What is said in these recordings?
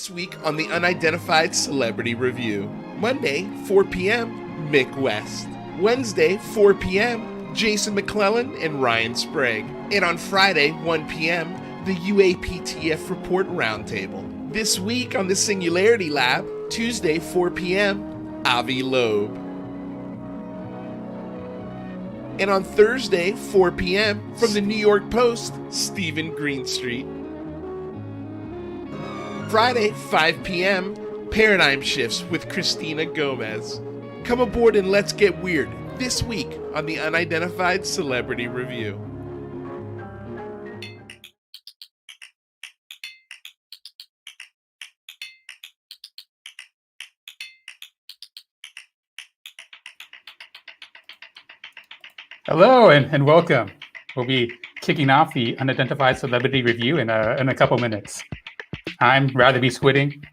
this week on the Unidentified Celebrity Review. Monday, 4 p.m., Mick West. Wednesday, 4 p.m., Jason McClellan and Ryan Sprague. And on Friday, 1 p.m., the UAPTF Report Roundtable. This week on the Singularity Lab, Tuesday, 4 p.m., Avi Loeb. And on Thursday, 4 p.m., from the New York Post, Stephen Greenstreet. Friday, 5 p.m., Paradigm Shifts with Christina Gomez. Come aboard and let's get weird this week on the Unidentified Celebrity Review. Hello and welcome. We'll be kicking off the Unidentified Celebrity Review in a couple minutes. I'm Rather Be Squidding.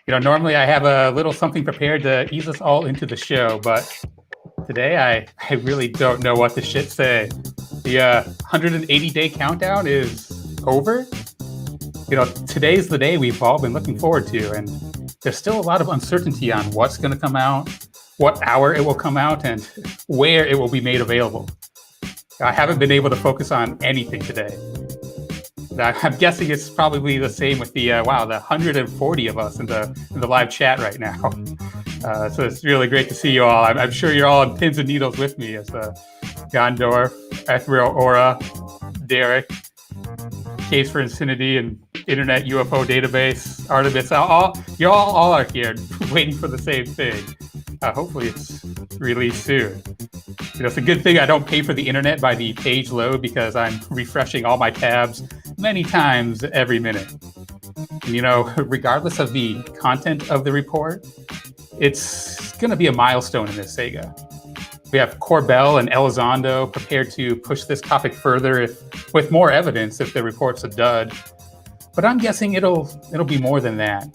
Normally I have a little something prepared to ease us all into the show, but today I really don't know what to shit say. The 180-day countdown is over. Today's the day we've all been looking forward to, and there's still a lot of uncertainty on what's going to come out, what hour it will come out, and where it will be made available. I haven't been able to focus on anything today. I'm guessing it's probably the same with the 140 of us in the live chat right now. So it's really great to see you all. I'm sure you're all on pins and needles with me as Gondor, Ethereal Aura, Derek, Case for Infinity, and Internet UFO Database, Artemis. You all are here waiting for the same thing. Hopefully it's released soon. It's a good thing I don't pay for the internet by the page load because I'm refreshing all my tabs many times every minute. And, regardless of the content of the report, it's going to be a milestone in this saga. We have Corbell and Elizondo prepared to push this topic further with more evidence if the report's a dud. But I'm guessing it'll be more than that.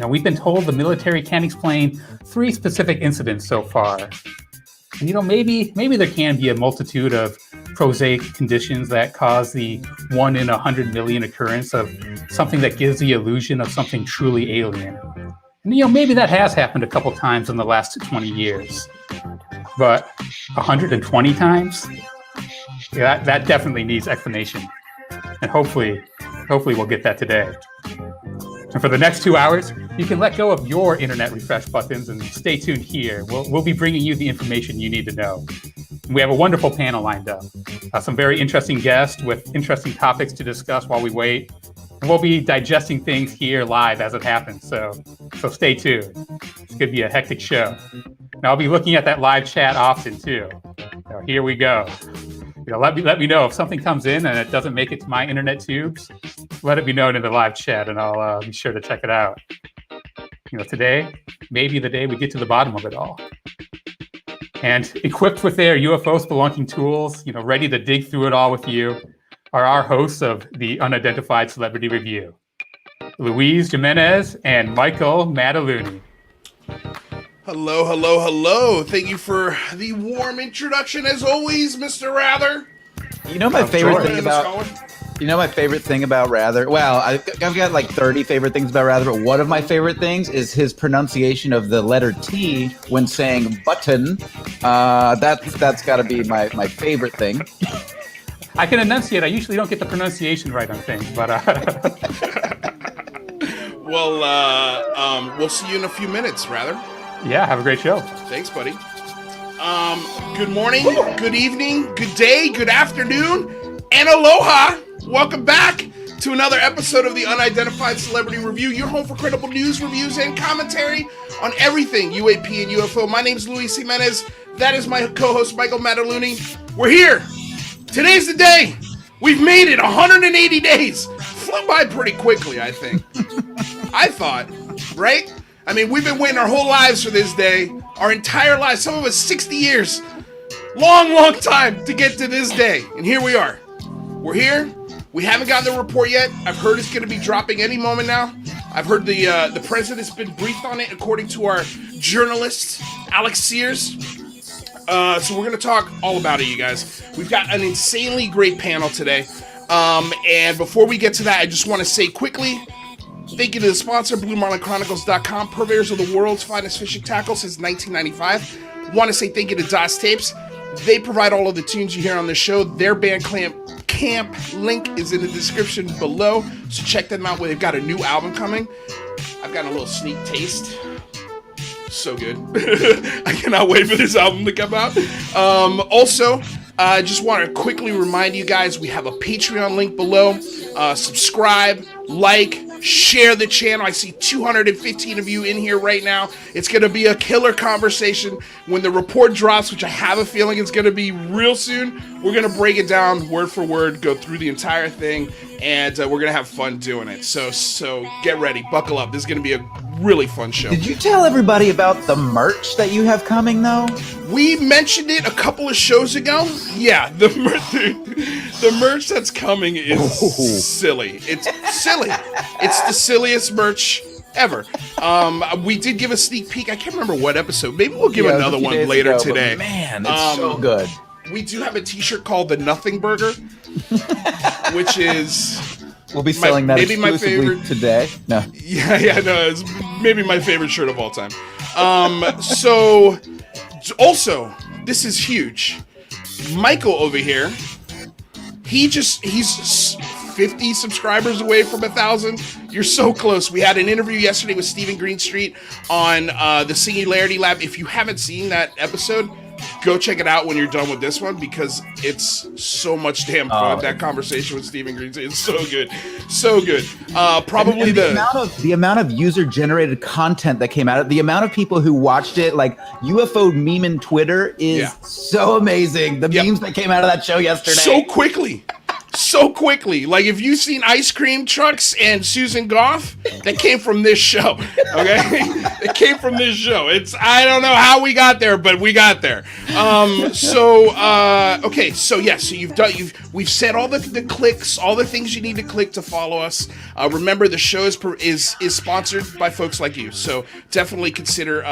We've been told the military can't explain 3 specific incidents so far. And, maybe there can be a multitude of prosaic conditions that cause the 1 in 100 million occurrence of something that gives the illusion of something truly alien. And, maybe that has happened a couple times in the last 20 years. But 120 times? Yeah, that definitely needs explanation. And hopefully we'll get that today. And for the next 2 hours, you can let go of your internet refresh buttons and stay tuned here. We'll be bringing you the information you need to know. And we have a wonderful panel lined up. Some very interesting guests with interesting topics to discuss while we wait. And we'll be digesting things here live as it happens. So stay tuned. It's going to be a hectic show. And I'll be looking at that live chat often too. So here we go. Let me know if something comes in and it doesn't make it to my internet tubes. Let it be known in the live chat, and I'll be sure to check it out. Today may be the day we get to the bottom of it all. And equipped with their UFO spelunking tools, ready to dig through it all with you, are our hosts of the Unidentified Celebrity Review, Luis Jimenez and Michael Mataluni. Hello, hello, hello. Thank you for the warm introduction, as always, Mr. Rather. My favorite thing about Rather? Well, I've got like 30 favorite things about Rather, but one of my favorite things is his pronunciation of the letter T when saying button. That's got to be my favorite thing. I can enunciate. I usually don't get the pronunciation right on things, but... Well, we'll see you in a few minutes, Rather. Yeah, have a great show. Thanks, buddy. Good morning, good evening, good day, good afternoon, and aloha. Welcome back to another episode of the Unidentified Celebrity Review, your home for credible news, reviews, and commentary on everything UAP and UFO. My name is Luis Jimenez. That is my co-host, Michael Mataluni. We're here. Today's the day. We've made it 180 days. Flew by pretty quickly, I think. I thought, right? I mean, we've been waiting our whole lives for this day, our entire lives, some of us 60 years. Long time to get to this day. And here we are. We're here. We haven't gotten the report yet. I've heard it's going to be dropping any moment now. I've heard the president's been briefed on it, according to our journalist, Alec Sears. So we're going to talk all about it, you guys. We've got an insanely great panel today. And before we get to that, I just want to say quickly, thank you to the sponsor, BlueMarlinChronicles.com, purveyors of the world's finest fishing tackle since 1995. Want to say thank you to DOS Tapes. They provide all of the tunes you hear on the show. Their Bandcamp link is in the description below, so check them out. They've got a new album coming. I've got a little sneak taste. So good. I cannot wait for this album to come out. Also, I just want to quickly remind you guys, we have a Patreon link below. Subscribe, like, share the channel. I see 215 of you in here right now. It's going to be a killer conversation when the report drops, which I have a feeling is going to be real soon. We're going to break it down word for word, go through the entire thing, and we're going to have fun doing it. So get ready, buckle up. This is going to be a really fun show. Did you tell everybody about the merch that you have coming, though? We mentioned it a couple of shows ago. Yeah, the merch that's coming is silly. It's silly. It's the silliest merch ever. We did give a sneak peek. I can't remember what episode. Maybe we'll give another one later today. Man, it's so good. We do have a t-shirt called the Nothing Burger, which is... We'll be selling that maybe my favorite today. No. Yeah, no, it's maybe my favorite shirt of all time. So, also, this is huge. Michael over here, he's 50 subscribers away from 1,000. You're so close. We had an interview yesterday with Stephen Greenstreet on the Singularity Lab. If you haven't seen that episode, go check it out when you're done with this one, because it's so much damn fun. That conversation with Stephen Greenstreet is so good. So good. Probably the amount of user-generated content that came out of the amount of people who watched it, like UFO meme in Twitter, is so amazing. The memes that came out of that show yesterday. So quickly. Like, if you've seen Ice Cream Trucks and Susan Goff, that came from this show. Okay? It came from this show. I don't know how we got there, but we got there. We've said all the clicks, all the things you need to click to follow us. Remember, the show is sponsored by folks like you. So definitely consider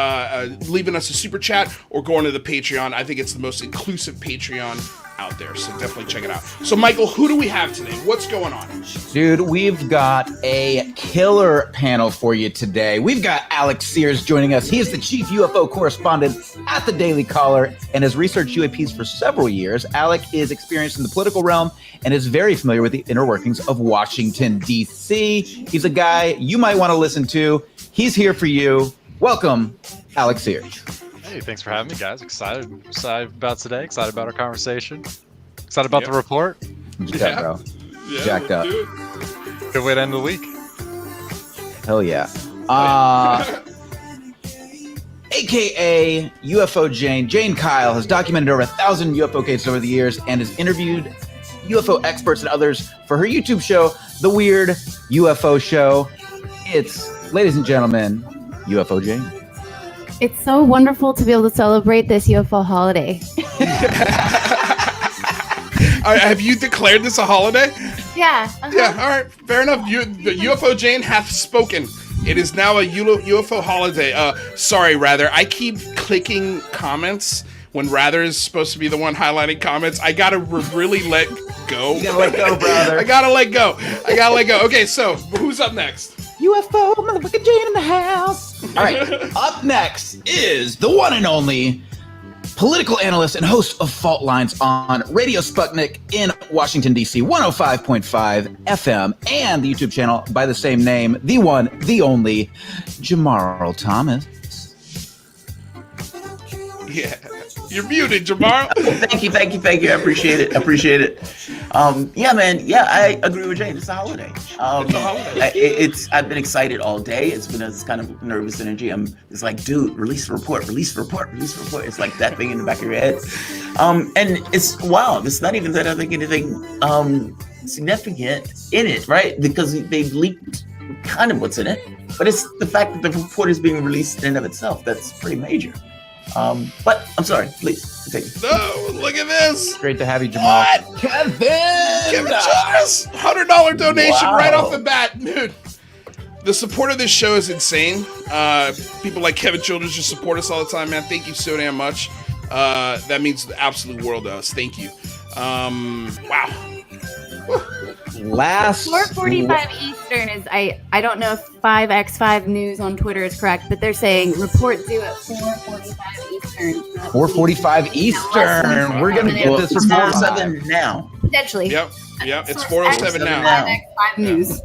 leaving us a super chat or going to the Patreon. I think it's the most inclusive Patreon out there, so definitely check it out. So, Michael, who do we have today? What's going on? Dude, we've got a killer panel for you today. We've got Alec Sears joining us. He is the chief UFO correspondent at the Daily Caller and has researched UAPs for several years. Alec is experienced in the political realm and is very familiar with the inner workings of Washington, D.C. He's a guy you might want to listen to. He's here for you. Welcome, Alec Sears. Hey, thanks for having me, guys. Excited about today. Excited about our conversation. Excited about the report. Jacked up. Good way to end the week. Hell yeah. AKA UFO Jane. Jane Kyle has documented over 1,000 UFO cases over the years and has interviewed UFO experts and others for her YouTube show, The Weird UFO Show. It's, ladies and gentlemen, UFO Jane. It's so wonderful to be able to celebrate this UFO holiday. Have you declared this a holiday? Yeah. Yeah, all right. Fair enough. The UFO Jane hath spoken. It is now a UFO holiday. I keep clicking comments when Rather is supposed to be the one highlighting comments. I gotta really let go. You gotta let go, brother. I gotta let go. Okay, so who's up next? UFO motherfucking Jane in the house. All right, up next is the one and only political analyst and host of Fault Lines on Radio Sputnik in Washington, D.C., 105.5 FM, and the YouTube channel by the same name, the one, the only, Jamarl Thomas. Yeah. You're muted, Jamarl. Thank you. I appreciate it. Yeah, man. Yeah, I agree with Jane. It's a holiday. I've been excited all day. It's been this kind of nervous energy. It's like, dude, release a report. It's like that thing in the back of your head. And it's wild. It's not even that I think anything significant in it, right? Because they've leaked kind of what's in it. But it's the fact that the report is being released in and of itself that's pretty major. But I'm sorry, please continue. No, look at this. Great to have you, Jamal. What? Kevin Jonas, $100 donation right off the bat, dude. The support of this show is insane. People like Kevin Childers just support us all the time, man. Thank you so damn much. That means the absolute world to us. Thank you. Wow. Last 4:45 Eastern is I don't know if 5x5 News on Twitter is correct, but they're saying report due at 4:45 Eastern. 4:45 Eastern. We're gonna get this It's report 4:07 now. Potentially. Yep. It's 4:07 now. 5x5 News.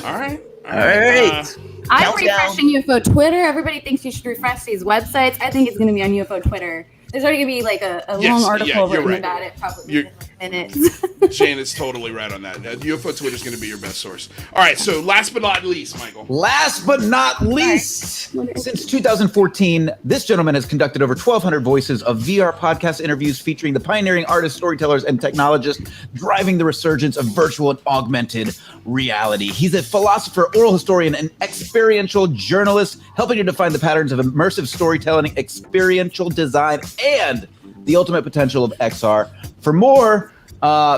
All right. All right. I'm Countdown. refreshing UFO Twitter. Everybody thinks you should refresh these websites. I think it's going to be on UFO Twitter. There's already going to be like a long article written about it, probably minutes. Jane is totally right on that. UFO Twitter is going to be your best source. All right, so last but not least, Michael. Last but not least, since 2014, this gentleman has conducted over 1,200 voices of VR podcast interviews featuring the pioneering artists, storytellers, and technologists driving the resurgence of virtual and augmented reality. He's a philosopher, oral historian, and experiential journalist, helping to define the patterns of immersive storytelling, experiential design, and the ultimate potential of XR. For more,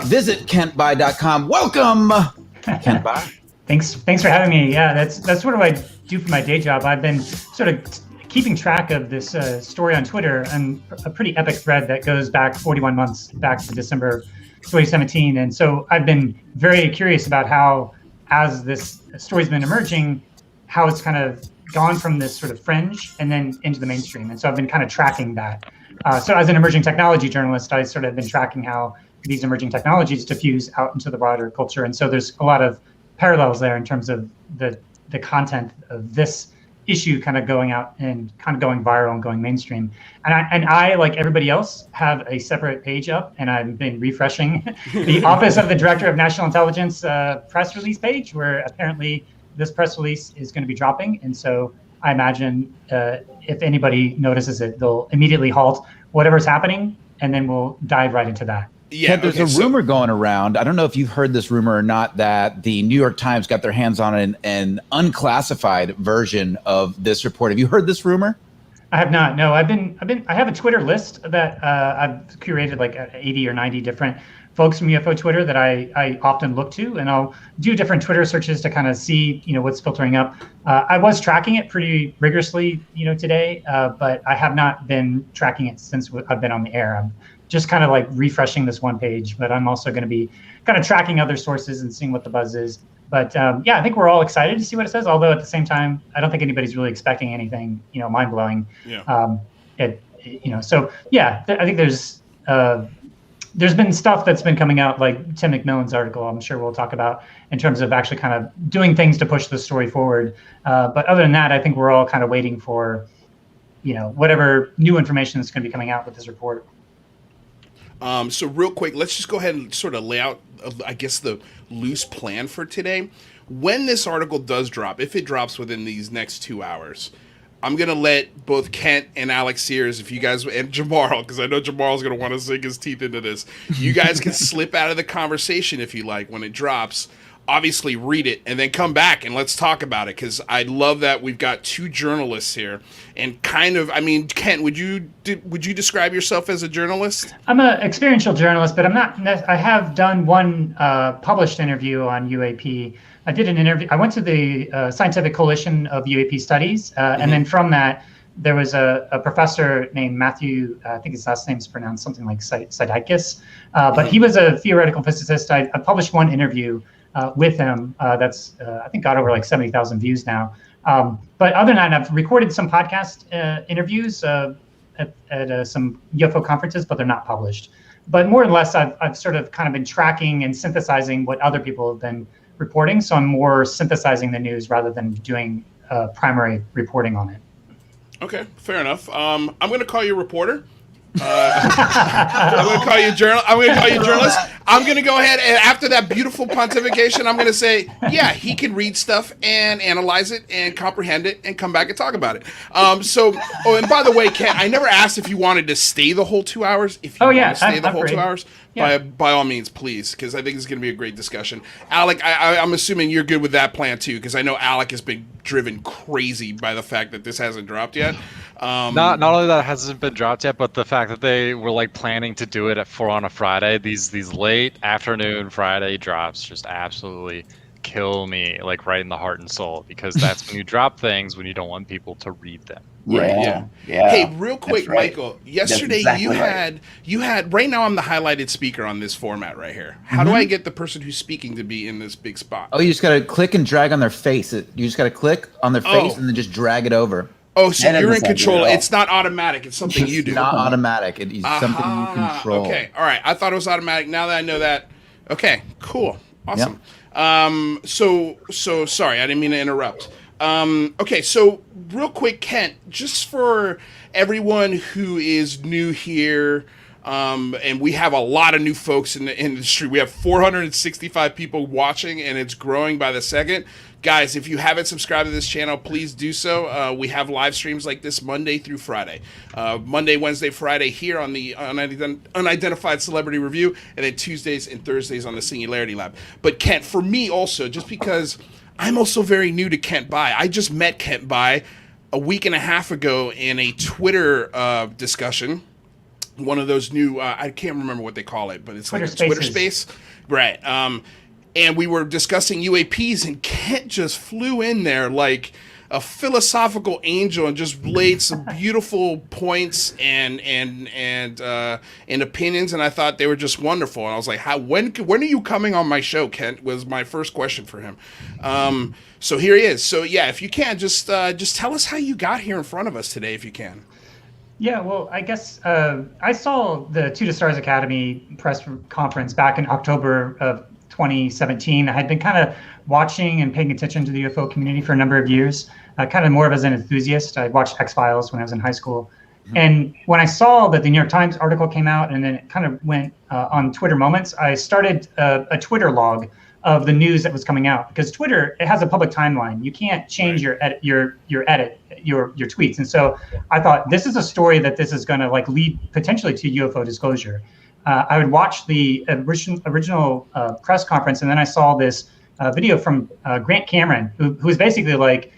visit kentbye.com. Welcome, Kent Bye. Thanks for having me. Yeah, that's sort of what I do for my day job. I've been sort of keeping track of this story on Twitter, and a pretty epic thread that goes back 41 months, back to December 2017. And so I've been very curious about how, as this story's been emerging, how it's kind of gone from this sort of fringe and then into the mainstream. And so I've been kind of tracking that. So as an emerging technology journalist, I sort of been tracking how these emerging technologies diffuse out into the broader culture. And so there's a lot of parallels there in terms of the content of this issue kind of going out and kind of going viral and going mainstream. And I, like everybody else, have a separate page up, and I've been refreshing the Office of the Director of National Intelligence press release page, where apparently this press release is going to be dropping. And so I imagine if anybody notices it, they'll immediately halt whatever's happening, and then we'll dive right into that. Yeah, Kent, there's a rumor going around. I don't know if you've heard this rumor or not, that the New York Times got their hands on an unclassified version of this report. Have you heard this rumor? I have not. No, I have a Twitter list that I've curated, like 80 or 90 different folks from UFO Twitter that I often look to, and I'll do different Twitter searches to kind of see, what's filtering up. I was tracking it pretty rigorously, today, but I have not been tracking it since I've been on the air. I'm just kind of like refreshing this one page, but I'm also going to be kind of tracking other sources and seeing what the buzz is. But I think we're all excited to see what it says. Although at the same time, I don't think anybody's really expecting anything, mind blowing. Yeah. I think there's been stuff that's been coming out, like Tim McMillan's article, I'm sure we'll talk about, in terms of actually kind of doing things to push the story forward. But other than that, I think we're all kind of waiting for, whatever new information that's going to be coming out with this report. So real quick, let's just go ahead and sort of lay out, I guess, the loose plan for today. When this article does drop, if it drops within these next 2 hours, I'm going to let both Kent and Alec Sears, if you guys, and Jamarl, because I know Jamarl's going to want to sink his teeth into this, you guys can slip out of the conversation if you like when it drops. Obviously read it and then come back and let's talk about it, because I love that we've got two journalists here. And kind of, Kent, would you describe yourself as a journalist? I'm an experiential journalist, but I'm not. I have done one published interview on UAP. I did an interview. I went to the Scientific Coalition of UAP Studies, and then from that, there was a professor named Matthew. I think his last name is pronounced something like Sidakis, but he was a theoretical physicist. I published one interview with him that's I think got over like 70,000 views now. But other than that, I've recorded some podcast interviews at some UFO conferences, but they're not published. But more or less, I've sort of kind of been tracking and synthesizing what other people have been reporting. So I'm more synthesizing the news rather than doing primary reporting on it. Okay, fair enough. I'm going to call you a reporter. I'm going to call you journalist. I'm going to go ahead and after that beautiful pontification, I'm going to say, yeah, he can read stuff and analyze it and comprehend it and come back and talk about it. And by the way, Ken, I never asked if you wanted to stay the whole 2 hours. If you want to stay the whole 2 hours, by all means, please, because I think it's going to be a great discussion. Alec, I'm assuming you're good with that plan too, because I know Alec has been driven crazy by the fact that this hasn't dropped yet. Not only that it hasn't been dropped yet, but the fact that they were like planning to do it at 4 on a Friday. These late afternoon Friday drops just absolutely kill me like right in the heart and soul, because that's when you drop things when you don't want people to read them. Yeah. Hey, real quick, right. Michael. Yesterday exactly you had right now I'm the highlighted speaker on this format right here. How do I get the person who's speaking to be in this big spot? Oh, you just gotta click and drag on their face. You just gotta click on their face and then just drag it over. Oh, so you're in control. It's not automatic. It's something you do. It's not automatic. It's something you control. Okay. All right. I thought it was automatic. Now that I know that. Okay. Cool. Awesome. Yep. So sorry. I didn't mean to interrupt. Okay. So real quick, Kent, just for everyone who is new here, and we have a lot of new folks in the industry. We have 465 people watching, and it's growing by the second. Guys, if you haven't subscribed to this channel, please do so. We have live streams like this Monday through Friday. Monday, Wednesday, Friday here on the Unidentified Celebrity Review, and then Tuesdays and Thursdays on the Singularity Lab. But Kent, for me also, just because I'm also very new to Kent Bye, I just met Kent Bye a week and a half ago in a Twitter discussion. One of those new, I can't remember what they call it, but it's Twitter like a Twitter space. Right. And we were discussing UAPs, and Kent just flew in there like a philosophical angel and just laid some beautiful points and opinions, and I thought they were just wonderful. And I was like, when are you coming on my show, Kent? Was my first question for him. So here he is. So yeah, if you can, just tell us how you got here in front of us today, if you can. Yeah, well, I guess I saw the Two to Stars Academy press conference back in October of 2017. I had been kind of watching and paying attention to the UFO community for a number of years, kind of more of as an enthusiast. I watched X-Files when I was in high school. And when I saw that the New York Times article came out and then it kind of went on Twitter Moments, I started a Twitter log of the news that was coming out, because Twitter, it has a public timeline. You can't change your tweets. And so I thought, this is a story that this is going to like lead potentially to UFO disclosure. I would watch the original press conference, and then I saw this video from Grant Cameron, who is basically like,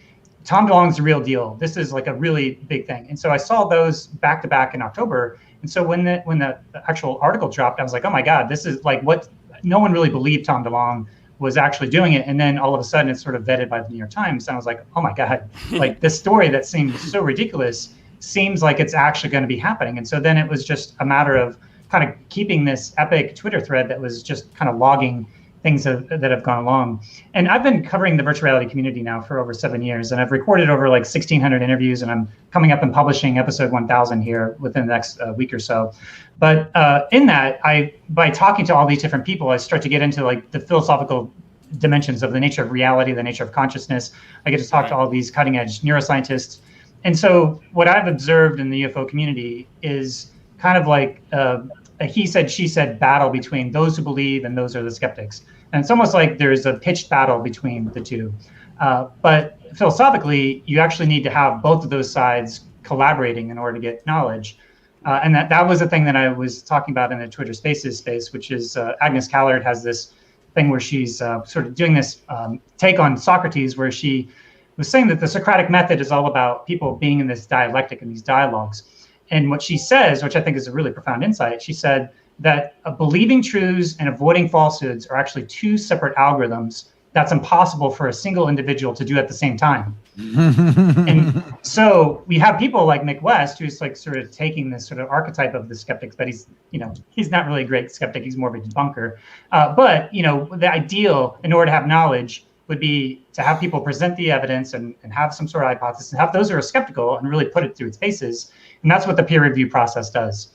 Tom DeLonge's the real deal. This is like a really big thing. And so I saw those back to back in October. And so when the actual article dropped, I was like, oh my God, this is like what no one really believed Tom DeLonge was actually doing it. And then all of a sudden it's sort of vetted by the New York Times. And I was like, oh my God, like this story that seemed so ridiculous seems like it's actually going to be happening. And so then it was just a matter of kind of keeping this epic Twitter thread that was just kind of logging things that have gone along. And I've been covering the virtual reality community now for over 7 years, and I've recorded over like 1,600 interviews, and I'm coming up and publishing episode 1,000 here within the next week or so. But in that, by talking to all these different people, I start to get into like the philosophical dimensions of the nature of reality, the nature of consciousness. I get to talk to all these cutting edge neuroscientists. And so what I've observed in the UFO community is kind of like a he said, she said battle between those who believe and those who are the skeptics. And it's almost like there's a pitched battle between the two. But philosophically, you actually need to have both of those sides collaborating in order to get knowledge. And that was the thing that I was talking about in the Twitter Spaces space, which is Agnes Callard has this thing where she's sort of doing this take on Socrates, where she was saying that the Socratic method is all about people being in this dialectic and these dialogues. And what she says, which I think is a really profound insight, she said that believing truths and avoiding falsehoods are actually two separate algorithms that's impossible for a single individual to do at the same time. And so we have people like Mick West, who's like sort of taking this sort of archetype of the skeptics, but he's not really a great skeptic. He's more of a debunker. But, the ideal in order to have knowledge would be to have people present the evidence and have some sort of hypothesis, and have those who are skeptical and really put it through its paces. And that's what the peer review process does.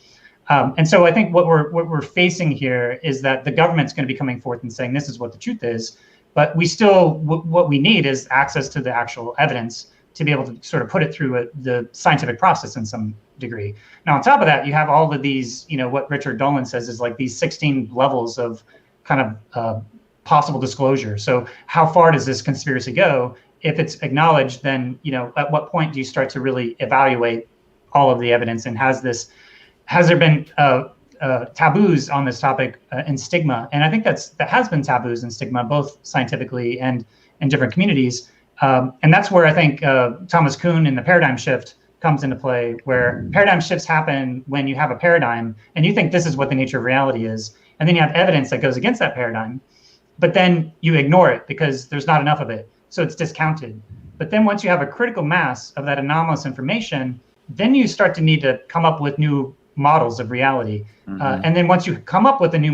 And so I think what we're facing here is that the government's going to be coming forth and saying this is what the truth is, but we still what we need is access to the actual evidence to be able to sort of put it through the scientific process in some degree. Now, on top of that, you have all of these, what Richard Dolan says is like these 16 levels of kind of possible disclosure. So how far does this conspiracy go? If it's acknowledged, then, at what point do you start to really evaluate all of the evidence? And has there been taboos on this topic and stigma? And I think that has been taboos and stigma, both scientifically and in different communities. And that's where I think Thomas Kuhn and the paradigm shift comes into play, where paradigm shifts happen when you have a paradigm and you think this is what the nature of reality is. And then you have evidence that goes against that paradigm. but then you ignore it because there's not enough of it, so it's discounted. But then once you have a critical mass of that anomalous information, then you start to need to come up with new models of reality. And then once you come up with a new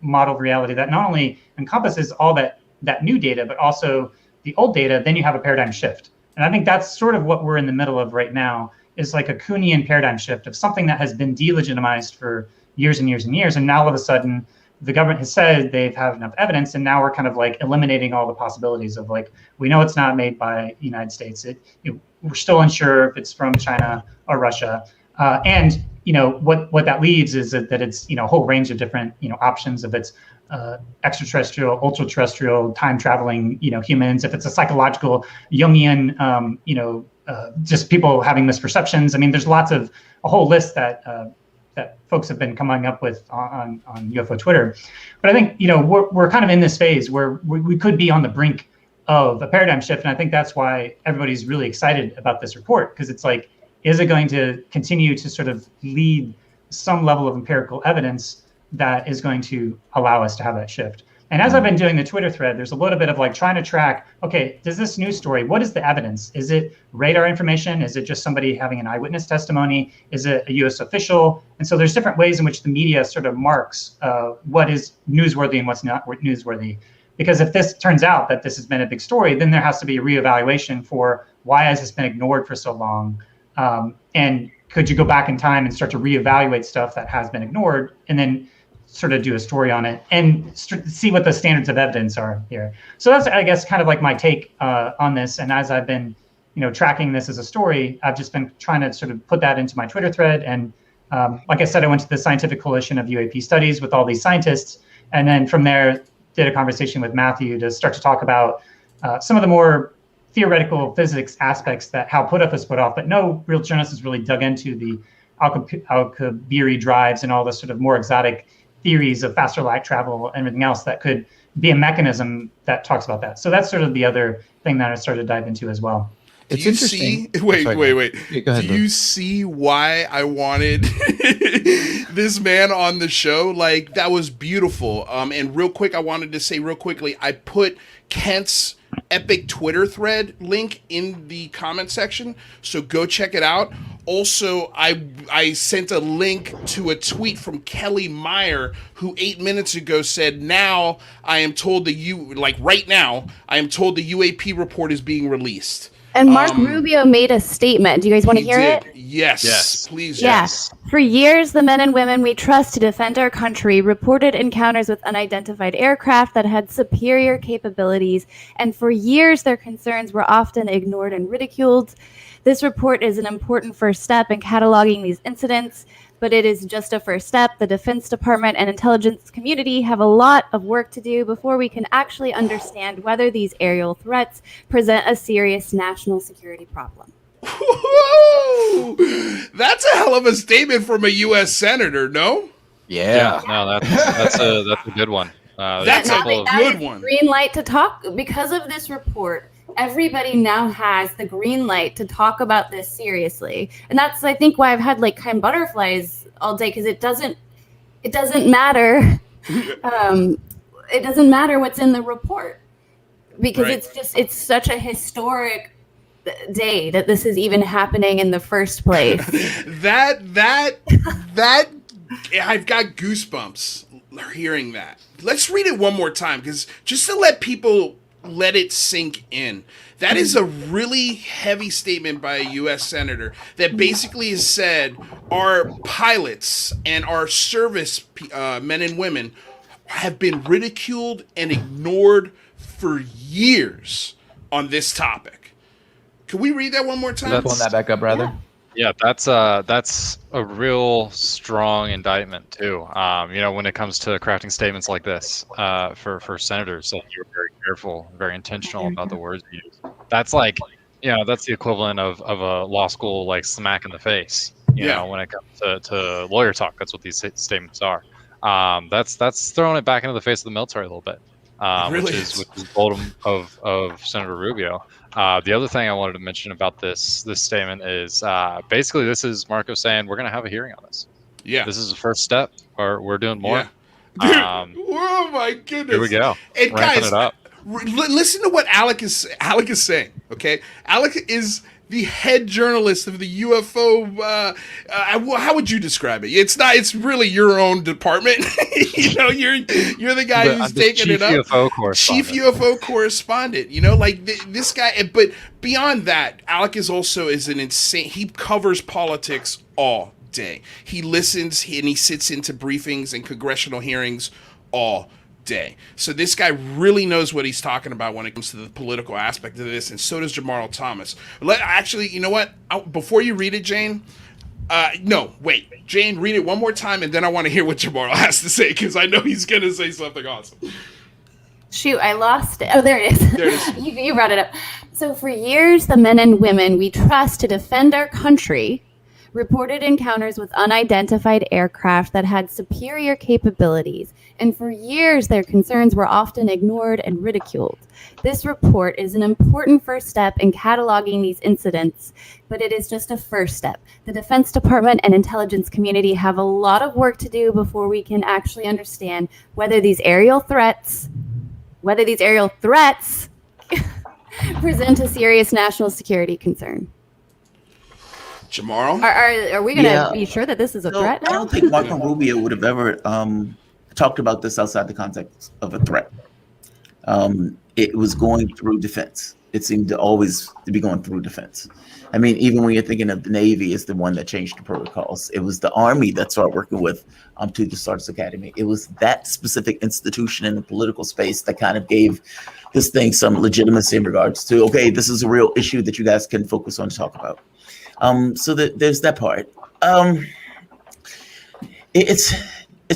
model of reality that not only encompasses all that new data, but also the old data, then you have a paradigm shift. And I think that's sort of what we're in the middle of right now, is like a Kuhnian paradigm shift of something that has been delegitimized for years and years and years. And now all of a sudden, the government has said they've had enough evidence, and now we're kind of like eliminating all the possibilities of like, we know it's not made by the United States. We're still unsure if it's from China or Russia. And what that leaves is that it's a whole range of different options. If it's extraterrestrial, ultra-terrestrial, time-traveling humans, if it's a psychological Jungian, just people having misperceptions. I mean, there's a whole list that folks have been coming up with on UFO Twitter. But I think we're kind of in this phase where we could be on the brink of a paradigm shift, and I think that's why everybody's really excited about this report, because it's like, is it going to continue to sort of lead some level of empirical evidence that is going to allow us to have that shift? And as I've been doing the Twitter thread, there's a little bit of like trying to track, okay, does this news story, what is the evidence? Is it radar information? Is it just somebody having an eyewitness testimony? Is it a US official? And so there's different ways in which the media sort of marks what is newsworthy and what's not newsworthy. Because if this turns out that this has been a big story, then there has to be a reevaluation for why has this been ignored for so long? And could you go back in time and start to reevaluate stuff that has been ignored, and then sort of do a story on it and see what the standards of evidence are here? So that's, I guess, kind of like my take on this. And as I've been, tracking this as a story, I've just been trying to sort of put that into my Twitter thread. And like I said, I went to the Scientific Coalition of UAP Studies with all these scientists, and then from there did a conversation with Matthew to start to talk about some of the more theoretical physics aspects that Hal Puthoff has put off, but no real journalist has really dug into the Alcubierre drives and all the sort of more exotic theories of faster light travel and everything else that could be a mechanism that talks about that. So that's sort of the other thing that I started to dive into as well. It's interesting. Wait. Yeah, go ahead, Do you see why I wanted this man on the show? Like, that was beautiful. And real quick, I wanted to say real quickly, I put Kent's epic Twitter thread link in the comment section, so go check it out. Also, I sent a link to a tweet from Kelly Meyer, who 8 minutes ago said, now I am told right now, I am told the UAP report is being released. And Mark Rubio made a statement. Do you guys want to hear it? Yes, please. Yeah. Yes. For years, the men and women we trust to defend our country reported encounters with unidentified aircraft that had superior capabilities, and for years their concerns were often ignored and ridiculed. This report is an important first step in cataloging these incidents, but it is just a first step. The Defense Department and intelligence community have a lot of work to do before we can actually understand whether these aerial threats present a serious national security problem. Whoa! That's a hell of a statement from a U.S. senator, no? Yeah, no, that's a good one. That's a good one. Green light to talk because of this report. Everybody now has the green light to talk about this seriously, and that's, I think, why I've had like kind of butterflies all day, because it doesn't matter. It doesn't matter what's in the report, because it's such a historic day that this is even happening in the first place. that I've got goosebumps hearing that. Let's read it one more time, because just to let people let it sink in. That is a really heavy statement by a U.S. senator that basically has said our pilots and our service men and women have been ridiculed and ignored for years on this topic. Can we read that one more time? Pulling that back up, rather. Yeah, that's a real strong indictment too. When it comes to crafting statements like this, for senators, so you're very careful, very intentional about the words you use. That's like, that's the equivalent of a law school like smack in the face. You know, when it comes to lawyer talk, that's what these statements are. That's throwing it back into the face of the military a little bit, which is bold of Senator Rubio. The other thing I wanted to mention about this statement is basically this is Marco saying we're going to have a hearing on this. Yeah, this is the first step, or we're doing more. Oh my goodness! Here we go. And Ramping guys, it up. listen to what Alec is saying. Okay, Alec is the head journalist of the UFO. How would you describe it? It's not. It's really your own department. You're the guy who's taking it up. Chief UFO correspondent. This guy. But beyond that, Alec is an insane. He covers politics all day. He listens and he sits into briefings and congressional hearings all day. So this guy really knows what he's talking about when it comes to the political aspect of this, and so does Jamarl Thomas. Actually, you know what? Before you read it, Jane, Jane, read it one more time, and then I want to hear what Jamarl has to say, because I know he's going to say something awesome. Shoot, I lost it. Oh, there it is. There it is. You brought it up. So for years, the men and women we trust to defend our country reported encounters with unidentified aircraft that had superior capabilities, and for years their concerns were often ignored and ridiculed. This report is an important first step in cataloging these incidents, but it is just a first step. The Defense Department and intelligence community have a lot of work to do before we can actually understand whether these aerial threats present a serious national security concern. Jamarl? Are we going to be sure that this is a threat now? I don't think Marco Rubio would have ever talked about this outside the context of a threat. It was going through defense. It seemed to always be going through defense. I mean, even when you're thinking of the Navy as the one that changed the protocols, it was the Army that started working with to the Stars Academy. It was that specific institution in the political space that kind of gave this thing some legitimacy in regards to, okay, this is a real issue that you guys can focus on to talk about. So there's that part. It's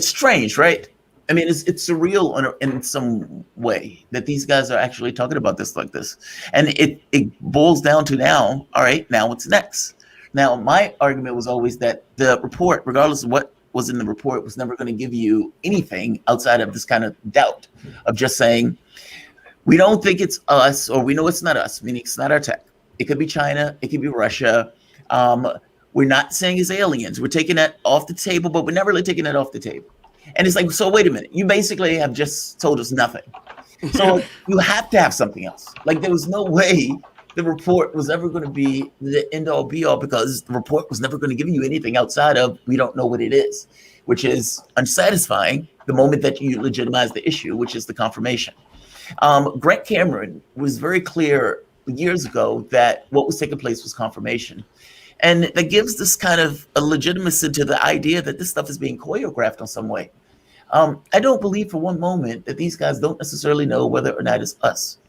strange, right? I mean, it's surreal in some way that these guys are actually talking about this like this. And it boils down to now, all right, now what's next? Now, my argument was always that the report, regardless of what was in the report, was never going to give you anything outside of this kind of doubt of just saying, we don't think it's us, or we know it's not us, meaning it's not our tech. It could be China, it could be Russia. We're not saying it's aliens. We're taking that off the table, but we're never really taking that off the table. And it's like, so wait a minute. You basically have just told us nothing. So you have to have something else. Like, there was no way the report was ever going to be the end all be all, because the report was never going to give you anything outside of, we don't know what it is, which is unsatisfying the moment that you legitimize the issue, which is the confirmation. Grant Cameron was very clear years ago that what was taking place was confirmation. And that gives this kind of a legitimacy to the idea that this stuff is being choreographed in some way. I don't believe for one moment that these guys don't necessarily know whether or not it's us.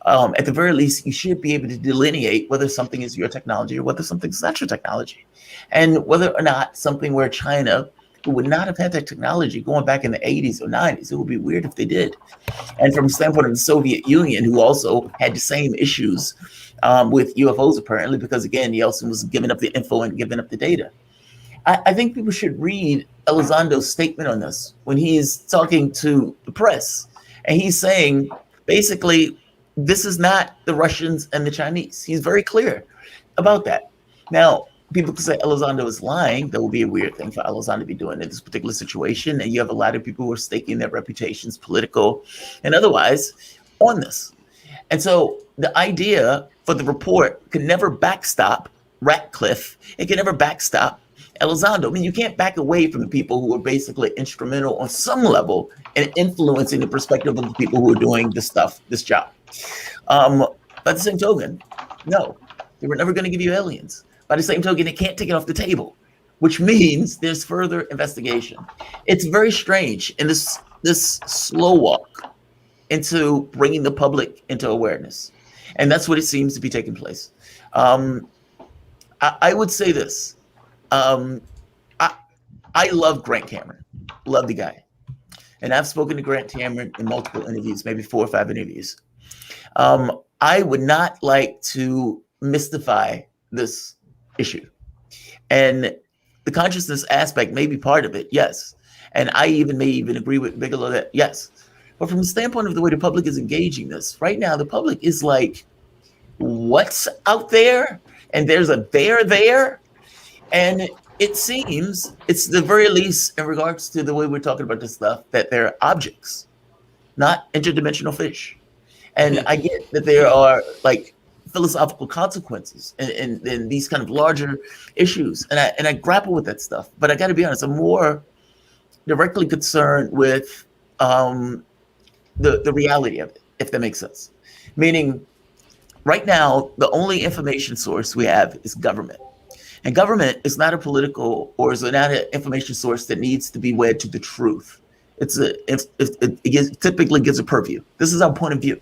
At the very least, you should be able to delineate whether something is your technology or whether something's not your technology. And whether or not something where China, who would not have had that technology going back in the 80s or 90s, it would be weird if they did. And from the standpoint of the Soviet Union, who also had the same issues with UFOs, apparently, because again, Yeltsin was giving up the info and giving up the data. I think people should read Elizondo's statement on this when he's talking to the press. And he's saying, basically, this is not the Russians and the Chinese. He's very clear about that. Now, people could say Elizondo is lying. That would be a weird thing for Elizondo to be doing in this particular situation. And you have a lot of people who are staking their reputations, political and otherwise, on this. And so the idea for the report could never backstop Ratcliffe. It can never backstop Elizondo. I mean, you can't back away from the people who are basically instrumental on some level in influencing the perspective of the people who are doing this stuff, this job. By the same token, no, they were never going to give you aliens. By the same token, they can't take it off the table, which means there's further investigation. It's very strange in this slow walk into bringing the public into awareness. And that's what it seems to be taking place. I would say this. I love Grant Cameron. Love the guy. And I've spoken to Grant Cameron in multiple interviews, maybe 4 or 5 interviews. I would not like to mystify this issue. And the consciousness aspect may be part of it, yes. And I may even agree with Bigelow that, yes. But from the standpoint of the way the public is engaging this, right now, the public is like, what's out there? And there's a bear there? And it seems it's the very least in regards to the way we're talking about this stuff that they're objects, not interdimensional fish. And I get that there are like philosophical consequences and these kind of larger issues, and I grapple with that stuff. But I got to be honest, I'm more directly concerned with the reality of it, if that makes sense. Meaning, right now, the only information source we have is government. And government is not a political or is not an information source that needs to be wed to the truth. It typically gives a purview. This is our point of view.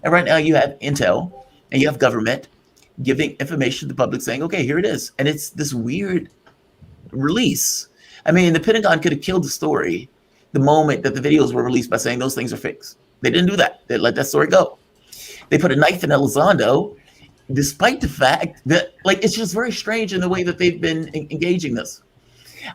And right now you have intel and you have government giving information to the public saying, okay, here it is. And it's this weird release. I mean, the Pentagon could have killed the story the moment that the videos were released by saying those things are fakes. They didn't do that. They let that story go. They put a knife in Elizondo, despite the fact that, like, it's just very strange in the way that they've been engaging this.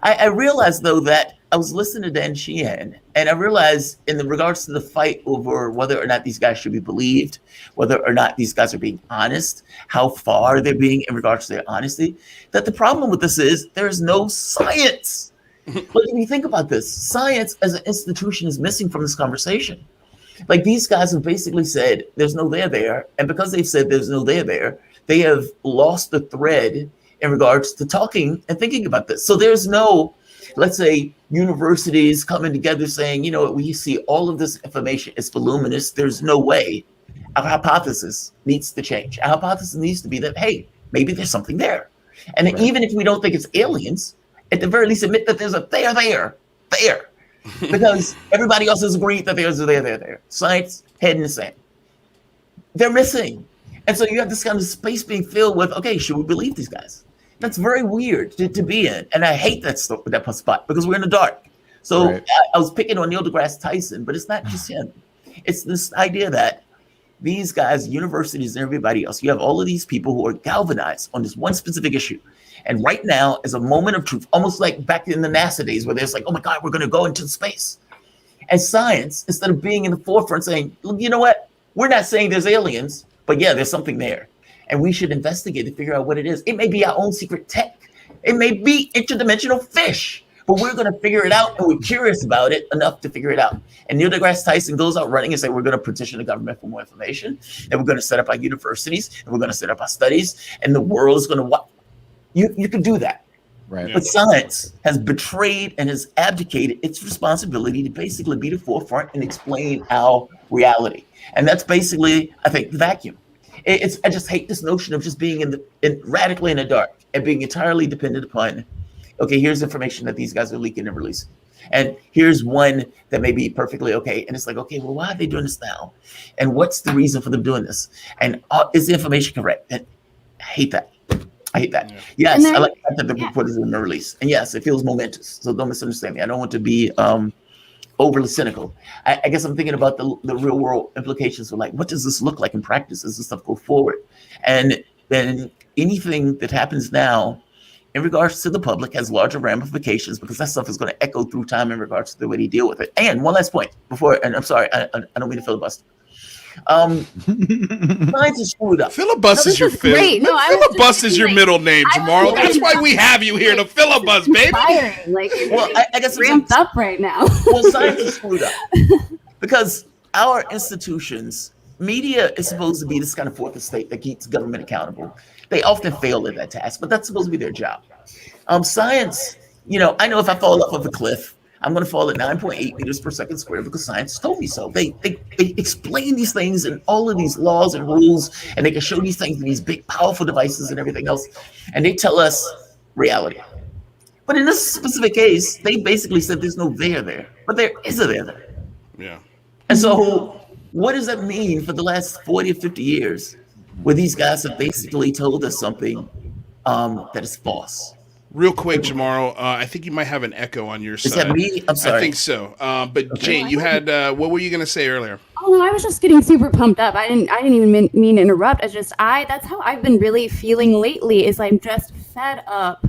I realized, though, that I was listening to Dan Sheehan, and I realized in regards to the fight over whether or not these guys should be believed, whether or not these guys are being honest, how far they're being in regards to their honesty, that the problem with this is there's no science. Like, if you think about this, science as an institution is missing from this conversation. Like, these guys have basically said there's no there, and because they've said there's no there, they have lost the thread in regards to talking and thinking about this. So there's no, let's say, universities coming together saying, you know, we see all of this information is voluminous. There's no way. Our hypothesis needs to change. Our hypothesis needs to be that, hey, maybe there's something there. And even if we don't think it's aliens, at the very least admit that there's a there. Because everybody else has agreed that there's a there. Science, head in the sand. They're missing. And so you have this kind of space being filled with, okay, should we believe these guys? That's very weird to be in. And I hate that spot because we're in the dark. So I was picking on Neil deGrasse Tyson, but it's not just him. It's this idea that these guys, universities and everybody else, you have all of these people who are galvanized on this one specific issue. And right now is a moment of truth, almost like back in the NASA days where there's like, oh my God, we're going to go into space. And science, instead of being in the forefront saying, look, you know what? We're not saying there's aliens, but yeah, there's something there. And we should investigate to figure out what it is. It may be our own secret tech. It may be interdimensional fish, but we're going to figure it out. And we're curious about it enough to figure it out. And Neil deGrasse Tyson goes out running and say, we're going to petition the government for more information. And we're going to set up our universities. And we're going to set up our studies. And the world is going to watch. You can do that. Right. But science has betrayed and has abdicated its responsibility to basically be the forefront and explain our reality. And that's basically, I think, the vacuum. I just hate this notion of just being radically in the dark and being entirely dependent upon, okay, here's information that these guys are leaking and releasing. And here's one that may be perfectly okay. And it's like, okay, well, why are they doing this now? And what's the reason for them doing this? And is the information correct? And I hate that. Yeah. Yes, I like that the report is in the release. And yes, it feels momentous. So don't misunderstand me. I don't want to be overly cynical. I guess I'm thinking about the real world implications of like, what does this look like in practice as this stuff go forward? And then anything that happens now in regards to the public has larger ramifications because that stuff is going to echo through time in regards to the way they deal with it. And one last point before, and I'm sorry, I don't mean to filibuster. Science is screwed up. Filibuster is your filibuster is your middle name, Jamarl. That's why we have you here to filibust, baby. Like, well, I guess ramped up right now. Well, science is screwed up because our institutions, media is supposed to be this kind of fourth estate that keeps government accountable. They often fail at that task, but that's supposed to be their job. Science, you know, I know if I fall off of a cliff, I'm going to fall at 9.8 meters per second squared because science told me so. They explain these things and all of these laws and rules, and they can show these things in these big, powerful devices and everything else, and they tell us reality. But in this specific case, they basically said there's no there, but there is a there. Yeah. And so what does that mean for the last 40 or 50 years where these guys have basically told us something that is false? Real quick, Jamarl, I think you might have an echo on your side. Is that me? I'm sorry. I think so. But okay. Jane, you had what were you going to say earlier? Oh, I was just getting super pumped up. I didn't even mean to interrupt. That's how I've been really feeling lately. Is I'm just fed up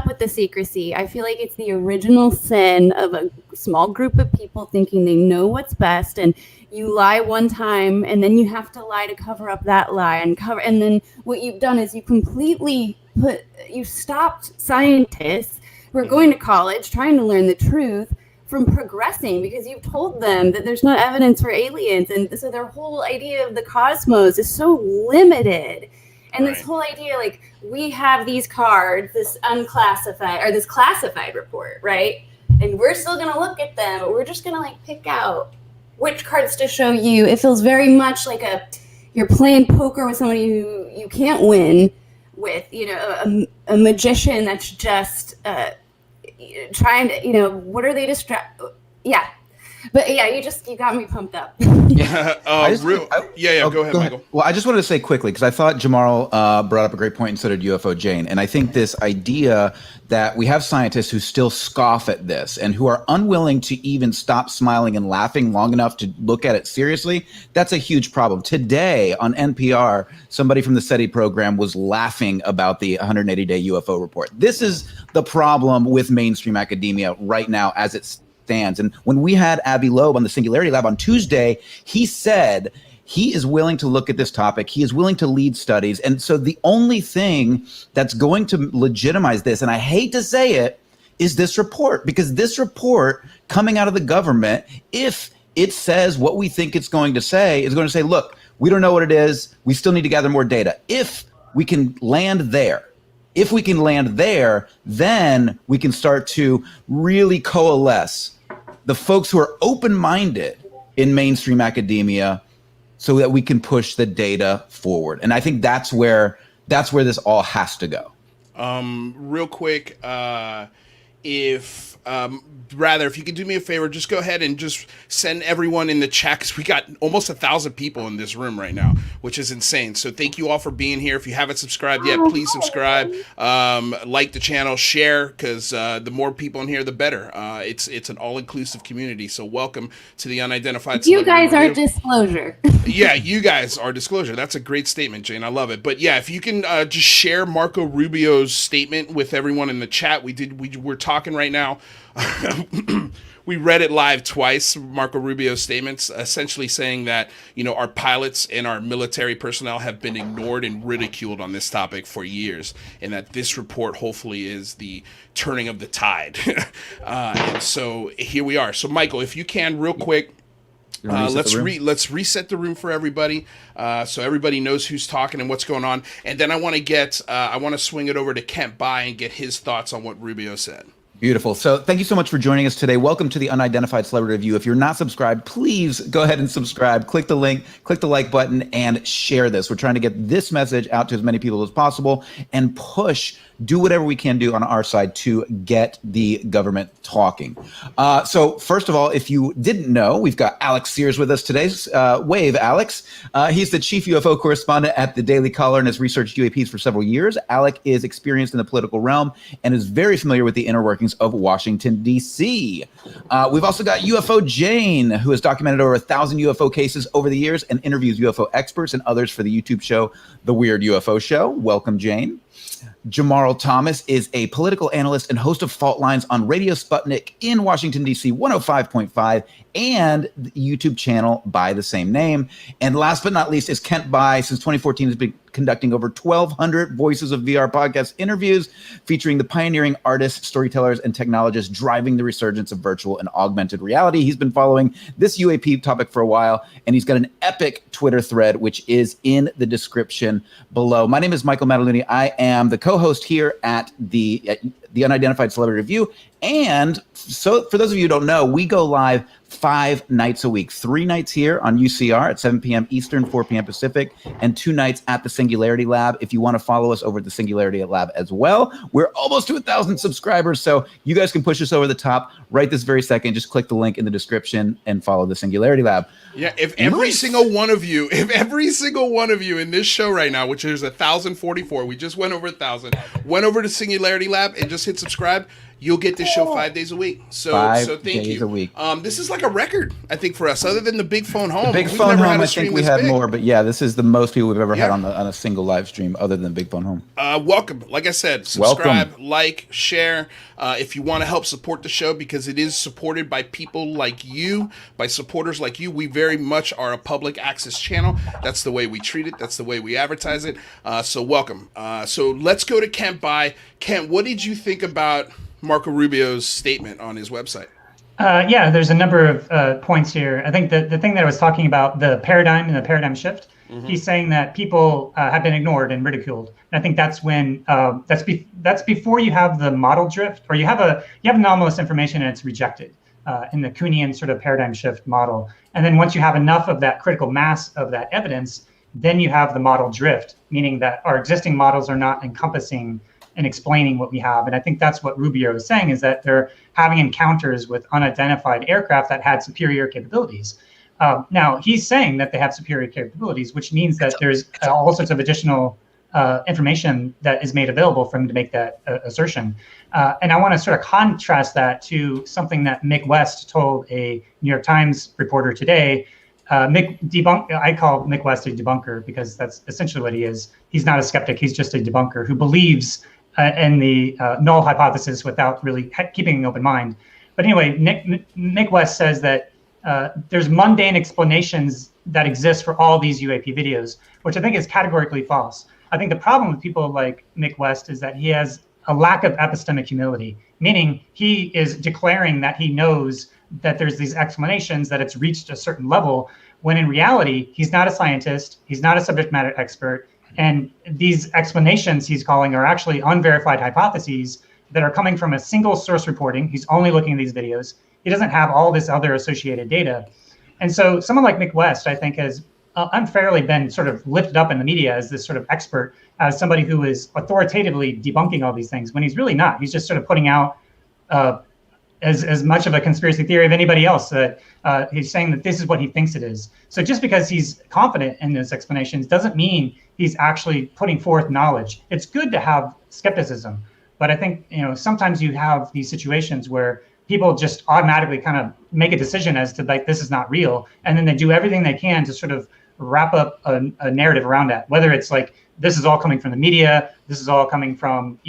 with the secrecy. I feel like it's the original sin of a small group of people thinking they know what's best, and you lie one time, and then you have to lie to cover up that lie, and then what you've done is you completely stopped scientists who are going to college trying to learn the truth from progressing, because you've told them that there's no evidence for aliens, and so their whole idea of the cosmos is so limited. And this whole idea, like, we have these cards, this unclassified or this classified report, right? And we're still going to look at them, but we're just going to like pick out which cards to show you. It feels very much like you're playing poker with somebody who you can't win with, a magician that's just trying to, what are they But yeah, you got me pumped up. Go ahead, Michael. Well, I just wanted to say quickly, because I thought Jamarl brought up a great point, and so did UFO Jane. And I think this idea that we have scientists who still scoff at this and who are unwilling to even stop smiling and laughing long enough to look at it seriously, that's a huge problem. Today on NPR, somebody from the SETI program was laughing about the 180-day UFO report. This is the problem with mainstream academia right now as it's stands. And when we had Avi Loeb on the Singularity Lab on Tuesday, he said he is willing to look at this topic. He is willing to lead studies. And so the only thing that's going to legitimize this, and I hate to say it, is this report. Because this report coming out of the government, if it says what we think it's going to say, is going to say, look, we don't know what it is. We still need to gather more data. If we can land there, then we can start to really coalesce the folks who are open-minded in mainstream academia so that we can push the data forward. And I think that's where this all has to go. Real quick, if you could do me a favor, just go ahead and just send everyone in the chat, because we got almost 1,000 people in this room right now, which is insane. So thank you all for being here. If you haven't subscribed yet, please subscribe, like the channel, share, because the more people in here, the better. It's an all-inclusive community. So welcome to the Unidentified You guys Celebrity are disclosure. Yeah, you guys are disclosure. That's a great statement, Jane. I love it. But yeah, if you can just share Marco Rubio's statement with everyone in the chat. We're talking right now. We read it live twice, Marco Rubio's statements, essentially saying that, our pilots and our military personnel have been ignored and ridiculed on this topic for years, and that this report hopefully is the turning of the tide. And so here we are. So Michael, if you can, real quick, let's reset the room for everybody, so everybody knows who's talking and what's going on. And then I want to swing it over to Kent Bye and get his thoughts on what Rubio said. Beautiful. So thank you so much for joining us today. Welcome to the Unidentified Celebrity Review. If you're not subscribed, please go ahead and subscribe. Click the link, click the like button, and share this. We're trying to get this message out to as many people as possible and do whatever we can do on our side to get the government talking. So first of all, if you didn't know, we've got Alec Sears with us today. Wave, Alex. He's the chief UFO correspondent at the Daily Caller and has researched UAPs for several years. Alec is experienced in the political realm and is very familiar with the inner workings of Washington, D.C. We've also got UFO Jane, who has documented over 1,000 UFO cases over the years and interviews UFO experts and others for the YouTube show, The Weird UFO Show. Welcome, Jane. Jamarl Thomas is a political analyst and host of Fault Lines on Radio Sputnik in Washington, D.C., 105.5, and the YouTube channel by the same name. And last but not least is Kent Bye. Since 2014, has been conducting over 1,200 Voices of VR podcast interviews featuring the pioneering artists, storytellers, and technologists driving the resurgence of virtual and augmented reality. He's been following this UAP topic for a while, and he's got an epic Twitter thread, which is in the description below. My name is Michael Mataluni. I am the co-host here at the Unidentified Celebrity Review. And so for those of you who don't know, we go live 5 nights a week, 3 nights here on UCR at 7 p.m. Eastern, 4 p.m. Pacific, and 2 nights at the Singularity Lab. If you want to follow us over at the Singularity Lab as well, we're almost to 1,000 subscribers, so you guys can push us over the top right this very second. Just click the link in the description and follow the Singularity Lab. Yeah, if every single one of you in this show right now, which is 1,044, we just went over 1,000, went over to Singularity Lab and just hit subscribe, you'll get this show 5 days a week. So thank days you. A week. This is like a record, I think, for us. Other than the Big Phone Home, The Big we've Phone never had Home, a I stream think we this had big. more, but yeah, this is the most people we've ever had Yeah. on a single live stream, other than Big Phone Home. Welcome. Like I said, subscribe, Welcome. like, share. If you want to help support the show, because it is supported by people like you, by supporters like you. We very much are a public access channel. That's the way we treat it. That's the way we advertise it. So welcome. So let's go to Kent Bye. Kent, what did you think about Marco Rubio's statement on his website? Yeah, there's a number of points here. I think the thing that I was talking about, the paradigm and the paradigm shift, he's saying that people have been ignored and ridiculed. And I think that's when that's before you have the model drift, or you have anomalous information and it's rejected in the Kuhnian sort of paradigm shift model. And then once you have enough of that critical mass of that evidence, then you have the model drift, meaning that our existing models are not encompassing and explaining what we have. And I think that's what Rubio is saying, is that they're having encounters with unidentified aircraft that had superior capabilities. Now, he's saying that they have superior capabilities, which means that there's all sorts of additional information that is made available for him to make that assertion. And I want to sort of contrast that to something that Mick West told a New York Times reporter today. I call Mick West a debunker, because that's essentially what he is. He's not a skeptic. He's just a debunker who believes in the null hypothesis without really keeping an open mind. But anyway, Mick West says that there's mundane explanations that exist for all these UAP videos, which I think is categorically false. I think the problem with people like Mick West is that he has a lack of epistemic humility, meaning he is declaring that he knows that there's these explanations, that it's reached a certain level, when in reality, he's not a scientist, he's not a subject matter expert, and these explanations he's calling are actually unverified hypotheses that are coming from a single source reporting. He's only looking at these videos. He doesn't have all this other associated data. And so someone like Mick West, I think, has unfairly been sort of lifted up in the media as this sort of expert, as somebody who is authoritatively debunking all these things, when he's really not. He's just sort of putting out as much of a conspiracy theory of anybody else, that he's saying that this is what he thinks it is. So just because he's confident in his explanations doesn't mean he's actually putting forth knowledge. It's good to have skepticism, but I think, sometimes you have these situations where people just automatically kind of make a decision as to, like, this is not real, and then they do everything they can to sort of wrap up a narrative around that, whether it's like, this is all coming from the media, this is all coming from,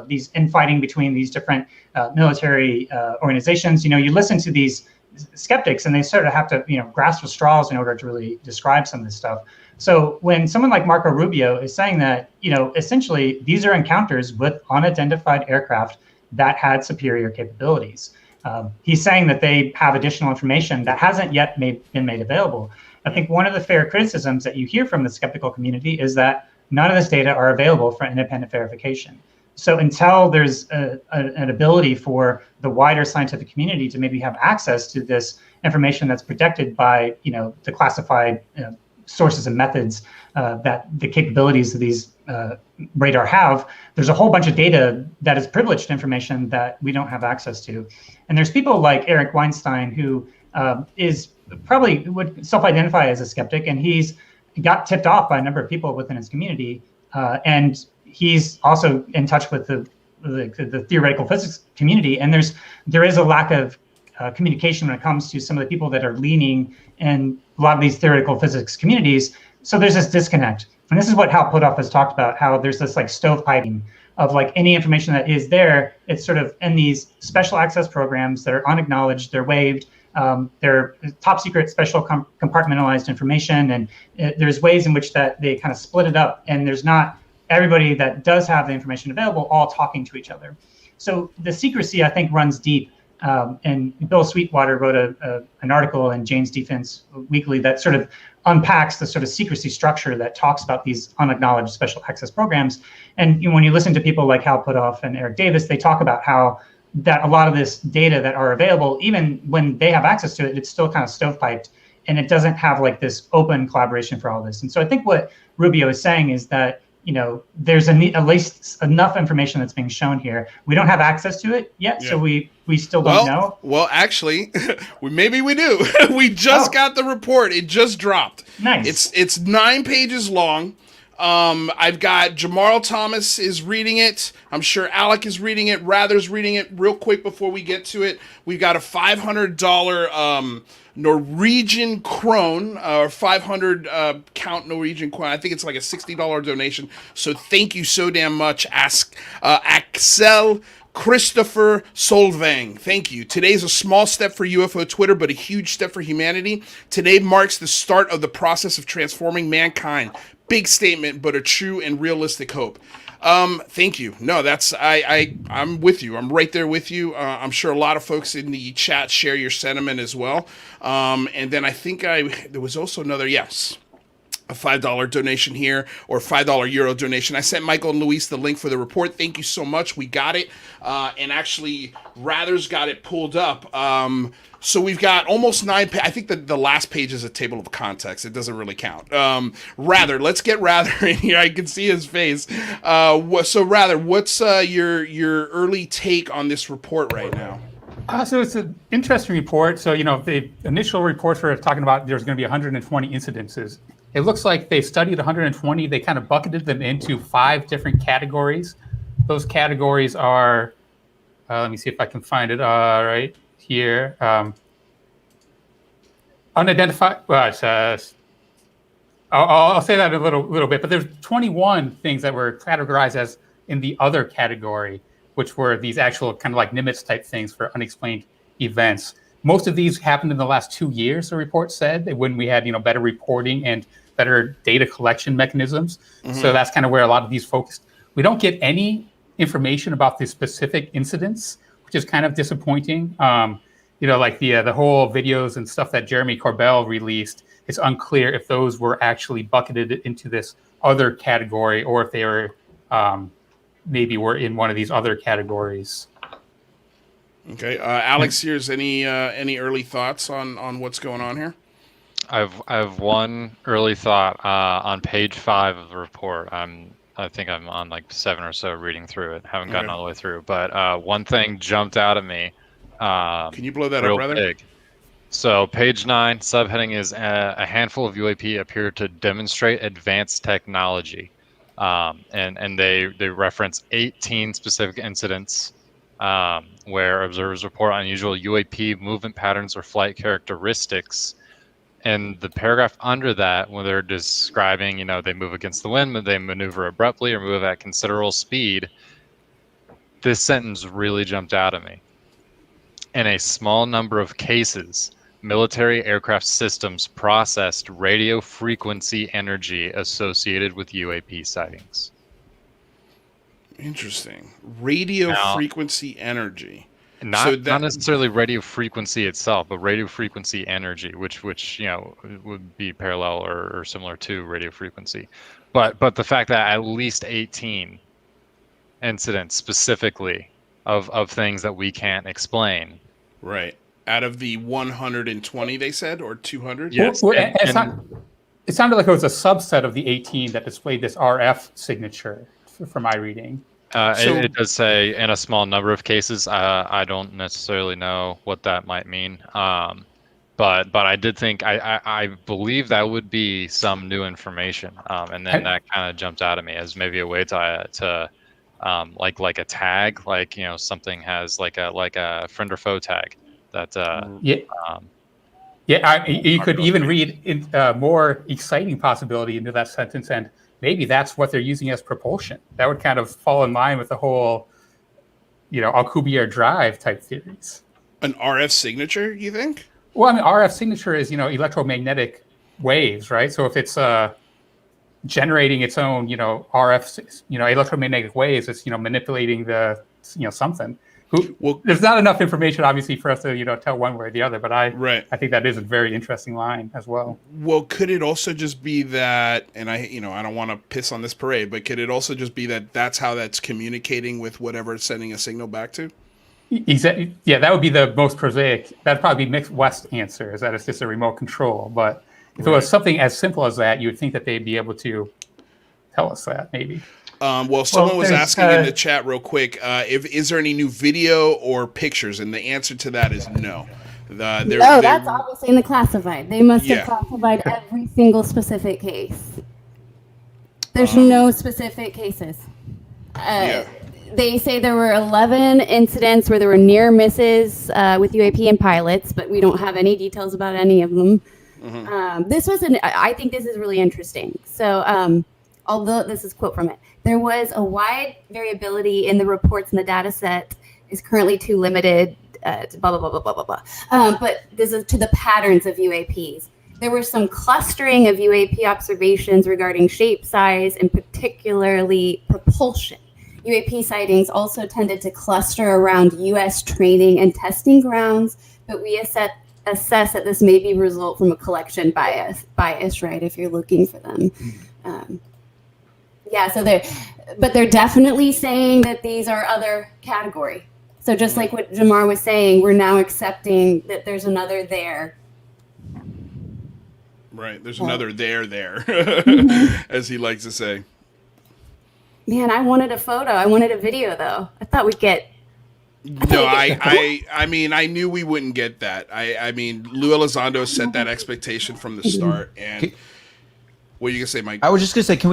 these infighting between these different military organizations. You listen to these skeptics and they sort of have to, grasp for straws in order to really describe some of this stuff. So when someone like Marco Rubio is saying that, essentially these are encounters with unidentified aircraft that had superior capabilities, he's saying that they have additional information that hasn't yet been made available. I think one of the fair criticisms that you hear from the skeptical community is that none of this data are available for independent verification. So until there's an ability for the wider scientific community to maybe have access to this information that's protected by, the classified sources and methods that the capabilities of these radar have, there's a whole bunch of data that is privileged information that we don't have access to. And there's people like Eric Weinstein, who is probably would self-identify as a skeptic, and he's got tipped off by a number of people within his community, and he's also in touch with the theoretical physics community. And there is a lack of communication when it comes to some of the people that are leaning in a lot of these theoretical physics communities. So there's this disconnect, and this is what Hal Puthoff has talked about, how there's this like stovepiping of like any information that is there, it's sort of in these special access programs that are unacknowledged, they're waived. They're top secret, special compartmentalized information, and there's ways in which that they kind of split it up, and there's not everybody that does have the information available all talking to each other. So the secrecy, I think, runs deep. And Bill Sweetwater wrote an article in Jane's Defense Weekly that sort of unpacks the sort of secrecy structure that talks about these unacknowledged special access programs. And when you listen to people like Hal Puthoff and Eric Davis, they talk about how that a lot of this data that are available, even when they have access to it, it's still kind of stovepiped, and it doesn't have like this open collaboration for all this. And so I think what Rubio is saying is that, there's at least enough information that's being shown here. We don't have access to it yet, so we still don't know. Well, actually, maybe we do. We just got the report. It just dropped. Nice. It's 9 pages long. I've got Jamarl Thomas is reading it. I'm sure Alec is reading it. Rather's reading it. Real quick before we get to it, we've got a $500 Norwegian krone, or 500 count Norwegian krone. I think it's like a $60 donation. So thank you so damn much, Axel Christopher Solvang. Thank you. Today's a small step for UFO Twitter, but a huge step for humanity. Today marks the start of the process of transforming mankind. Big statement, but a true and realistic hope. Thank you. No, that's I'm with you. I'm right there with you. I'm sure a lot of folks in the chat share your sentiment as well. And then I think there was also another, yes, a $5 donation here, or $5 euro donation. I sent Michael and Luis the link for the report. Thank you so much. We got it. And actually, Rather's got it pulled up. So we've got almost 9 I think that the last page is a table of contents. It doesn't really count. Rather, let's get Rather in here. I can see his face. So Rather, what's your early take on this report right now? So it's an interesting report. So, the initial reports were talking about there's going to be 120 incidences. It looks like they studied 120. They kind of bucketed them into 5 different categories. Those categories are, let me see if I can find it right here. Unidentified. Well, I'll say that in a little bit. But there's 21 things that were categorized as in the other category, which were these actual kind of like Nimitz type things for unexplained events. Most of these happened in the last 2 years, the report said, when we had better reporting and better data collection mechanisms. Mm-hmm. So that's kind of where a lot of these focused. We don't get any information about the specific incidents, which is kind of disappointing. Like the whole videos and stuff that Jeremy Corbell released, it's unclear if those were actually bucketed into this other category or if they were maybe were in one of these other categories. Okay, Alec Sears, any early thoughts on what's going on here? I've one early thought on page 5 of the report. I think I'm on like 7 or so reading through it. Haven't gotten all the way through, but one thing jumped out at me. Can you blow that real up, brother? Big. So page 9, subheading is a handful of UAP appear to demonstrate advanced technology, and they reference 18 specific incidents where observers report unusual UAP movement patterns or flight characteristics. And the paragraph under that, when they're describing, they move against the wind, they maneuver abruptly or move at considerable speed, this sentence really jumped out at me. In a small number of cases, military aircraft systems processed radio frequency energy associated with UAP sightings. Interesting. Frequency energy. Not necessarily radio frequency itself, but radio frequency energy, which would be parallel or similar to radio frequency. But the fact that at least 18 incidents specifically of things that we can't explain. Right. Out of the 120, they said, or 200? Yes. It sounded like it was a subset of the 18 that displayed this RF signature, from my reading. It does say in a small number of cases. I don't necessarily know what that might mean. But I did think I believe that would be some new information. And then that kind of jumped out at me as maybe a way to like a tag, something has like a friend or foe tag that. You could even read a more exciting possibility into that sentence, and maybe that's what they're using as propulsion. That would kind of fall in line with the whole, Alcubierre drive type theories. An RF signature, you think? Well, I mean, RF signature is, electromagnetic waves, right? So if it's generating its own, RF, electromagnetic waves, it's, manipulating the, something. There's not enough information, obviously, for us to, tell one way or the other, but I think that is a very interesting line as well. Well, could it also just be that, and I don't want to piss on this parade, but could it also just be that that's how that's communicating with whatever it's sending a signal back to? Exactly. Yeah, that would be the most prosaic. That'd probably be mixed West answer, is that it's just a remote control. But if it was something as simple as that, you would think that they'd be able to tell us that, maybe. Someone was asking in the chat real quick, is there any new video or pictures? And the answer to that is no. That's obviously in the classified. They must have classified every single specific case. There's no specific cases. They say there were 11 incidents where there were near misses with UAP and pilots, but we don't have any details about any of them. I think this is really interesting. So, although this is a quote from it, there was a wide variability in the reports, and the data set is currently too limited to blah, blah, blah, blah, blah, blah, blah. But this is to the patterns of UAPs. There was some clustering of UAP observations regarding shape, size, and particularly propulsion. UAP sightings also tended to cluster around U.S. training and testing grounds, but we assess that this may be result from a collection bias, right, if you're looking for them. But they're definitely saying that these are other category. So just like what Jamar was saying, we're now accepting that there's another there. Right, there's another there, as he likes to say. Man, I wanted a photo. I wanted a video, though. I thought we'd get... No, I mean, I knew we wouldn't get that. I mean, Lou Elizondo set that expectation from the start. And what are you gonna say, Mike? I was just gonna say, can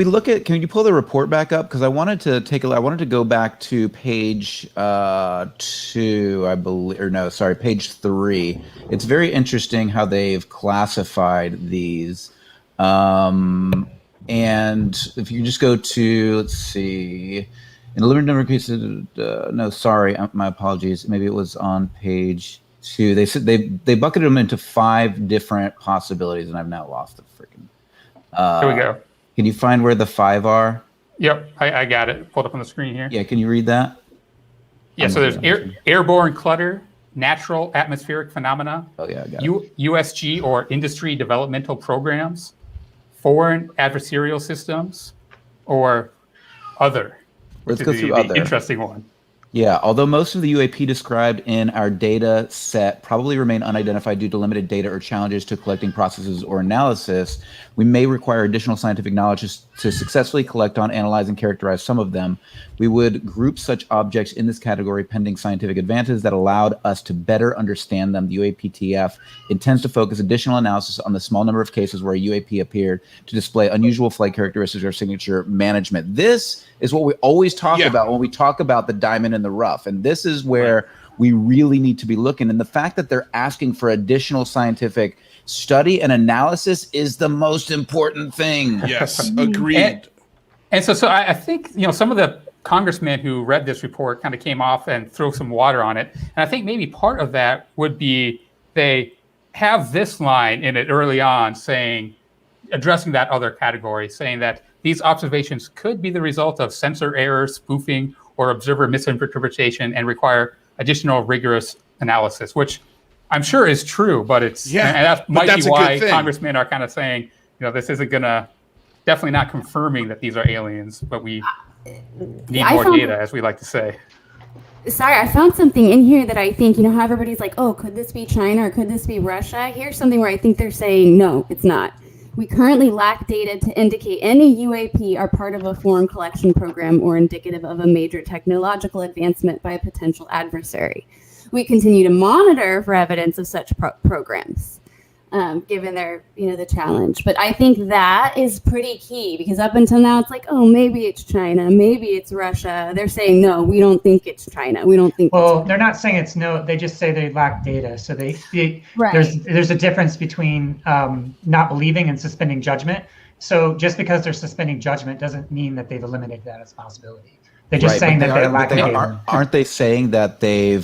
you pull the report back up? Because I wanted to go back to page 2, I believe, or no, sorry, page 3. It's very interesting how they've classified these. And if you just go to, let's see, in a limited number of cases, no, sorry, my apologies. Maybe it was on page 2. They said they bucketed them into 5 different possibilities, and I've now lost the freaking. Here we go. Can you find where the 5 are? Yep, I got it pulled up on the screen here. Yeah, can you read that? Yeah, so there's airborne clutter, natural atmospheric phenomena, Oh yeah, I got it. USG or industry developmental programs, foreign adversarial systems, or other. Let's which go is through the other. interesting one. Yeah, although most of the UAP described in our data set probably remain unidentified due to limited data or challenges to collecting processes or analysis, we may require additional scientific knowledge to successfully collect on, analyze, and characterize some of them. We would group such objects in this category pending scientific advances that allowed us to better understand them. The UAPTF intends to focus additional analysis on the small number of cases where a UAP appeared to display unusual flight characteristics or signature management. This is what we always talk about when we talk about the diamond in the rough. And this is where we really need to be looking. And the fact that they're asking for additional scientific study and analysis is the most important thing. Yes, agreed. And so I think, some of the congressmen who read this report kind of came off and threw some water on it. And I think maybe part of that would be they have this line in it early on addressing that other category, saying that these observations could be the result of sensor error, spoofing, or observer misinterpretation and require additional rigorous analysis, which I'm sure is true, but and that might be why congressmen are kind of saying, this isn't definitely not confirming that these are aliens, but we need more data, as we like to say. Sorry, I found something in here that I think, how everybody's like, oh, could this be China or could this be Russia? Here's something where I think they're saying, no, it's not. We currently lack data to indicate any UAP are part of a foreign collection program or indicative of a major technological advancement by a potential adversary. We continue to monitor for evidence of such programs, given their, the challenge. But I think that is pretty key because up until now, it's like, oh, maybe it's China, maybe it's Russia. They're saying, no, we don't think it's China. We don't think. Well, they're not saying it's no. They just say they lack data. So there's a difference between not believing and suspending judgment. So just because they're suspending judgment doesn't mean that they've eliminated that as a possibility. They're just saying that they're lacking data. Aren't they saying that they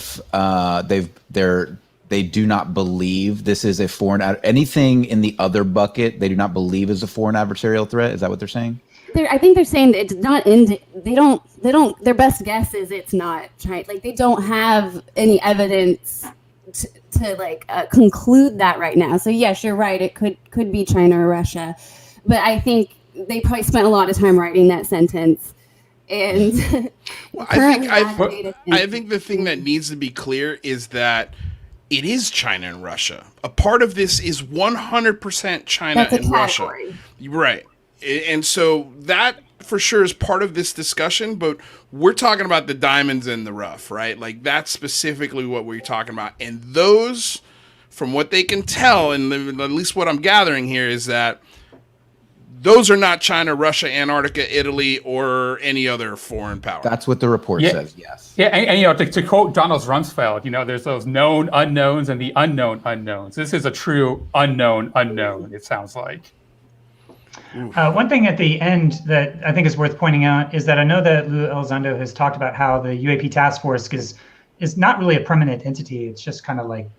do not believe this is a foreign anything in the other bucket they do not believe is a foreign adversarial threat? Is that what they're saying? I think they're saying that it's not they don't their best guess is it's not China. Like they don't have any evidence to conclude that right now. So yes, you're right. It could be China or Russia, but I think they probably spent a lot of time writing that sentence. And I think the thing that needs to be clear is that it is China and Russia. A part of this is 100% China and Russia. Right. And so that for sure is part of this discussion, but we're talking about the diamonds in the rough, right? Like that's specifically what we're talking about. And those, from what they can tell, and at least what I'm gathering here is that those are not China, Russia, Antarctica, Italy, or any other foreign power. That's what the report says, yes. Yeah, and to quote Donald Rumsfeld, there's those known unknowns and the unknown unknowns. This is a true unknown unknown, it sounds like. One thing at the end that I think is worth pointing out is that I know that Lou Elizondo has talked about how the UAP task force is not really a permanent entity. It's just kind of like,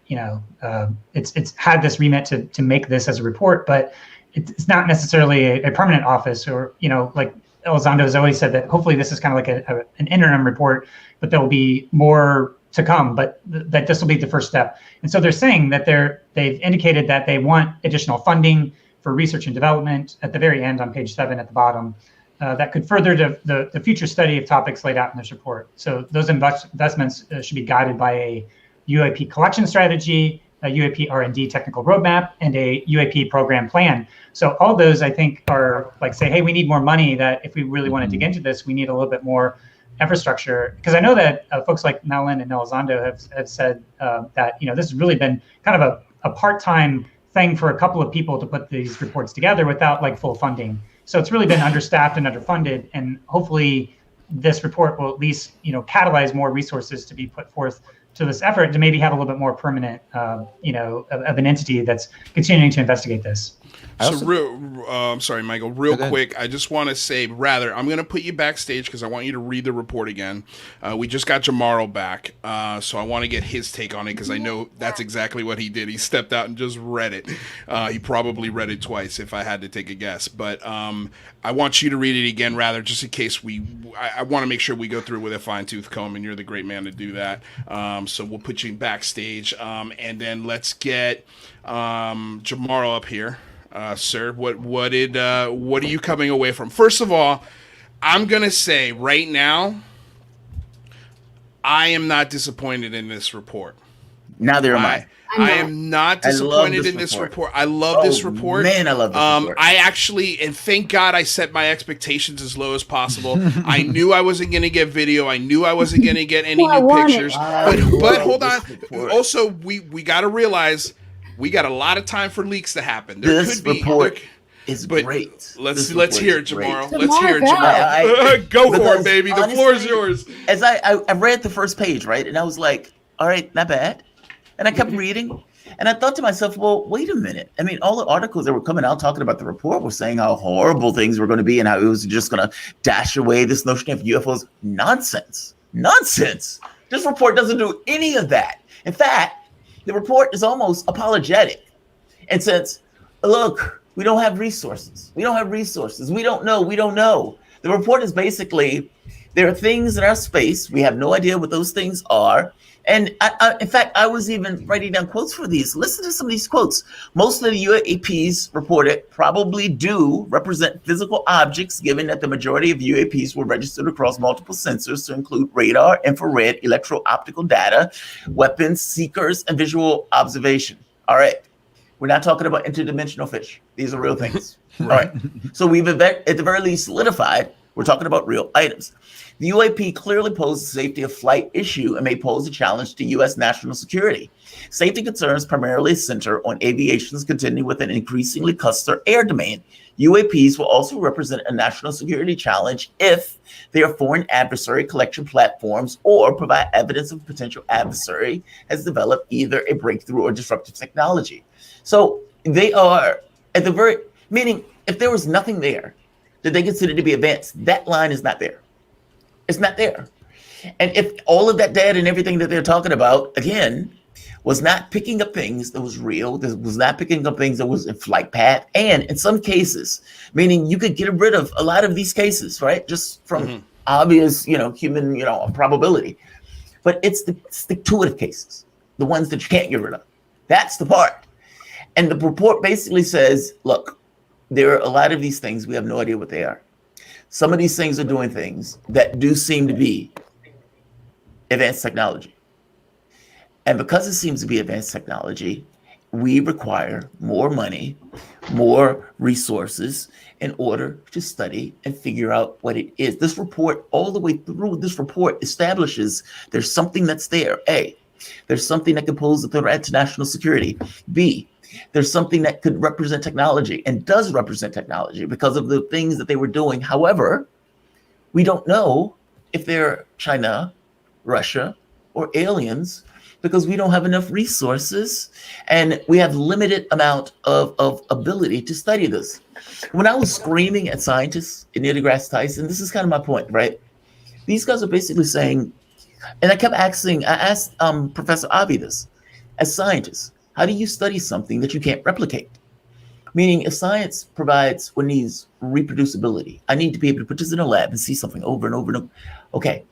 it's had this remit to make this as a report, but it's not necessarily a permanent office, or, like Elizondo has always said that hopefully this is kind of like an interim report, but there will be more to come, but that this will be the first step. And so they're saying that they've indicated that they want additional funding for research and development at the very end on page 7 at the bottom, that could further the future study of topics laid out in this report. So those investments should be guided by a UAP collection strategy, a UAP R&D technical roadmap, and a UAP program plan. So all those, I think, are like, say, hey, we need more money, that if we really want to dig into this, we need a little bit more infrastructure. Because I know that folks like Mellon and Elizondo have said that, this has really been kind of a part-time thing for a couple of people to put these reports together without like full funding. So it's really been understaffed and underfunded, and hopefully this report will at least, catalyze more resources to be put forth to this effort to maybe have a little bit more permanent, of an entity that's continuing to investigate this. I'm sorry, Michael, real quick. I just want to say, I'm going to put you backstage because I want you to read the report again. We just got Jamarl back, so I want to get his take on it because I know that's exactly what he did. He stepped out and just read it. He probably read it twice if I had to take a guess. But I want you to read it again, just in case I want to make sure we go through it with a fine-tooth comb, and you're the great man to do that. So we'll put you backstage, and then let's get Jamarl up here. Sir, what are you coming away from? First of all, I'm gonna say right now, I am not disappointed in this report. Neither am I. I am not disappointed in this report. I love this report. Man, I love this report. I actually, and thank God I set my expectations as low as possible. I knew I wasn't going to get video. I knew I wasn't going to get any new pictures. But hold on. Also, we got to realize we got a lot of time for leaks to happen. This report is great. Let's hear it, Jamarl. Let's hear it, Jamarl. Go for it, baby. The floor is yours. As I read the first page, right, and I was like, all right, not bad. And I kept reading, and I thought to myself, well, wait a minute. I mean, all the articles that were coming out talking about the report were saying how horrible things were going to be and how it was just going to dash away this notion of UFOs. Nonsense. This report doesn't do any of that. In fact, the report is almost apologetic and says, look, we don't have resources. We don't know. The report is basically, there are things in our space. We have no idea what those things are. And in fact, I was even writing down quotes for these. Listen to some of these quotes. Most of the UAPs reported probably do represent physical objects, given that the majority of UAPs were registered across multiple sensors to include radar, infrared, electro-optical data, weapons, seekers, and visual observation. All right. We're not talking about interdimensional fish. These are real things. Right. All right. So we've, at the very least, solidified we're talking about real items. The UAP clearly poses a safety of flight issue and may pose a challenge to U.S. national security. Safety concerns primarily center on aviation's contending with an increasingly customer air demand. UAPs will also represent a national security challenge if they are foreign adversary collection platforms or provide evidence of potential adversary has developed either a breakthrough or disruptive technology. So they are at the very, meaning if there was nothing there that they consider to be advanced, that line is not there. It's not there. And if all of that data and everything that they're talking about, again, was not picking up things that was real, that was not picking up things that was in flight path, and in some cases, meaning you could get rid of a lot of these cases, right? Just from obvious, human, probability. But it's the stick-to-it cases, the ones that you can't get rid of. That's the part. And the report basically says, look, there are a lot of these things, we have no idea what they are. Some of these things are doing things that do seem to be advanced technology. And because it seems to be advanced technology, we require more money, more resources in order to study and figure out what it is. This report, all the way through this report, establishes there's something that's there. A, there's something that can pose a threat to national security. B, there's something that could represent technology and does represent technology because of the things that they were doing. However, we don't know if they're China, Russia, or aliens because we don't have enough resources and we have limited amount of ability to study this. When I was screaming at scientists in Neil deGrasse Tyson, this is kind of my point, right? These guys are basically saying, and I asked Professor Avi this, as scientists, how do you study something that you can't replicate? Meaning if science provides what needs reproducibility, I need to be able to put this in a lab and see something over and over and over. Okay.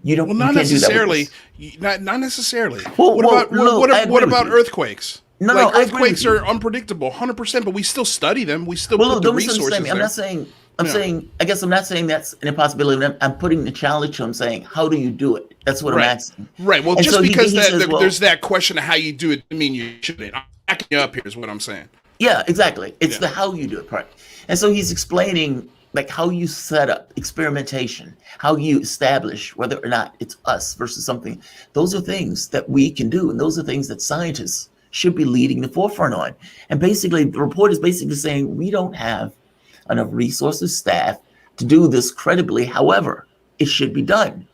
You don't. Well, not you can't necessarily. Do that with this. Not necessarily. Well, what about earthquakes? No, like no, earthquakes are unpredictable, 100%, but we still study them. We still put the resources there. I'm not saying. I guess I'm not saying that's an impossibility. I'm putting the challenge to him, saying, how do you do it? That's what I'm asking. Right. Well, and just so because says, there's that question of how you do it, I mean you shouldn't. I'm backing you up here is what I'm saying. Yeah, exactly. It's the how you do it part. And so he's explaining like how you set up experimentation, how you establish whether or not it's us versus something. Those are things that we can do, and those are things that scientists should be leading the forefront on. And basically, the report is basically saying we don't have enough resources, staff to do this credibly. However, it should be done.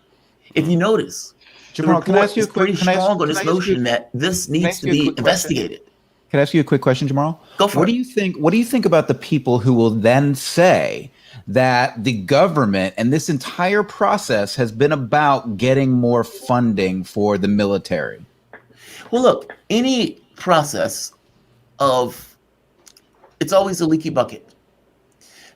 If you notice, Jamarl, can I ask you a quick pretty strong on this notion that this needs to be investigated. Can I ask you a quick question, Jamarl? Go for it. What do you think about the people who will then say that the government and this entire process has been about getting more funding for the military? Well, look, any process it's always a leaky bucket.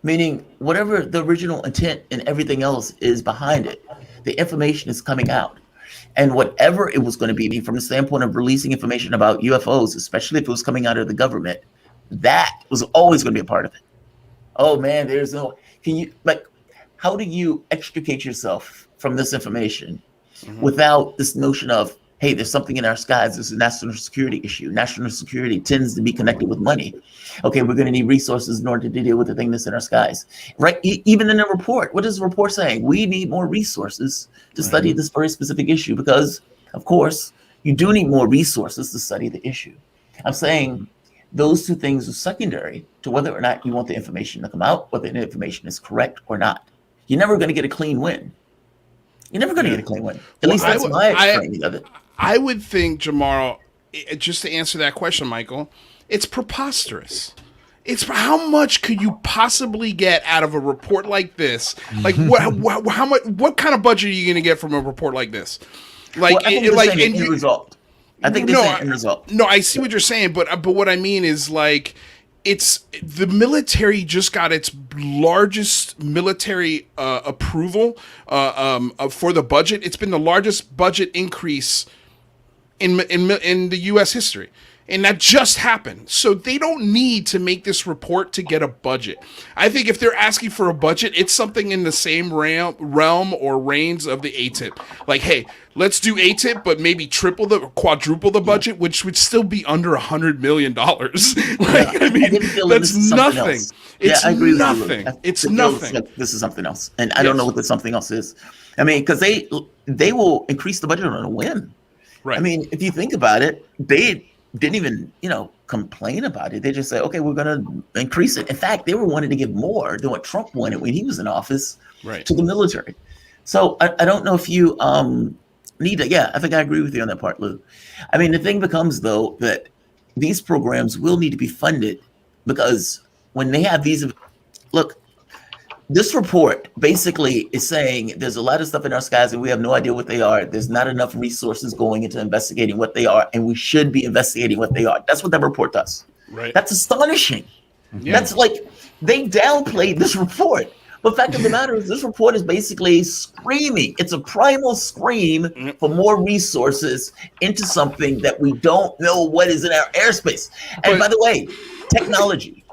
Meaning whatever the original intent and everything else is behind it, the information is coming out. And whatever it was going to be from the standpoint of releasing information about UFOs, especially if it was coming out of the government, that was always going to be a part of it. Oh man, how do you extricate yourself from this information without this notion of, hey, there's something in our skies, there's a national security issue. National security tends to be connected with money. Okay, we're going to need resources in order to deal with the thing that's in our skies. Right? Even in the report, what is the report saying? We need more resources to study this very specific issue because, of course, you do need more resources to study the issue. I'm saying those two things are secondary to whether or not you want the information to come out, whether the information is correct or not. You're never going to get a clean win. You're never going to get a clean win. At least that's my framing of it. I would think, Jamarl, just to answer that question, Michael, it's preposterous. It's how much could you possibly get out of a report like this? Like how much? What kind of budget are you going to get from a report like this? Like, well, I think like end result. I think they're saying end result. No, I see what you're saying, but what I mean is like it's the military just got its largest military approval for the budget. It's been the largest budget increase in the U.S. history. And that just happened. So they don't need to make this report to get a budget. I think if they're asking for a budget, it's something in the same realm or range of the ATIP. Like, hey, let's do ATIP, but maybe quadruple the budget, which would still be under $100 million. I mean, that's nothing. It's I agree nothing. It's nothing. Like this is something else. And I don't know what this something else is. I mean, because they will increase the budget on a whim. Right. I mean, if you think about it, they didn't even, complain about it. They just say, okay, we're going to increase it. In fact, they were wanting to give more than what Trump wanted when he was in office to the military. So I don't know if you need to. Yeah, I think I agree with you on that part, Lou. I mean, the thing becomes, though, that these programs will need to be funded because when they have these, look, this report basically is saying there's a lot of stuff in our skies and we have no idea what they are. There's not enough resources going into investigating what they are, and we should be investigating what they are. That's what that report does. Right. That's astonishing. Yeah. That's like they downplayed this report. But the fact of the matter is this report is basically screaming. It's a primal scream for more resources into something that we don't know what is in our airspace. And by the way, technology.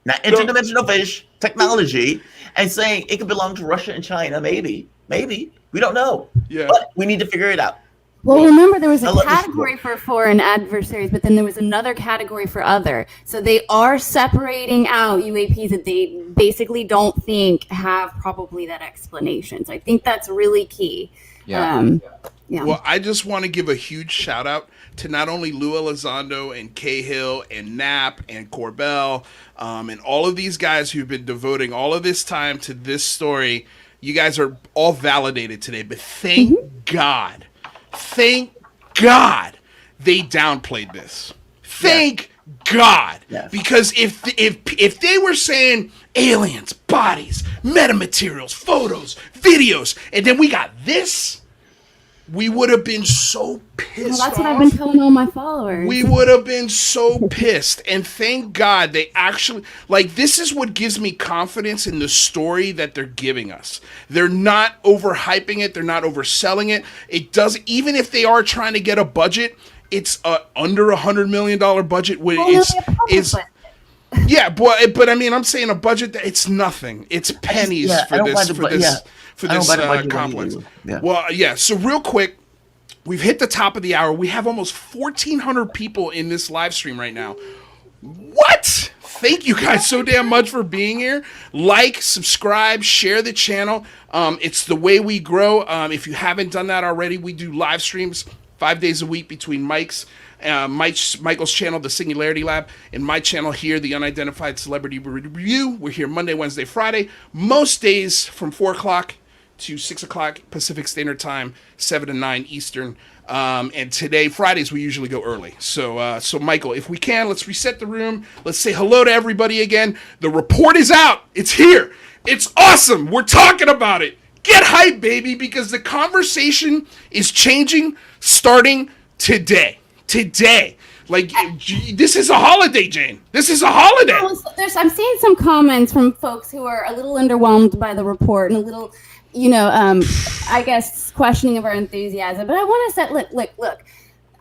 Not interdimensional fish, technology, and saying it could belong to Russia and China, maybe. We don't know. Yeah. But we need to figure it out. Well, remember there was I a love this category for foreign adversaries, but then there was another category for other. So they are separating out UAPs that they basically don't think have probably that explanation. So I think that's really key. Yeah. Yeah. Well, I just want to give a huge shout out to not only Lou Elizondo and Cahill and Knapp and Corbell and all of these guys who've been devoting all of this time to this story. You guys are all validated today, but thank God they downplayed this. Thank God. Yes. Because if they were saying aliens, bodies, metamaterials, photos, videos, and then we got this, we would have been so pissed Well, that's off. what I've been telling all my followers. We would have been so pissed. And thank God they actually, like, this is what gives me confidence in the story that they're giving us. They're not overhyping it. They're not overselling it. It does, even if they are trying to get a budget, it's under $100 million budget. Yeah, but I mean, I'm saying a budget that it's nothing. It's pennies for this complex. Yeah. Well, yeah. So real quick, we've hit the top of the hour. We have almost 1,400 people in this live stream right now. What? Thank you guys so damn much for being here. Like, subscribe, share the channel. It's the way we grow. If you haven't done that already, we do live streams 5 days a week between Michael's channel, The Singularity Lab, and my channel here, The Unidentified Celebrity Review. We're here Monday, Wednesday, Friday. Most days from 4 o'clock to 6 o'clock Pacific Standard Time, 7 to 9 Eastern. And today, Fridays, we usually go early. So Michael, if we can, let's reset the room. Let's say hello to everybody again. The report is out. It's here. It's awesome. We're talking about it. Get hyped, baby, because the conversation is changing starting today. Like, this is a holiday, Jane. This is a holiday. I'm seeing some comments from folks who are a little underwhelmed by the report and a little, I guess, questioning of our enthusiasm. But I want to say, look.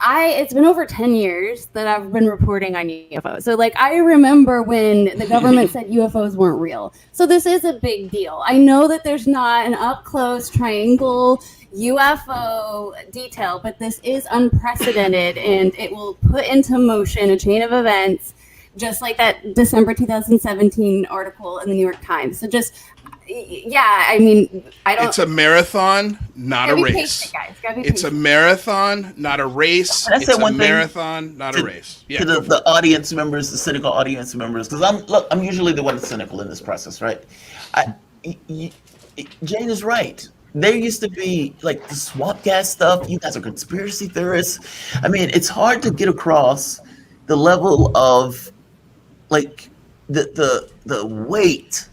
It's been over 10 years that I've been reporting on UFOs. So, I remember when the government said UFOs weren't real. So this is a big deal. I know that there's not an up-close triangle UFO detail, but this is unprecedented, and it will put into motion a chain of events, just like that December 2017 article in the New York Times. So just... Yeah, I mean, I don't... It's a marathon, not a race. It's a marathon, not a race. It's a marathon, not a race. Yeah, to the audience members, the cynical audience members, because I'm usually the one that's cynical in this process, right? Jane is right. There used to be the swamp gas stuff. You guys are conspiracy theorists. I mean, it's hard to get across the level of the weight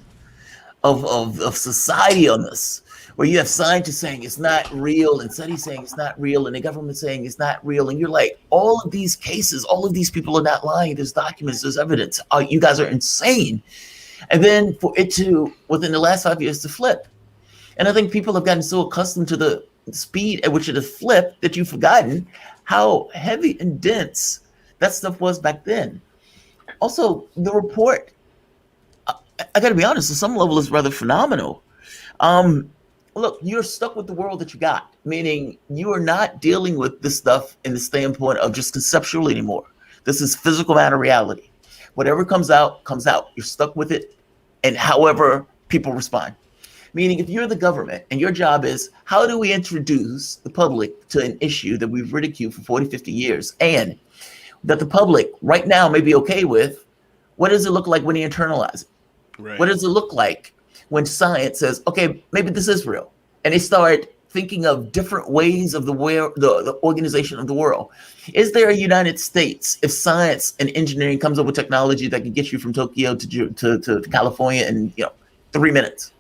of society on this, where you have scientists saying it's not real and studies saying it's not real and the government saying it's not real, and you're like, all of these cases, all of these people are not lying, there's documents, there's evidence, you guys are insane. And then for it to, within the last 5 years, to flip. And I think people have gotten so accustomed to the speed at which it has flipped that you've forgotten how heavy and dense that stuff was back then. Also, the report, I got to be honest, at some level, is rather phenomenal. Look, you're stuck with the world that you got, meaning you are not dealing with this stuff in the standpoint of just conceptual anymore. This is physical matter reality. Whatever comes out, comes out. You're stuck with it, and however people respond. Meaning, if you're the government and your job is, how do we introduce the public to an issue that we've ridiculed for 40, 50 years, and that the public right now may be okay with, what does it look like when you internalize it? Right. What does it look like when science says, okay, maybe this is real? And they start thinking of different ways of the organization of the world. Is there a United States if science and engineering comes up with technology that can get you from Tokyo to California in 3 minutes?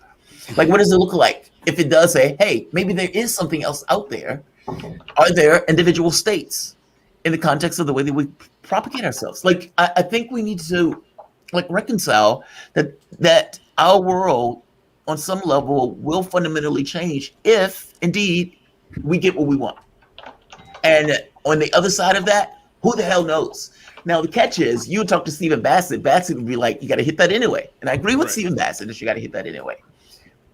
What does it look like if it does say, hey, maybe there is something else out there? Are there individual states in the context of the way that we propagate ourselves? I think we need to reconcile that our world on some level will fundamentally change if indeed we get what we want. And on the other side of that, who the hell knows? Now the catch is, you talk to Stephen Bassett would be like, you got to hit that anyway. And I agree with Stephen Bassett that you got to hit that anyway.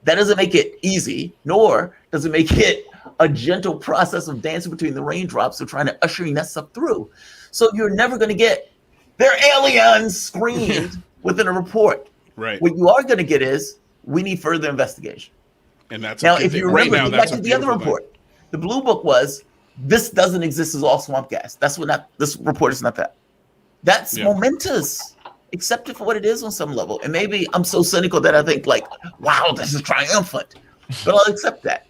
That doesn't make it easy, nor does it make it a gentle process of dancing between the raindrops of trying to ushering that stuff through. So you're never going to get they're aliens screamed within a report. Right. What you are going to get is we need further investigation. And that's now, if you remember, right now, back to the other report, the blue book was this doesn't exist as all swamp gas. That's what not this report is not that. That's momentous. Accept it for what it is on some level. And maybe I'm so cynical that I think like, wow, this is triumphant. But I'll accept that.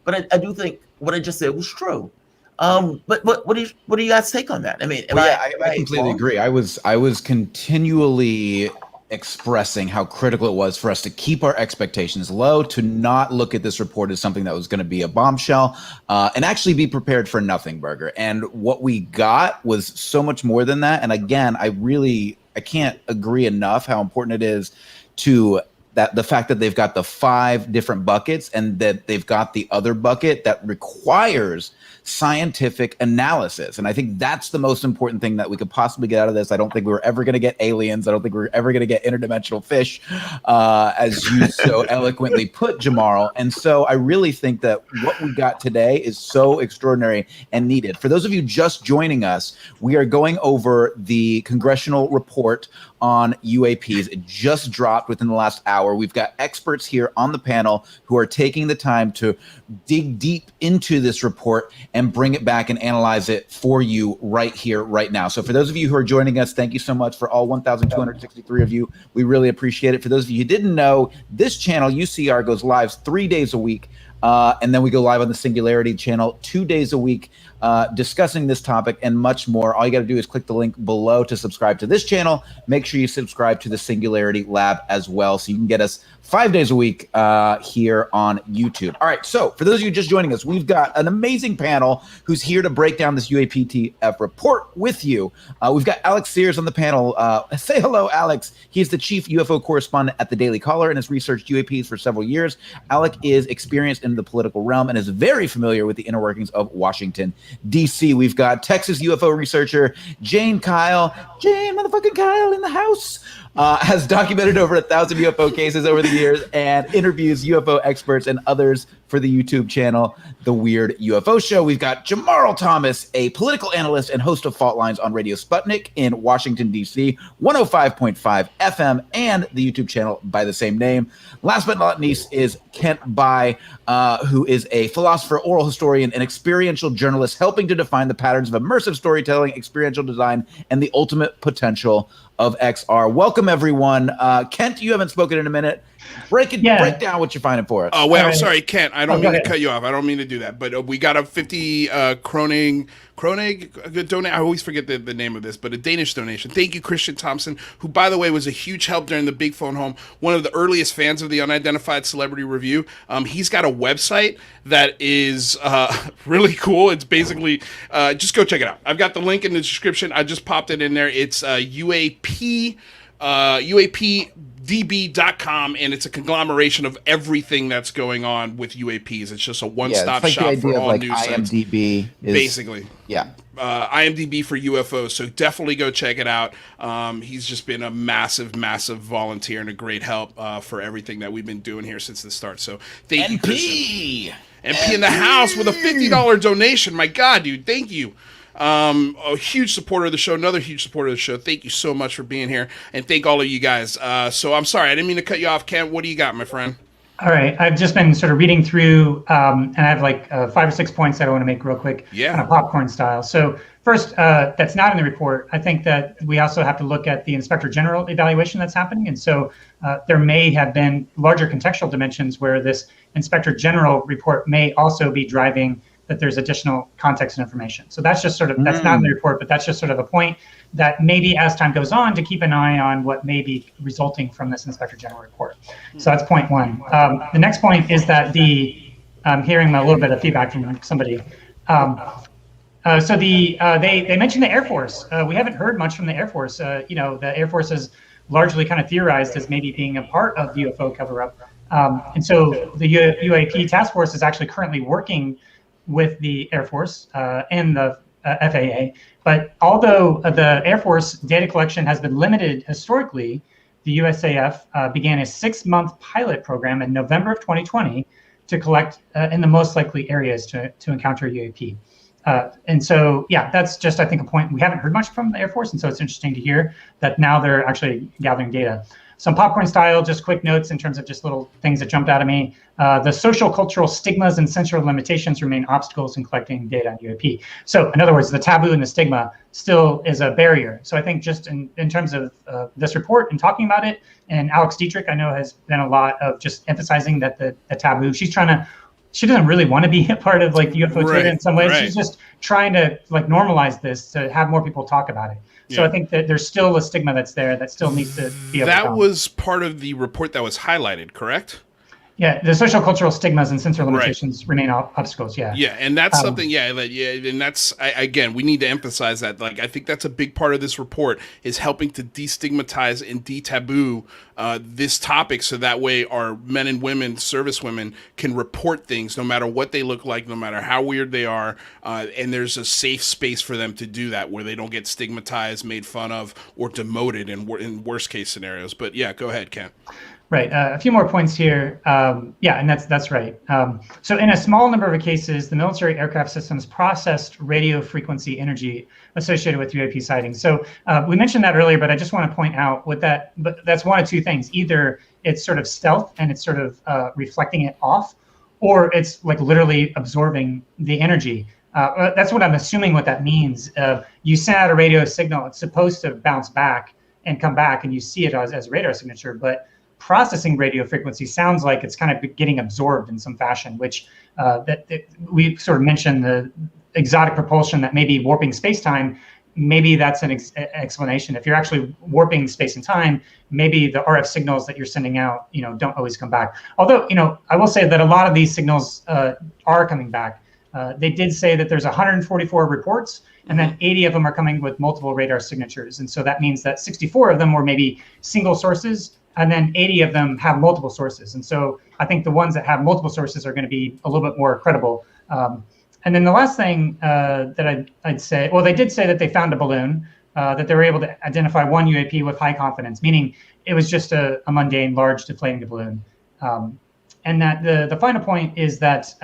But I do think what I just said was true. But what do you guys take on that? I mean, I completely agree. I was continually expressing how critical it was for us to keep our expectations low, to not look at this report as something that was going to be a bombshell, and actually be prepared for nothing burger. And what we got was so much more than that. And again, I can't agree enough how important it is to that the fact that they've got the 5 different buckets and that they've got the other bucket that requires scientific analysis. And I think that's the most important thing that we could possibly get out of this. I don't think we were ever going to get aliens. I don't think we were ever going to get interdimensional fish, as you so eloquently put, Jamarl. And so I really think that what we got today is so extraordinary and needed. For those of you just joining us, we are going over the congressional report on UAPs. It just dropped within the last hour. We've got experts here on the panel who are taking the time to dig deep into this report and bring it back and analyze it for you right here, right now. So for those of you who are joining us, thank you so much for all 1,263 of you. We really appreciate it. For those of you who didn't know, this channel, UCR, goes live 3 days a week. And then we go live on the Singularity channel 2 days a week, discussing this topic and much more. All you got to do is click the link below to subscribe to this channel. Make sure you subscribe to the Singularity Lab as well, so you can get us 5 days a week here on YouTube. All right, so for those of you just joining us, we've got an amazing panel who's here to break down this UAPTF report with you. We've got Alec Sears on the panel. Say hello, Alex. He's the chief UFO correspondent at the Daily Caller and has researched UAPs for several years. Alec is experienced in the political realm and is very familiar with the inner workings of Washington, D.C. We've got Texas UFO researcher Jane motherfucking Kyle in the house. Has documented over 1,000 UFO cases over the years and interviews UFO experts and others for the YouTube channel, The Weird UFO Show. We've got Jamarl Thomas, a political analyst and host of Fault Lines on Radio Sputnik in Washington, D.C., 105.5 FM, and the YouTube channel by the same name. Last but not least is Kent Bye, who is a philosopher, oral historian, and experiential journalist helping to define the patterns of immersive storytelling, experiential design, and the ultimate potential of XR. Welcome, everyone. Kent, you haven't spoken in a minute. Break down what you're finding for us. Oh, well, I'm sorry, Kent. I don't mean to cut you off. I don't mean to do that. But we got a 50 Kronig donation. I always forget the name of this, but a Danish donation. Thank you, Christian Thompson, who, by the way, was a huge help during the Big Phone Home, one of the earliest fans of the Unidentified Celebrity Review. He's got a website that is really cool. It's basically, just go check it out. I've got the link in the description. I just popped it in there. It's UAPDB.com, and it's a conglomeration of everything that's going on with UAPs. It's just a one-stop shop for all news sites. IMDb is, basically. Yeah. IMDb for UFOs, so definitely go check it out. He's just been a massive volunteer and a great help for everything that we've been doing here since the start. So thank you, Christian. MP in the house with a $50 donation. My God, dude, thank you. A huge supporter of the show, another huge supporter of the show. Thank you so much for being here, and thank all of you guys. So I'm sorry, I didn't mean to cut you off, Kent. What do you got, my friend? All right, I've just been sort of reading through, and I have like 5 or 6 points that I want to make real quick, kind of popcorn style. So first, that's not in the report. I think that we also have to look at the Inspector General evaluation that's happening, and so there may have been larger contextual dimensions where this Inspector General report may also be driving that there's additional context and information. So that's just sort of, that's not in the report, but that's just sort of a point that maybe as time goes on to keep an eye on what may be resulting from this Inspector General report. So that's point one. The next point is that I'm hearing a little bit of feedback from somebody. So they mentioned the Air Force. We haven't heard much from the Air Force. The Air Force is largely kind of theorized as maybe being a part of the UFO cover-up. And so the UAP task force is actually currently working with the Air Force and the FAA. But although the Air Force data collection has been limited historically, the USAF began a 6-month pilot program in November of 2020 to collect in the most likely areas to encounter UAP. And so, yeah, that's just, I think, a point we haven't heard much from the Air Force. And so it's interesting to hear that now they're actually gathering data. Some popcorn style, just quick notes in terms of just little things that jumped out at me. The social cultural stigmas and sensory limitations remain obstacles in collecting data on UAP. So in other words, the taboo and the stigma still is a barrier. So I think just in terms of this report and talking about it, and Alex Dietrich, I know, has been a lot of just emphasizing that the taboo, she doesn't really want to be a part of like UFO Twitter in some ways. Right. She's just trying to like normalize this to have more people talk about it. So I think that there's still a stigma that's there that still needs to be overcome. That was part of the report that was highlighted, correct? Yeah, the social cultural stigmas and sensory limitations remain obstacles. Yeah. Yeah, and that's something. And that's again, we need to emphasize that. Like, I think that's a big part of this report is helping to destigmatize and detaboo this topic, so that way our men and women, service women, can report things no matter what they look like, no matter how weird they are, and there's a safe space for them to do that where they don't get stigmatized, made fun of, or demoted in worst case scenarios. But yeah, go ahead, Kent. Right. A few more points here. And that's right. So in a small number of cases, the military aircraft systems processed radio frequency energy associated with UAP sightings. So we mentioned that earlier, but I just want to point out but that's one of two things. Either it's sort of stealth and it's sort of reflecting it off, or it's like literally absorbing the energy. That's what I'm assuming what that means. You send out a radio signal, it's supposed to bounce back and come back, and you see it as a radar signature, but processing radio frequency sounds like it's kind of getting absorbed in some fashion, which we sort of mentioned the exotic propulsion that may be warping space-time. Maybe that's an explanation. If you're actually warping space and time, maybe the RF signals that you're sending out, don't always come back. Although, I will say that a lot of these signals are coming back. They did say that there's 144 reports, and then 80 of them are coming with multiple radar signatures. And so that means that 64 of them were maybe single sources, and then 80 of them have multiple sources. And so I think the ones that have multiple sources are going to be a little bit more credible. And then the last thing that I'd say, well, they did say that they found a balloon, that they were able to identify one UAP with high confidence, meaning it was just a mundane, large deflating balloon. And that the final point is that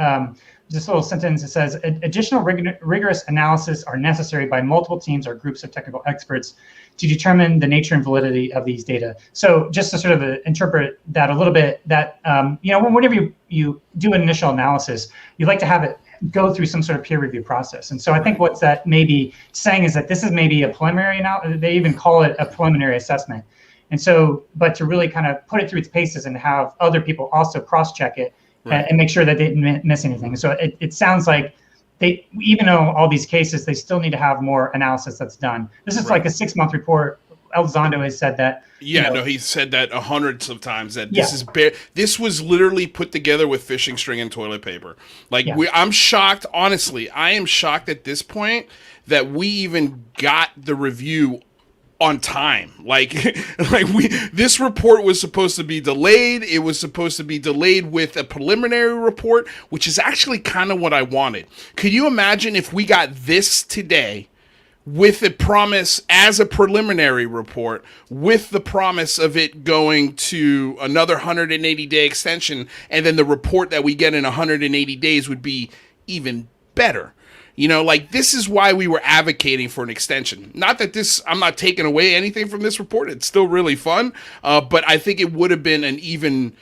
this little sentence, it says, additional rigorous analysis are necessary by multiple teams or groups of technical experts to determine the nature and validity of these data. So just to sort of interpret that a little bit, that, whenever you do an initial analysis, you like to have it go through some sort of peer review process. And so I think what that may be saying is that this is maybe a preliminary analysis. They even call it a preliminary assessment. And so, but to really kind of put it through its paces and have other people also cross-check it and make sure that they didn't miss anything. So it sounds like they, even though all these cases, they still need to have more analysis that's done. This is like a 6-month report. Elizondo has said that. Yeah, he said that hundreds of times, that this is this was literally put together with fishing string and toilet paper. Like, I'm shocked, honestly. I am shocked at this point that we even got the review on time. This report was supposed to be delayed. It was supposed to be delayed with a preliminary report, which is actually kind of what I wanted. Could you imagine if we got this today with a promise as a preliminary report, with the promise of it going to another 180-day extension, and then the report that we get in 180 days would be even better? This is why we were advocating for an extension. Not that I'm not taking away anything from this report. It's still really fun. But I think it would have been an even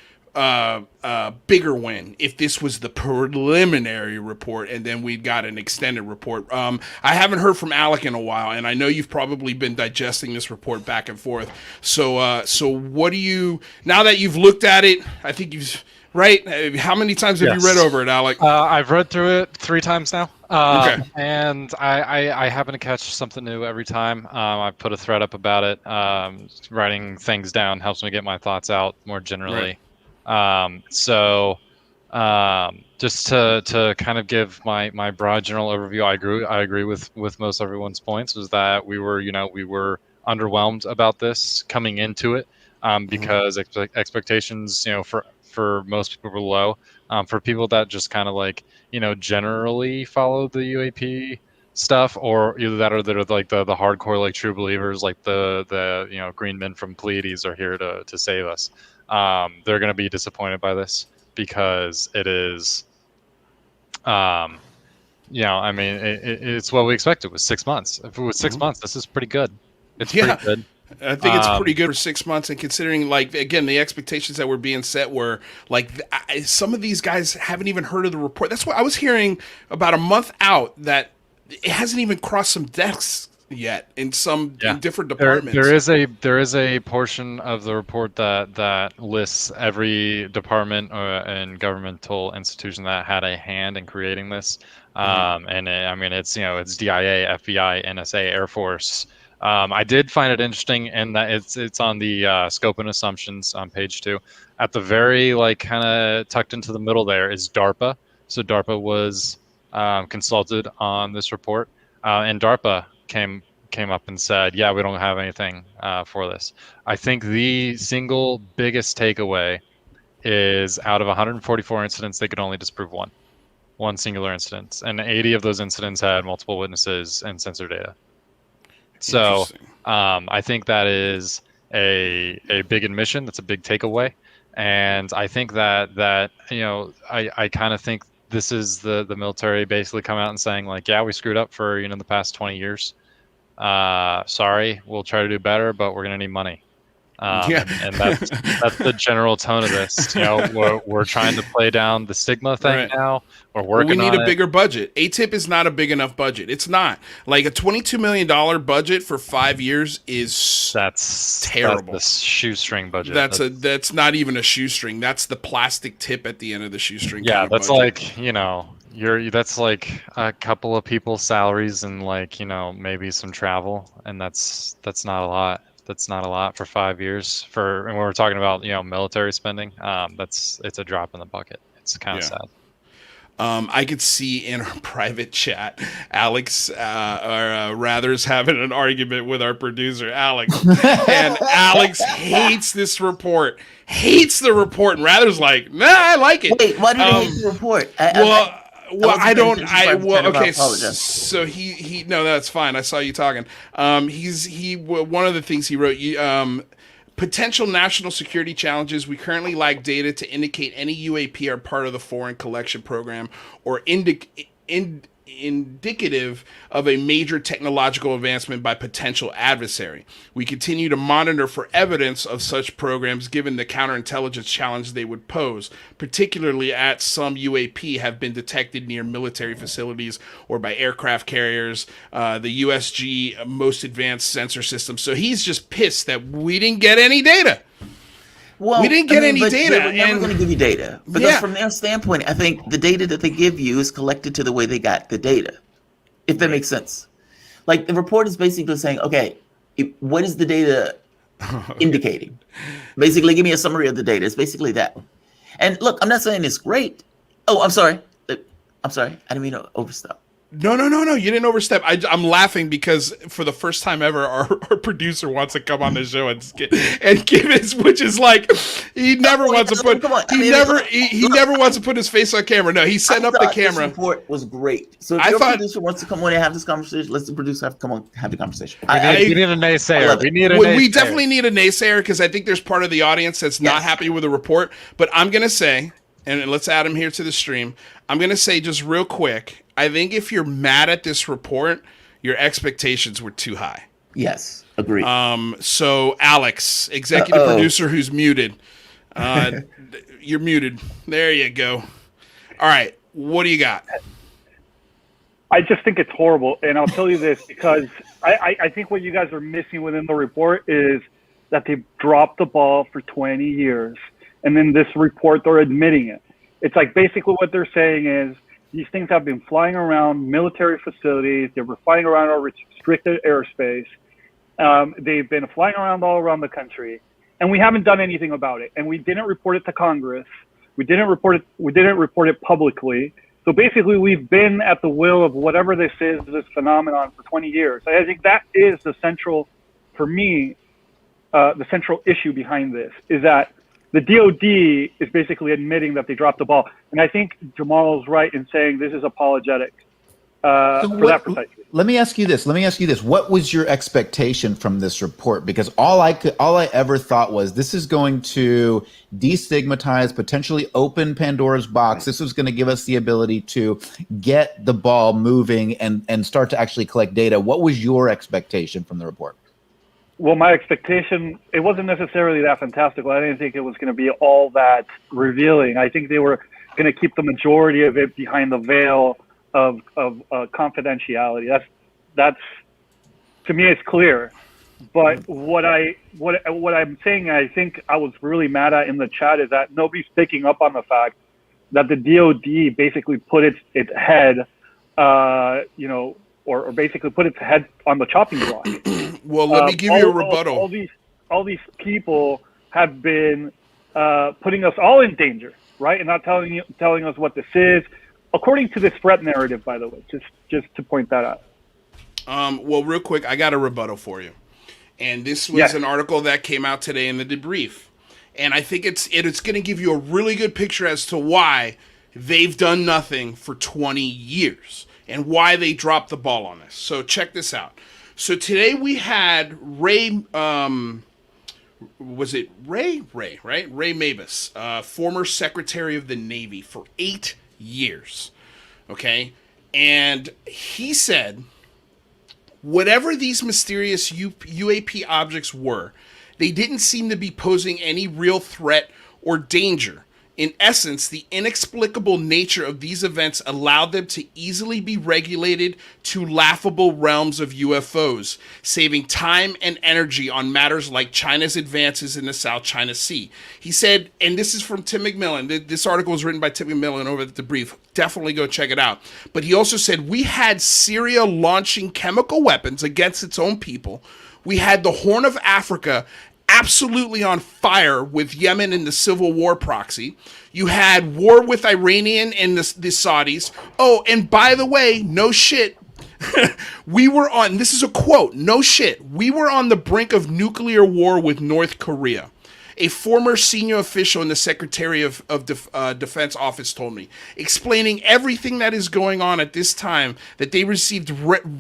bigger win if this was the preliminary report and then we'd got an extended report. I haven't heard from Alec in a while, and I know you've probably been digesting this report back and forth. So what do you, now that you've looked at it, I think you've, right? How many times have you read over it, Alec? I've read through it 3 times now. Okay. And I happen to catch something new every time. I put a thread up about it. Writing things down helps me get my thoughts out more generally. Right. Just to kind of give my broad general overview, I agree with most everyone's points, was that we were underwhelmed about this coming into it, because expectations, for most people were low. For people that just kind of generally follow the UAP stuff, or either that or they're like the hardcore like true believers, like the green men from Pleiades are here to save us. They're going to be disappointed by this because it is, I mean, it's what we expected. It was 6 months. If it was 6 months, this is pretty good. It's pretty good. I think it's pretty good for 6 months, and considering, like, again, the expectations that were being set were like some of these guys haven't even heard of the report. That's what I was hearing about a month out, that it hasn't even crossed some desks yet in in different departments. There is a portion of the report that lists every department and governmental institution that had a hand in creating this. And I mean, it's DIA, FBI, NSA, Air Force. I did find it interesting in that it's on the scope and assumptions on page 2. At the very kind of tucked into the middle there is DARPA. So DARPA was consulted on this report, and DARPA came up and said, yeah, we don't have anything for this. I think the single biggest takeaway is out of 144 incidents, they could only disprove one singular incident, and 80 of those incidents had multiple witnesses and sensor data. So I think that is a big admission. That's a big takeaway. And I think that I kind of think this is the military basically coming out and saying, like, yeah, we screwed up for the past 20 years. Sorry, we'll try to do better, but we're going to need money. And that's the general tone of this. We're trying to play down the stigma thing now. We're working on it. We need a bigger budget. ATIP is not a big enough budget. It's not. Like, a $22 million budget for 5 years that's terrible. That's the shoestring budget. That's not even a shoestring. That's the plastic tip at the end of the shoestring. Yeah, that's budget. That's like a couple of people's salaries and maybe some travel, and that's not a lot. That's not a lot for 5 years. And when we're talking about military spending, it's a drop in the bucket. It's kind of sad. I could see in our private chat, Alex Rather's having an argument with our producer, Alex. And Alex hates this report. Hates the report. And Rather's like, nah, I like it. Wait, why did he hate the report? So he no, that's fine. I saw you talking. One of the things he wrote, potential national security challenges. We currently lack data to indicate any UAP are part of the foreign collection program or indicative of a major technological advancement by potential adversary. We continue to monitor for evidence of such programs given the counterintelligence challenge they would pose, particularly at some UAP have been detected near military facilities or by aircraft carriers, the USG most advanced sensor system. So he's just pissed that we didn't get any data. Well, we didn't get any data. They're never going to give you data. Because from their standpoint, I think the data that they give you is collected to the way they got the data, if that makes sense. Like, the report is basically saying, okay, what is the data indicating? Basically, give me a summary of the data. It's basically that. And look, I'm not saying it's great. Oh, I'm sorry. I didn't mean to overstep. No. You didn't overstep. I'm laughing because for the first time ever, our producer wants to come on the show and give his, which is like, he never wants to put. He never wants to put his face on camera. No, he's setting up the camera. This report was great. So if your producer wants to come on and have this conversation, let's the producer have to come on have the conversation. We need a naysayer. We definitely need a naysayer because I think there's part of the audience that's not happy with the report. But I'm gonna say, and let's add him here to the stream. I'm gonna say just real quick. I think if you're mad at this report, your expectations were too high. Yes, agreed. So Alex, executive producer who's muted, you're muted. There you go. All right, what do you got? I just think it's horrible, and I'll tell you this because I think what you guys are missing within the report is that they dropped the ball for 20 years, and then this report they're admitting it. It's like basically what they're saying is, these things have been flying around military facilities. They were flying around our restricted airspace. They've been flying around all around the country, and we haven't done anything about it. And we didn't report it to Congress. We didn't report it publicly. So basically, we've been at the will of whatever this is, this phenomenon, for 20 years. I think that is the central, for me, the central issue behind this is that the DOD is basically admitting that they dropped the ball. And I think Jamal's right in saying this is apologetic for that precise reason. Let me ask you this. What was your expectation from this report? Because all I ever thought was this is going to destigmatize, potentially open Pandora's box. This was going to give us the ability to get the ball moving and start to actually collect data. What was your expectation from the report? Well, my expectation, it wasn't necessarily that fantastical. I didn't think it was going to be all that revealing. I think they were going to keep the majority of it behind the veil of confidentiality. That's to me, it's clear. But what I'm saying, I think I was really mad at in the chat is that nobody's picking up on the fact that the DOD basically put its head, or basically put its head on the chopping block. Well, let me give you a rebuttal. All these people have been putting us all in danger, right? And not telling us what this is, according to this threat narrative, by the way. Just to point that out. Well, real quick, I got a rebuttal for you, and this was an article that came out today in the debrief, and I think it's going to give you a really good picture as to why they've done nothing for 20 years and why they dropped the ball on this. So check this out. So today we had Ray, was it Ray, right? Ray Mabus, former Secretary of the Navy for 8 years, okay? And he said, whatever these mysterious UAP objects were, they didn't seem to be posing any real threat or danger. In essence, the inexplicable nature of these events allowed them to easily be regulated to laughable realms of UFOs, saving time and energy on matters like China's advances in the South China Sea. He said, and this is from Tim McMillan. This article was written by Tim McMillan over at The Brief. Definitely go check it out. But he also said, we had Syria launching chemical weapons against its own people. We had the Horn of Africa absolutely on fire with Yemen and the civil war proxy. You had war with Iranian and the Saudis. Oh, and by the way, no shit, we were on, this is a quote, no shit, we were on the brink of nuclear war with North Korea. A former senior official in the Secretary of Defense office told me, explaining everything that is going on at this time, that they received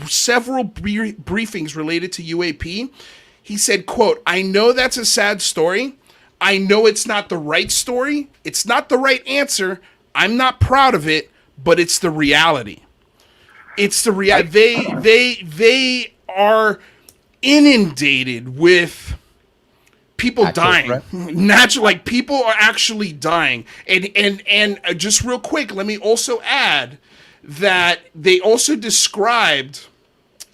several briefings related to UAP. He said, quote, I know that's a sad story. I know it's not the right story. It's not the right answer. I'm not proud of it, but it's the reality. It's the reality. They are inundated with people dying. Natural, like people are actually dying. And just real quick, let me also add that they also described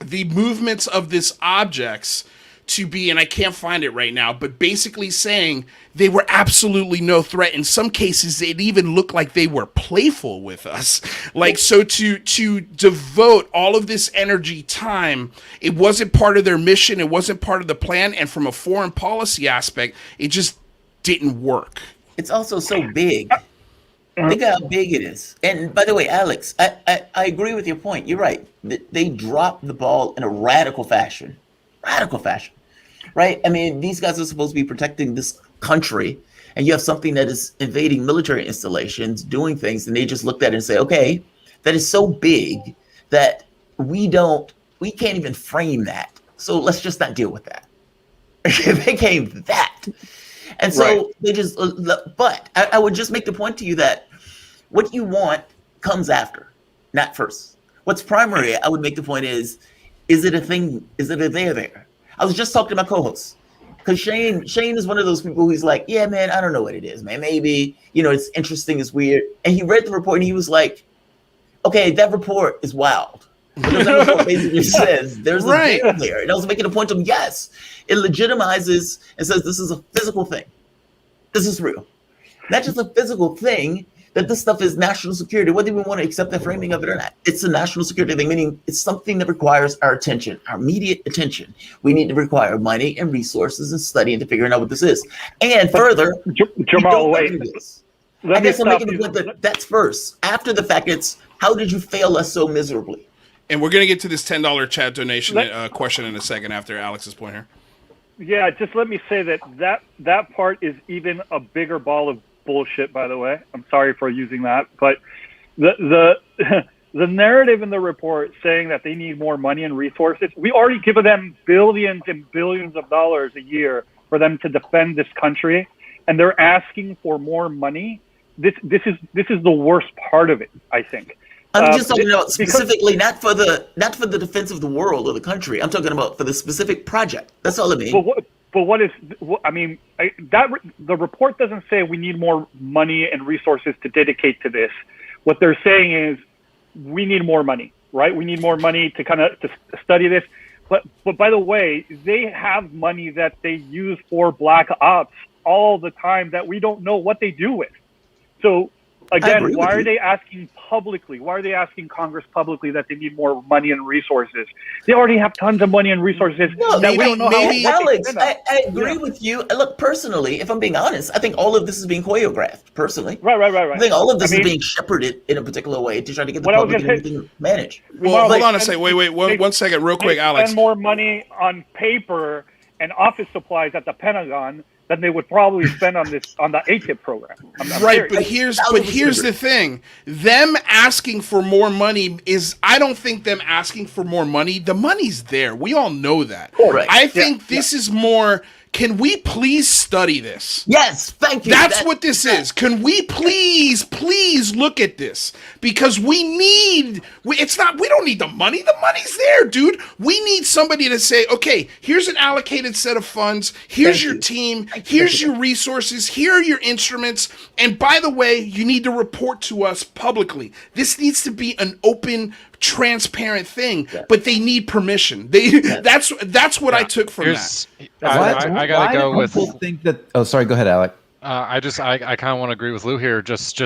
the movements of these objects to be, and I can't find it right now, but basically saying they were absolutely no threat. In some cases, it even looked like they were playful with us. Like, so to devote all of this energy, time, it wasn't part of their mission, it wasn't part of the plan, and from a foreign policy aspect, it just didn't work. It's also so big. Think how big it is. And by the way, Alex, I agree with your point. You're right. They dropped the ball in a radical fashion. Right? I mean, these guys are supposed to be protecting this country, and you have something that is invading military installations, doing things, and they just looked at it and say, okay, that is so big that we can't even frame that. So let's just not deal with that. It became that. And so they just, but I would just make the point to you that what you want comes after, not first. What's primary, I would make the point is it a thing? Is it a there? I was just talking to my co-host, because Shane is one of those people who's like, yeah, man, I don't know what it is, man. Maybe, it's interesting, it's weird. And he read the report and he was like, okay, that report is wild. Because that report basically says there's a thing there. And I was making a point to him, yes, it legitimizes and says this is a physical thing. This is real. Not just a physical thing, that this stuff is national security, whether we want to accept the framing of it or not. It's a national security thing, meaning it's something that requires our attention, our immediate attention. We need to require money and resources and studying to figure out what this is. And further, Jamarl, wait. I guess I'm making the point that that's first. After the fact, it's how did you fail us so miserably? And we're going to get to this $10 chat donation question in a second after Alex's point here. Yeah, just let me say that part is even a bigger ball of bullshit, by the way. I'm sorry for using that, but the the narrative in the report saying that they need more money and resources, we already give them billions and billions of dollars a year for them to defend this country, and they're asking for more money. This is the worst part of it, I think. I'm just talking about specifically not for the defense of the world or the country. I'm talking about for the specific project. That's all I mean. But the report doesn't say we need more money and resources to dedicate to this. What they're saying is we need more money, right? We need more money to study this. But by the way, they have money that they use for black ops all the time that we don't know what they do with. So again, why are they asking publicly? Why are they asking Congress publicly that they need more money and resources? They already have tons of money and resources. No, we don't know Alex, I agree with you. Look, personally, if I'm being honest, I think all of this is being choreographed, personally. Right. I think all of this is being shepherded in a particular way to try to get the public and everything managed. Well, hold on a second. Wait, one second, real quick, Alex. Spend more money on paper and office supplies at the Pentagon than they would probably spend on the ATIP program. I'm right, but here's the thing. Them asking for more money I don't think them asking for more money. The money's there. We all know that. Correct. I think this is more, can we please study this? Yes, thank you. That's what this is. Can we please look at this? Because we don't need the money. The money's there, dude. We need somebody to say, okay, here's an allocated set of funds. Here's your team. Here's your resources. Here are your instruments. And by the way, you need to report to us publicly. This needs to be an open, transparent thing, but they need permission. That's what I took from that. I gotta go with. Think that. Oh, sorry. Go ahead, Alec. I kind of want to agree with Lou here, just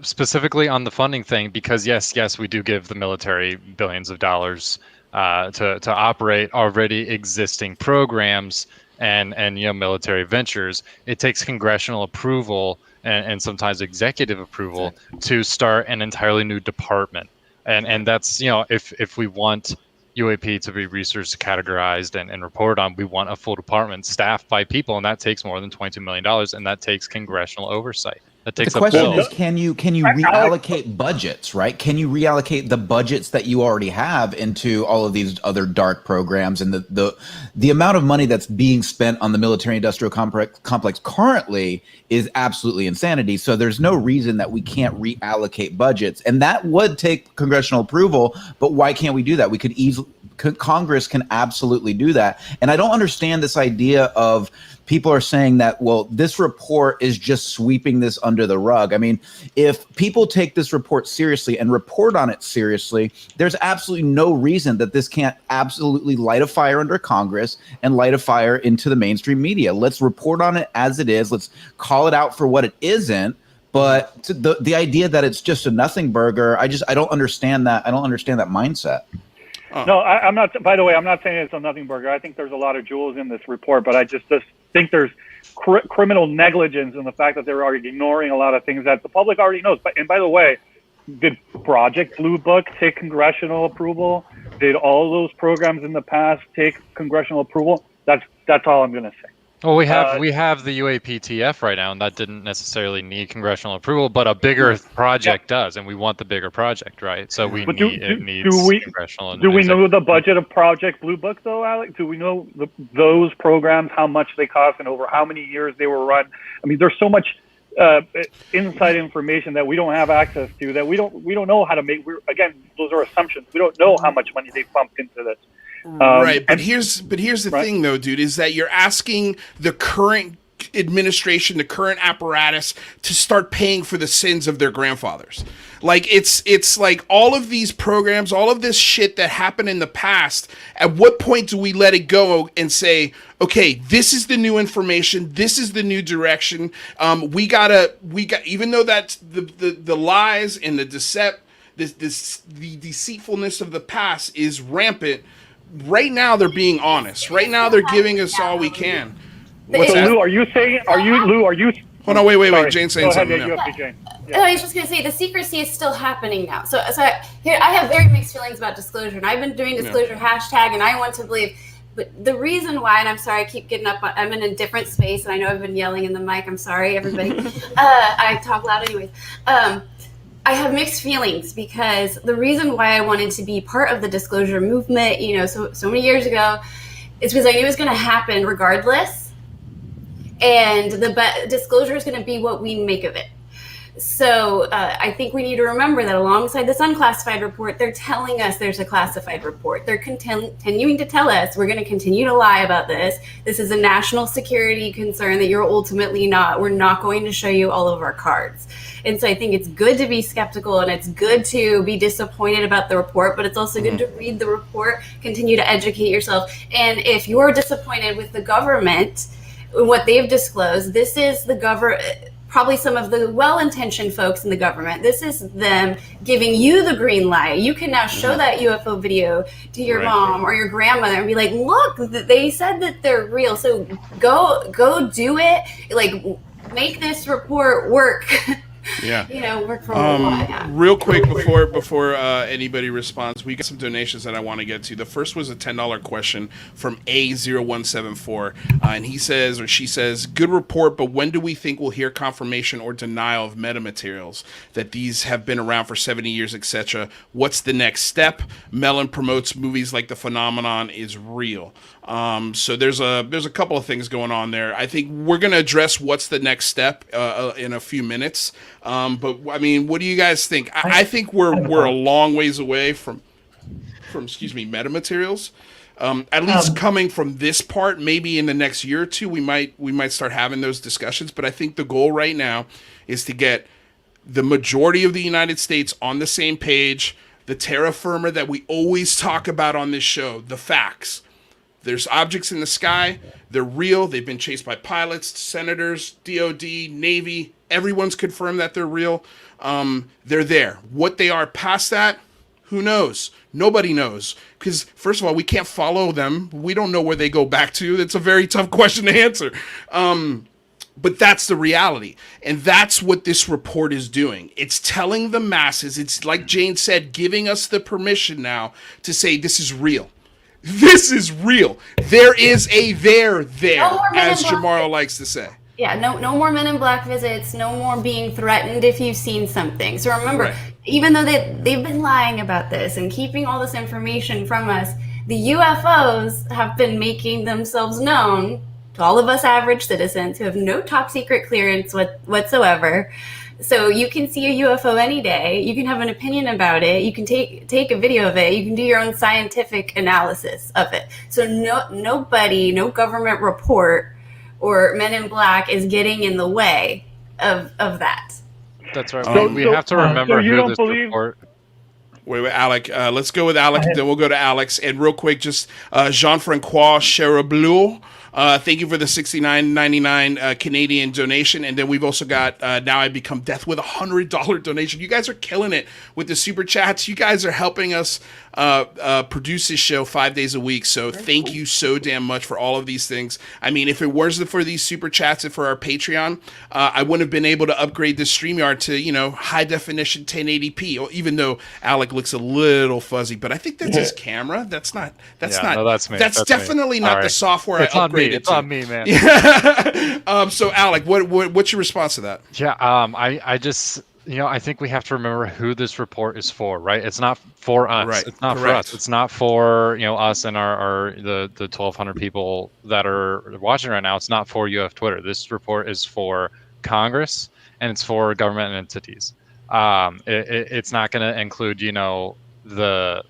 specifically on the funding thing, because yes, we do give the military billions of dollars to operate already existing programs and military ventures. It takes congressional approval and sometimes executive approval to start an entirely new department. And that's, if we want UAP to be researched, categorized, and reported on, we want a full department staffed by people, and that takes more than $22 million, and that takes congressional oversight. That takes the question is, can you reallocate budgets, right? Can you reallocate the budgets that you already have into all of these other dark programs? And the amount of money that's being spent on the military-industrial complex currently is absolutely insanity. So there's no reason that we can't reallocate budgets, and that would take congressional approval. But why can't we do that? We could easily. Congress can absolutely do that. And I don't understand this idea of people are saying that, well, this report is just sweeping this under the rug. I mean, if people take this report seriously and report on it seriously, there's absolutely no reason that this can't absolutely light a fire under Congress and light a fire into the mainstream media. Let's report on it as it is. Let's call it out for what it isn't. But the idea that it's just a nothing burger, I don't understand that. I don't understand that mindset. No, I'm not. By the way, I'm not saying it's a nothing burger. I think there's a lot of jewels in this report, but I just think there's criminal negligence in the fact that they're already ignoring a lot of things that the public already knows. And by the way, did Project Blue Book take congressional approval? Did all those programs in the past take congressional approval? That's all I'm going to say. Well, we have the UAPTF right now, and that didn't necessarily need congressional approval, but a bigger project does, and we want the bigger project, right? So it needs congressional. Do we know the budget of Project Blue Book, though, Alec? Do we know those programs, how much they cost, and over how many years they were run? I mean, there's so much inside information that we don't have access to that we don't know how to make. Again, those are assumptions. We don't know how much money they pumped into this. Right, but here's the thing, though, dude, is that you're asking the current administration, the current apparatus, to start paying for the sins of their grandfathers. Like, it's like all of these programs, all of this shit that happened in the past, at what point do we let it go and say, okay, this is the new information, this is the new direction, we got even though that's the lies and the the deceitfulness of the past is rampant. Right now, they're being honest. Right now, they're giving us all we can. What's that? Lou, are you? Hold on, wait. Jane's saying something. Go ahead, Jane. Yeah. I was just going to say, the secrecy is still happening now. So I have very mixed feelings about disclosure, and I've been doing disclosure hashtag, and I want to believe. But the reason why, and I'm sorry, I keep getting up. I'm in a different space, and I know I've been yelling in the mic. I'm sorry, everybody. I talk loud anyways. I have mixed feelings because the reason why I wanted to be part of the disclosure movement, so many years ago, is because I knew it was going to happen regardless, and the disclosure is going to be what we make of it. So I think we need to remember that alongside this unclassified report, they're telling us there's a classified report. They're continuing to tell us we're going to continue to lie about this. This is a national security concern that we're not going to show you all of our cards. And so I think it's good to be skeptical and it's good to be disappointed about the report, but it's also good to read the report, continue to educate yourself. And if you're disappointed with the government, what they've disclosed, this is the government, probably some of the well-intentioned folks in the government. This is them giving you the green light. You can now show that UFO video to your mom or your grandmother and be like, look, they said that they're real. So go do it. Like, make this report work. Yeah. Work for a while. Real quick before anybody responds, we got some donations that I want to get to. The first was a $10 question from A0174, and he says, or she says, good report, but when do we think we'll hear confirmation or denial of metamaterials that these have been around for 70 years, etc.? What's the next step? Mellon promotes movies like The Phenomenon is real. So there's a couple of things going on there. I think we're going to address what's the next step in a few minutes. But I mean, what do you guys think? I think we're a long ways away from metamaterials. At least coming from this part, maybe in the next year or two, we might start having those discussions. But I think the goal right now is to get the majority of the United States on the same page. The terra firma that we always talk about on this show, the facts. There's objects in the sky. They're real. They've been chased by pilots, senators, DOD, Navy. Everyone's confirmed that they're real. They're there. What they are past that, who knows? Nobody knows. Because, first of all, we can't follow them. We don't know where they go back to. That's a very tough question to answer. But that's the reality. And that's what this report is doing. It's telling the masses, it's like Jane said, giving us the permission now to say this is real. This is real. There is a there, as Jamarl likes to say. Yeah, no more Men in Black visits, no more being threatened if you've seen something. So remember, even though they've been lying about this and keeping all this information from us, the UFOs have been making themselves known to all of us average citizens who have no top secret clearance whatsoever. So you can see a UFO any day. You can have an opinion about it. You can take a video of it. You can do your own scientific analysis of it. So nobody, no government report or Men in Black is getting in the way of that. That's right. We have to remember who this report. Wait, Alec. Let's go with Alec, then we'll go to Alex. And real quick, just Jean-Francois Cherablou. Thank you for the $69.99 Canadian donation. And then we've also got Now I Become Death with $100 donation. You guys are killing it with the super chats. You guys are helping us produce this show 5 days a week. So thank you so damn much for all of these things. I mean, if it wasn't for these super chats and for our Patreon, I wouldn't have been able to upgrade this StreamYard to, high definition 1080p, even though Alec looks a little fuzzy, but I think that's his camera. That's me. That's definitely not the software I upgraded. It's on me, man. So Alec, what's your response to that? Yeah, I just, I think we have to remember who this report is for, right? It's not for us. Right. It's not for us. It's not for, us and the 1,200 people that are watching right now. It's not for UF Twitter. This report is for Congress and it's for government entities. It's not going to include, the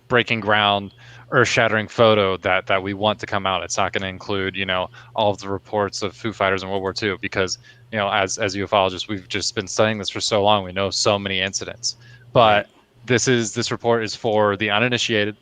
breaking ground, earth-shattering photo that we want to come out. It's not going to include, all of the reports of Foo Fighters in World War II because, as ufologists, we've just been studying this for so long. We know so many incidents. But this report is for the uninitiated.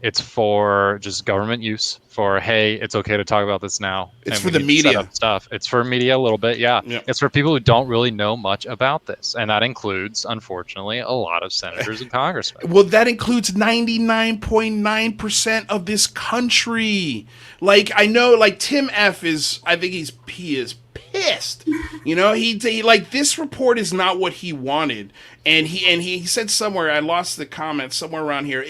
It's for just government use. For, hey, it's okay to talk about this now. It's for the media stuff. It's for media a little bit, yeah. It's for people who don't really know much about this, and that includes, unfortunately, a lot of senators and congressmen. Well, that includes 99.9% of this country. Like, I know, like Tim F is. I think he is pissed. He like, this report is not what he wanted. And he said somewhere, I lost the comment somewhere around here,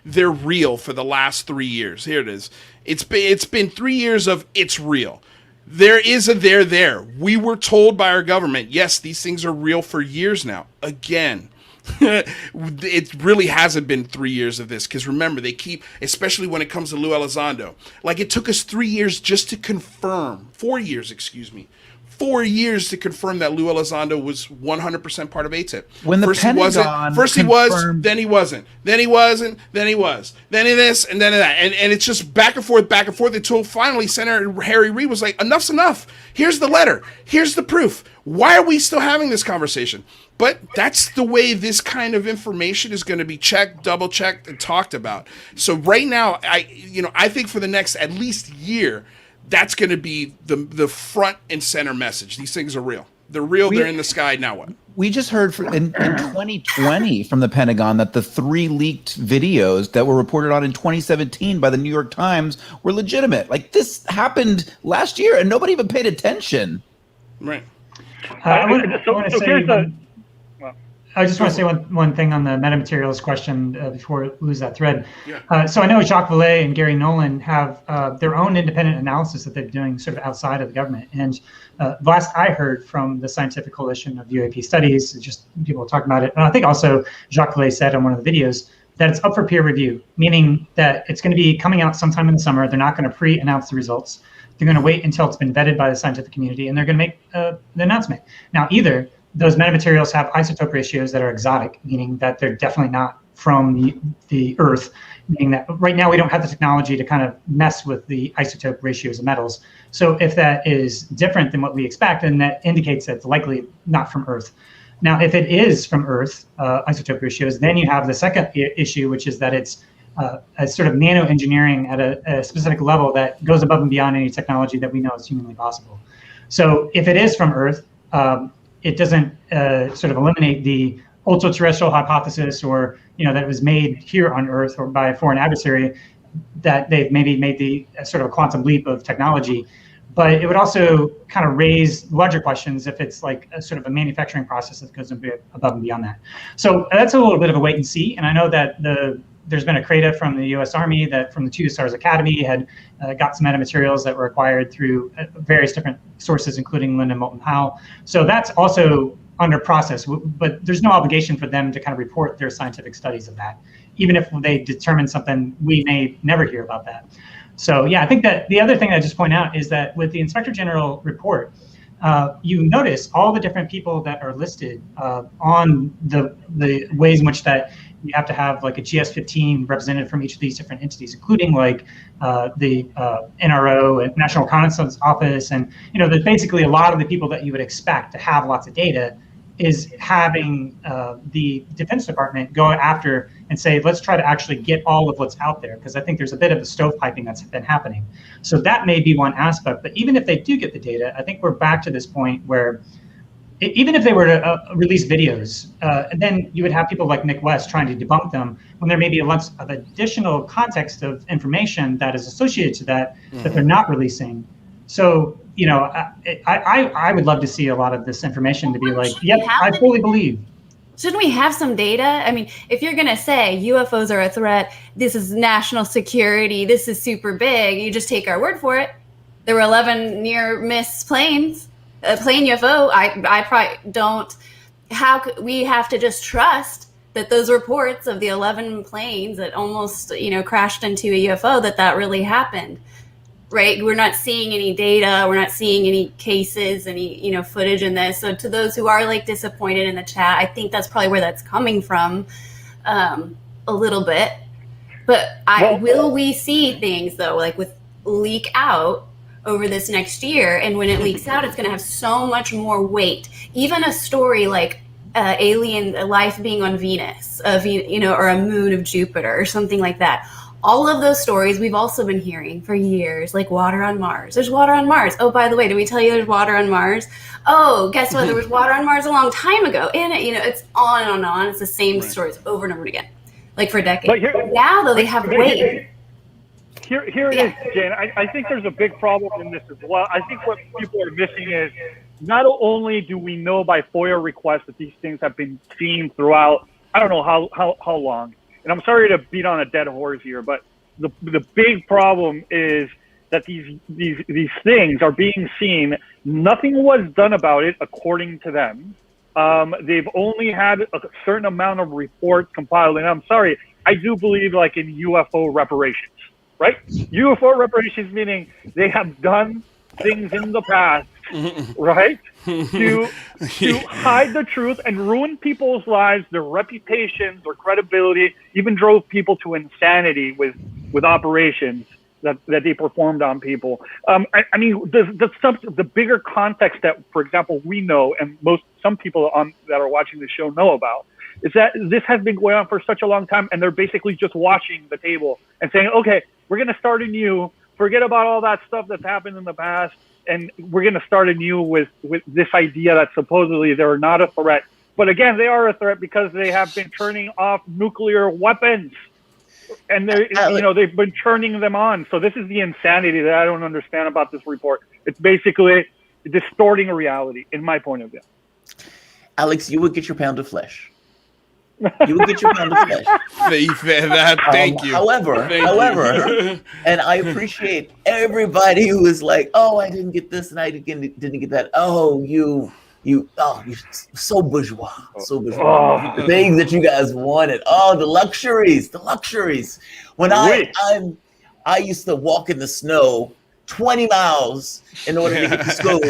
they're real for the last 3 years. Here it is. It's been 3 years of it's real. There is a there. We were told by our government, yes, these things are real for years now. Again, it really hasn't been 3 years of this, because remember, they keep, especially when it comes to Lou Elizondo, like it took us 3 years just to confirm, 4 years, excuse me, 4 years to confirm that Lou Elizondo was 100% part of ATIP. When the Pentagon first he was, then he wasn't, then he wasn't, then he was, then he this, and then that, and it's just back and forth, until finally Senator Harry Reid was like, enough's enough. Here's the letter. Here's the proof. Why are we still having this conversation? But that's the way this kind of information is going to be checked, double checked, and talked about. So right now, I think for the next at least year, that's going to be the front and center message. These things are real. They're real. They're in the sky. Now what? We just heard in 2020 from the Pentagon that the 3 leaked videos that were reported on in 2017 by the New York Times were legitimate. Like, this happened last year and nobody even paid attention. Right. I just want to say one thing on the metamaterials question before we lose that thread. Yeah. So I know Jacques Vallée and Gary Nolan have their own independent analysis that they're doing sort of outside of the government. And last I heard from the Scientific Coalition of UAP Studies, just people talking about it. And I think also Jacques Vallée said on one of the videos that it's up for peer review, meaning that it's going to be coming out sometime in the summer. They're not going to pre-announce the results. They're going to wait until it's been vetted by the scientific community, and they're going to make the announcement. Now, either those metamaterials have isotope ratios that are exotic, meaning that they're definitely not from the Earth, meaning that right now we don't have the technology to kind of mess with the isotope ratios of metals. So if that is different than what we expect, then that indicates that it's likely not from Earth. Now, if it is from Earth, isotope ratios, then you have the second issue, which is that it's a sort of nano engineering at a specific level that goes above and beyond any technology that we know is humanly possible. So if it is from Earth, it doesn't sort of eliminate the ultra-terrestrial hypothesis, or that it was made here on Earth or by a foreign adversary, that they've maybe made the sort of a quantum leap of technology. But it would also kind of raise larger questions if it's like a sort of a manufacturing process that goes above and beyond that. So that's a little bit of a wait and see. And I know that there's been a CRADA from the U.S. Army that from the Two Stars Academy had got some metamaterials that were acquired through various different sources, including Lyndon Moulton Howe. So that's also under process, but there's no obligation for them to kind of report their scientific studies of that. Even if they determine something, we may never hear about that. So yeah, I think that the other thing I just point out is that with the Inspector General report, you notice all the different people that are listed on the ways in which that you have to have like a GS-15 represented from each of these different entities, including like the NRO and National Reconnaissance Office. And, there's basically a lot of the people that you would expect to have lots of data is having the Defense Department go after and say, let's try to actually get all of what's out there, because I think there's a bit of a stovepiping that's been happening. So that may be one aspect. But even if they do get the data, I think we're back to this point where even if they were to release videos, then you would have people like Nick West trying to debunk them when there may be a lot of additional context of information that is associated to that that they're not releasing. So, I would love to see a lot of this information to be like, yep, I fully believe. Shouldn't we have some data? I mean, if you're going to say UFOs are a threat, this is national security, this is super big, you just take our word for it. There were 11 near miss planes. A plane UFO, I probably don't. How could we have to just trust that those reports of the 11 planes that almost, crashed into a UFO, that really happened, right? We're not seeing any data. We're not seeing any cases, any, footage in this. So to those who are like disappointed in the chat, I think that's probably where that's coming from a little bit. But will we see things though, like with leak out over this next year, and when it leaks out, it's going to have so much more weight. Even a story like alien life being on Venus, or a moon of Jupiter, or something like that. All of those stories we've also been hearing for years, like water on Mars. There's water on Mars. Oh, by the way, did we tell you there's water on Mars? Oh, guess what? There was water on Mars a long time ago. And it's on and on. It's the same stories over and over again, like for decades. Now, though, they have weight. Here it is, Jane. I think there's a big problem in this as well. I think what people are missing is not only do we know by FOIA requests that these things have been seen throughout, I don't know how long. And I'm sorry to beat on a dead horse here, but the big problem is that these things are being seen. Nothing was done about it, according to them. They've only had a certain amount of reports compiled, and I'm sorry, I do believe like in UFO reparations, right? UFO reparations meaning they have done things in the past, right? to hide the truth and ruin people's lives, their reputations, their credibility, even drove people to insanity with operations that they performed on people. I mean, the bigger context that, for example, we know and some people that are watching the show know about is that this has been going on for such a long time, and they're basically just watching the table and saying, okay, we're going to start anew, forget about all that stuff that's happened in the past, and we're going to start anew with this idea that supposedly they're not a threat. But again, they are a threat because they have been turning off nuclear weapons. And they've been turning them on. So this is the insanity that I don't understand about this report. It's basically distorting reality, in my point of view. Alex, you would get your pound of flesh. You would get your pound of flesh. Thank you. However, and I appreciate everybody who is like, oh, I didn't get this and I didn't get that. Oh, you're so bourgeois. The things that you guys wanted. Oh, the luxuries. When I used to walk in the snow 20 miles in order to get to school.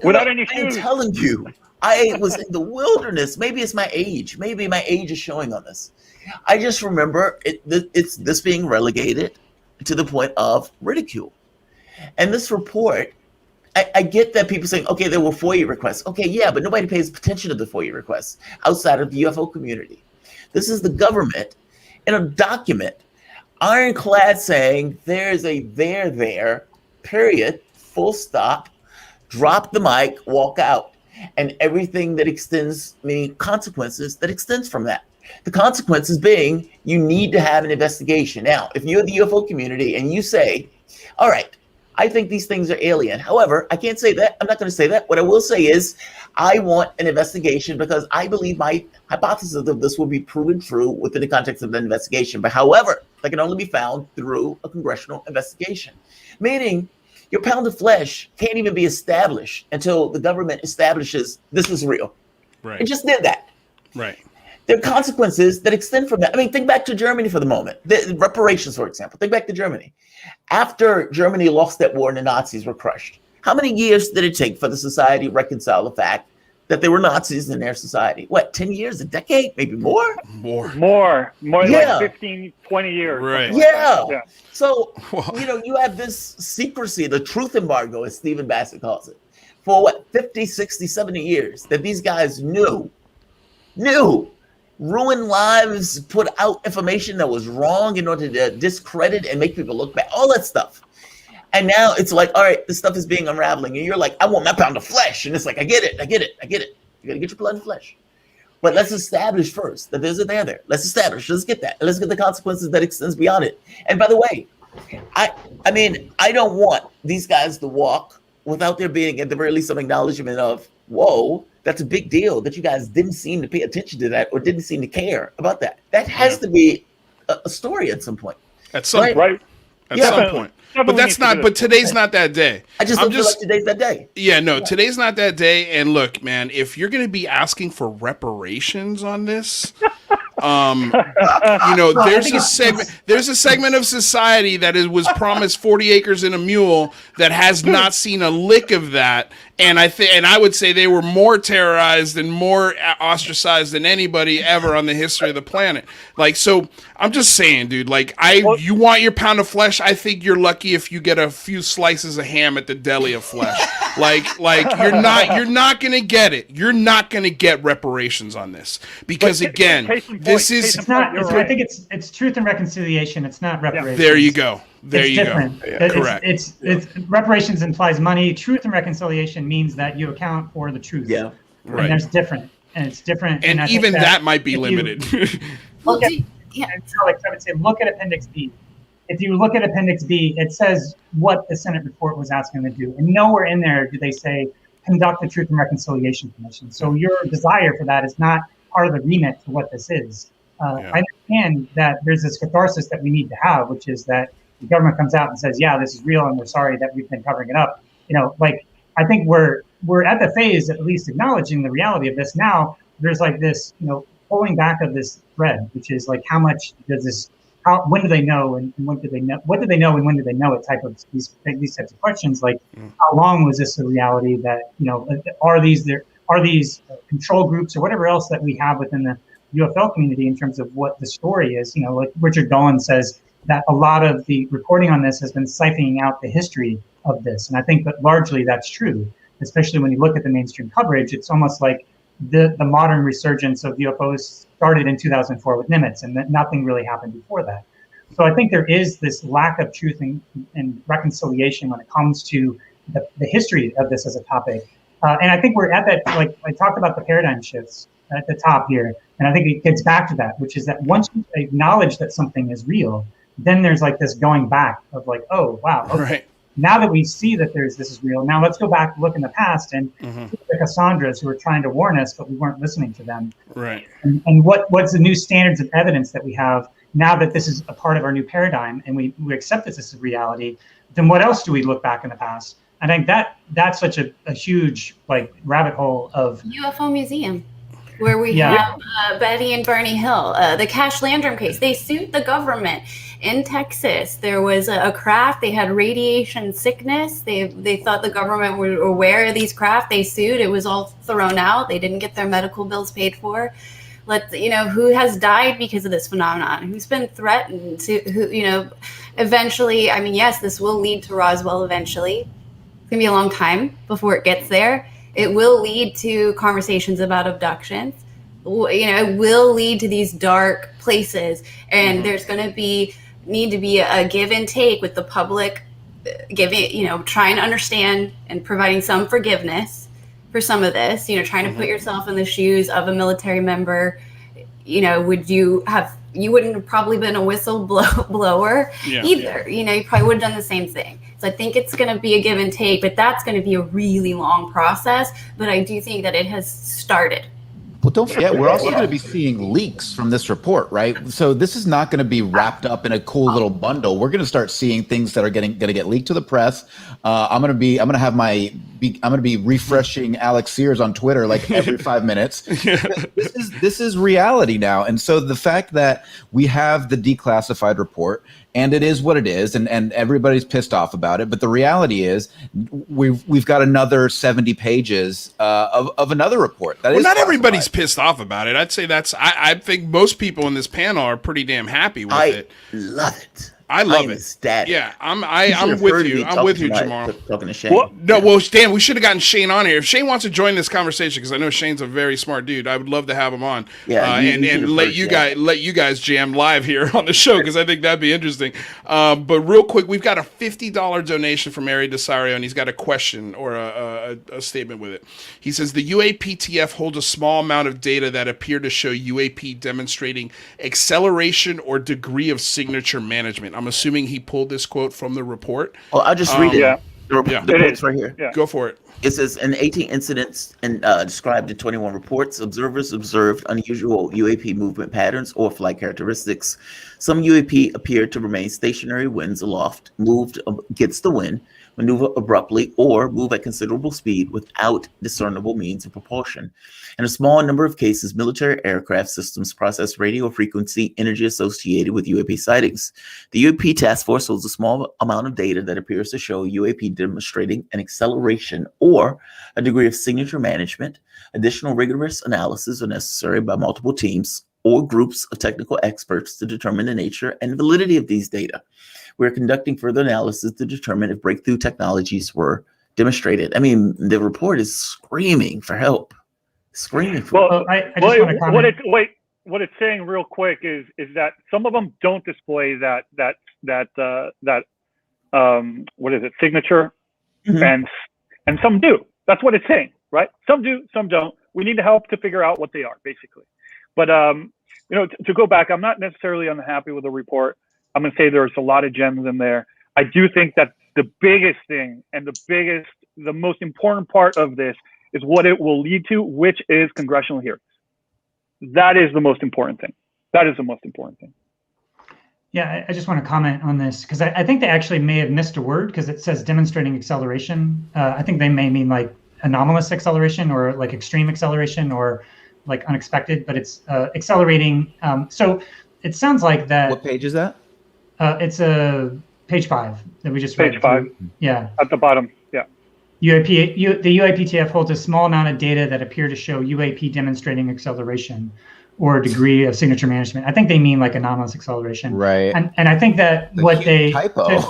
Without any shoes. I'm telling you, I was in the wilderness. Maybe it's my age. Maybe my age is showing on this. I just remember it's this being relegated to the point of ridicule. And this report, I get that people saying, okay, there were FOIA requests. Okay, yeah, but nobody pays attention to the FOIA requests outside of the UFO community. This is the government in a document, ironclad, saying there's a there, period, full stop, drop the mic, walk out. And everything that extends, meaning consequences that extends from that. The consequences being you need to have an investigation. Now, if you're the UFO community and you say, all right, I think these things are alien. However, I can't say that. I'm not going to say that. What I will say is I want an investigation because I believe my hypothesis of this will be proven true within the context of the investigation. But however, that can only be found through a congressional investigation, meaning your pound of flesh can't even be established until the government establishes this is real. Right. It just did that. Right. There are consequences that extend from that. I mean, think back to Germany for the moment. The reparations, for example. Think back to Germany. After Germany lost that war and the Nazis were crushed, how many years did it take for the society to reconcile the fact that there were Nazis in their society? What, 10 years, a decade, maybe more? More like 15, 20 years. Right. Yeah. So, you have this secrecy, the truth embargo, as Stephen Bassett calls it, for 50, 60, 70 years that these guys knew, ruined lives, put out information that was wrong in order to discredit and make people look bad, all that stuff. And now it's like, all right, this stuff is being unraveling. And you're like, I want my pound of flesh. And it's like, I get it. You got to get your blood and flesh. But let's establish first that there's a there. Let's get that. And let's get the consequences that extends beyond it. And by the way, I mean, I don't want these guys to walk without there being at the very least some acknowledgement of, whoa, that's a big deal that you guys didn't seem to pay attention to that or didn't seem to care about that. That has to be a story at some point. At some point. At some point. But that's not. But today's not that day. I just don't feel like today's that day. Yeah, no, today's not that day. And look, man, if you're going to be asking for reparations on this, there's a segment of society that was promised 40 acres and a mule that has not seen a lick of that. And I would say they were more terrorized and more ostracized than anybody ever on the history of the planet. Like, so I'm just saying, dude, like you want your pound of flesh. I think you're lucky if you get a few slices of ham at the deli of flesh. like you're not going to get it. You're not going to get reparations on this because again, this is it's not. I think it's truth and reconciliation. It's not reparations. There you go. It's different. Yeah, correct. It's reparations implies money. Truth and reconciliation means that you account for the truth. Yeah, right. And there's different, and it's different. And even that might be limited. Alex, I would say look at Appendix B. If you look at Appendix B, it says what the Senate report was asking them to do, and nowhere in there do they say conduct the Truth and Reconciliation Commission. So your desire for that is not part of the remit for what this is. I understand that there's this catharsis that we need to have, which is that the government comes out and says, yeah, this is real and we're sorry that we've been covering it up. Like, I think we're at the phase, at least acknowledging the reality of this. Now there's like this, pulling back of this thread, which is like, how much does this, when do they know and when do they know, what do they know and when do they know it type of these types of questions. Like, how long was this a reality that, are these control groups or whatever else that we have within the UFL community in terms of what the story is? Like Richard Dolan says that a lot of the reporting on this has been siphoning out the history of this. And I think that largely that's true, especially when you look at the mainstream coverage. It's almost like the modern resurgence of UFOs started in 2004 with Nimitz, and that nothing really happened before that. So I think there is this lack of truth and reconciliation when it comes to the history of this as a topic. And I think we're at that, like I talked about the paradigm shifts at the top here, and I think it gets back to that, which is that once you acknowledge that something is real, then there's like this going back of like, oh, wow, okay. Right. Now that we see that this is real, now let's go back, look in the past, and the Cassandras who were trying to warn us, but we weren't listening to them. Right. And what's the new standards of evidence that we have now that this is a part of our new paradigm, and we accept that this is reality? Then what else do we look back in the past? I think that's such a huge like rabbit hole of UFO Museum, where we have Betty and Barney Hill, the Cash Landrum case. They sued the government in Texas. There was a craft. They had radiation sickness. They thought the government were aware of these craft. They sued. It was all thrown out. They didn't get their medical bills paid for. Who has died because of this phenomenon? Who's been threatened to? Who eventually? I mean, yes, this will lead to Roswell eventually. It's gonna be a long time before it gets there. It will lead to conversations about abductions. It will lead to these dark places, and there's going to need to be a give and take with the public, trying to understand and providing some forgiveness for some of this. Trying to put yourself in the shoes of a military member. You wouldn't have probably been a whistleblower either. You probably would have done the same thing. So I think it's going to be a give and take, but that's going to be a really long process. But I do think that it has started. Well, don't forget, we're also going to be seeing leaks from this report, right? So this is not going to be wrapped up in a cool little bundle. We're going to start seeing things that are going to get leaked to the press. I'm going to be refreshing Alec Sears on Twitter like every 5 minutes. This is reality now, and so the fact that we have the declassified report, and it is what it is, and everybody's pissed off about it. But the reality is, we've got another 70 pages of another report. Not everybody's pissed off about it. I'd say I think most people in this panel are pretty damn happy with it. I love it. I love it. Ecstatic. Yeah, I'm with you. I'm with you, Jamarl. Talking to Shane. Dan, we should have gotten Shane on here. If Shane wants to join this conversation, because I know Shane's a very smart dude, I would love to have him on. Yeah, and let you guys jam live here on the show, because I think that'd be interesting. But real quick, we've got a $50 donation from Mary Desario, and he's got a question or a statement with it. He says the UAPTF holds a small amount of data that appear to show UAP demonstrating acceleration or degree of signature management. I'm assuming he pulled this quote from the report. Well, I'll just read it. Yeah. The report's right here. Yeah. Go for it. It says, in 18 incidents and described in 21 reports, observers observed unusual UAP movement patterns or flight characteristics. Some UAP appeared to remain stationary, winds aloft, moved against the wind, maneuver abruptly, or move at considerable speed without discernible means of propulsion. In a small number of cases, military aircraft systems process radio frequency energy associated with UAP sightings. The UAP task force holds a small amount of data that appears to show UAP demonstrating an acceleration or a degree of signature management. Additional rigorous analysis are necessary by multiple teams or groups of technical experts to determine the nature and validity of these data. We are conducting further analysis to determine if breakthrough technologies were demonstrated. I mean, the report is screaming for help. Screaming for help. I just want to comment. What it's saying real quick is that some of them don't display that what is it, signature, and some do. That's what it's saying, right? Some do, some don't. We need to help to figure out what they are, basically. But to go back, I'm not necessarily unhappy with the report. I'm going to say there's a lot of gems in there. I do think that the biggest thing and the most important part of this is what it will lead to, which is congressional hearings. That is the most important thing. Yeah, I just want to comment on this because I think they actually may have missed a word because it says demonstrating acceleration. I think they may mean like anomalous acceleration or like extreme acceleration or like unexpected, but it's accelerating. So it sounds like that. What page is that? It's page 5 that we just Page read. 5. Yeah. At the bottom. Yeah. The UAPTF holds a small amount of data that appear to show UAP demonstrating acceleration or degree of signature management. I think they mean like anomalous acceleration. Right. And I think that what they typo.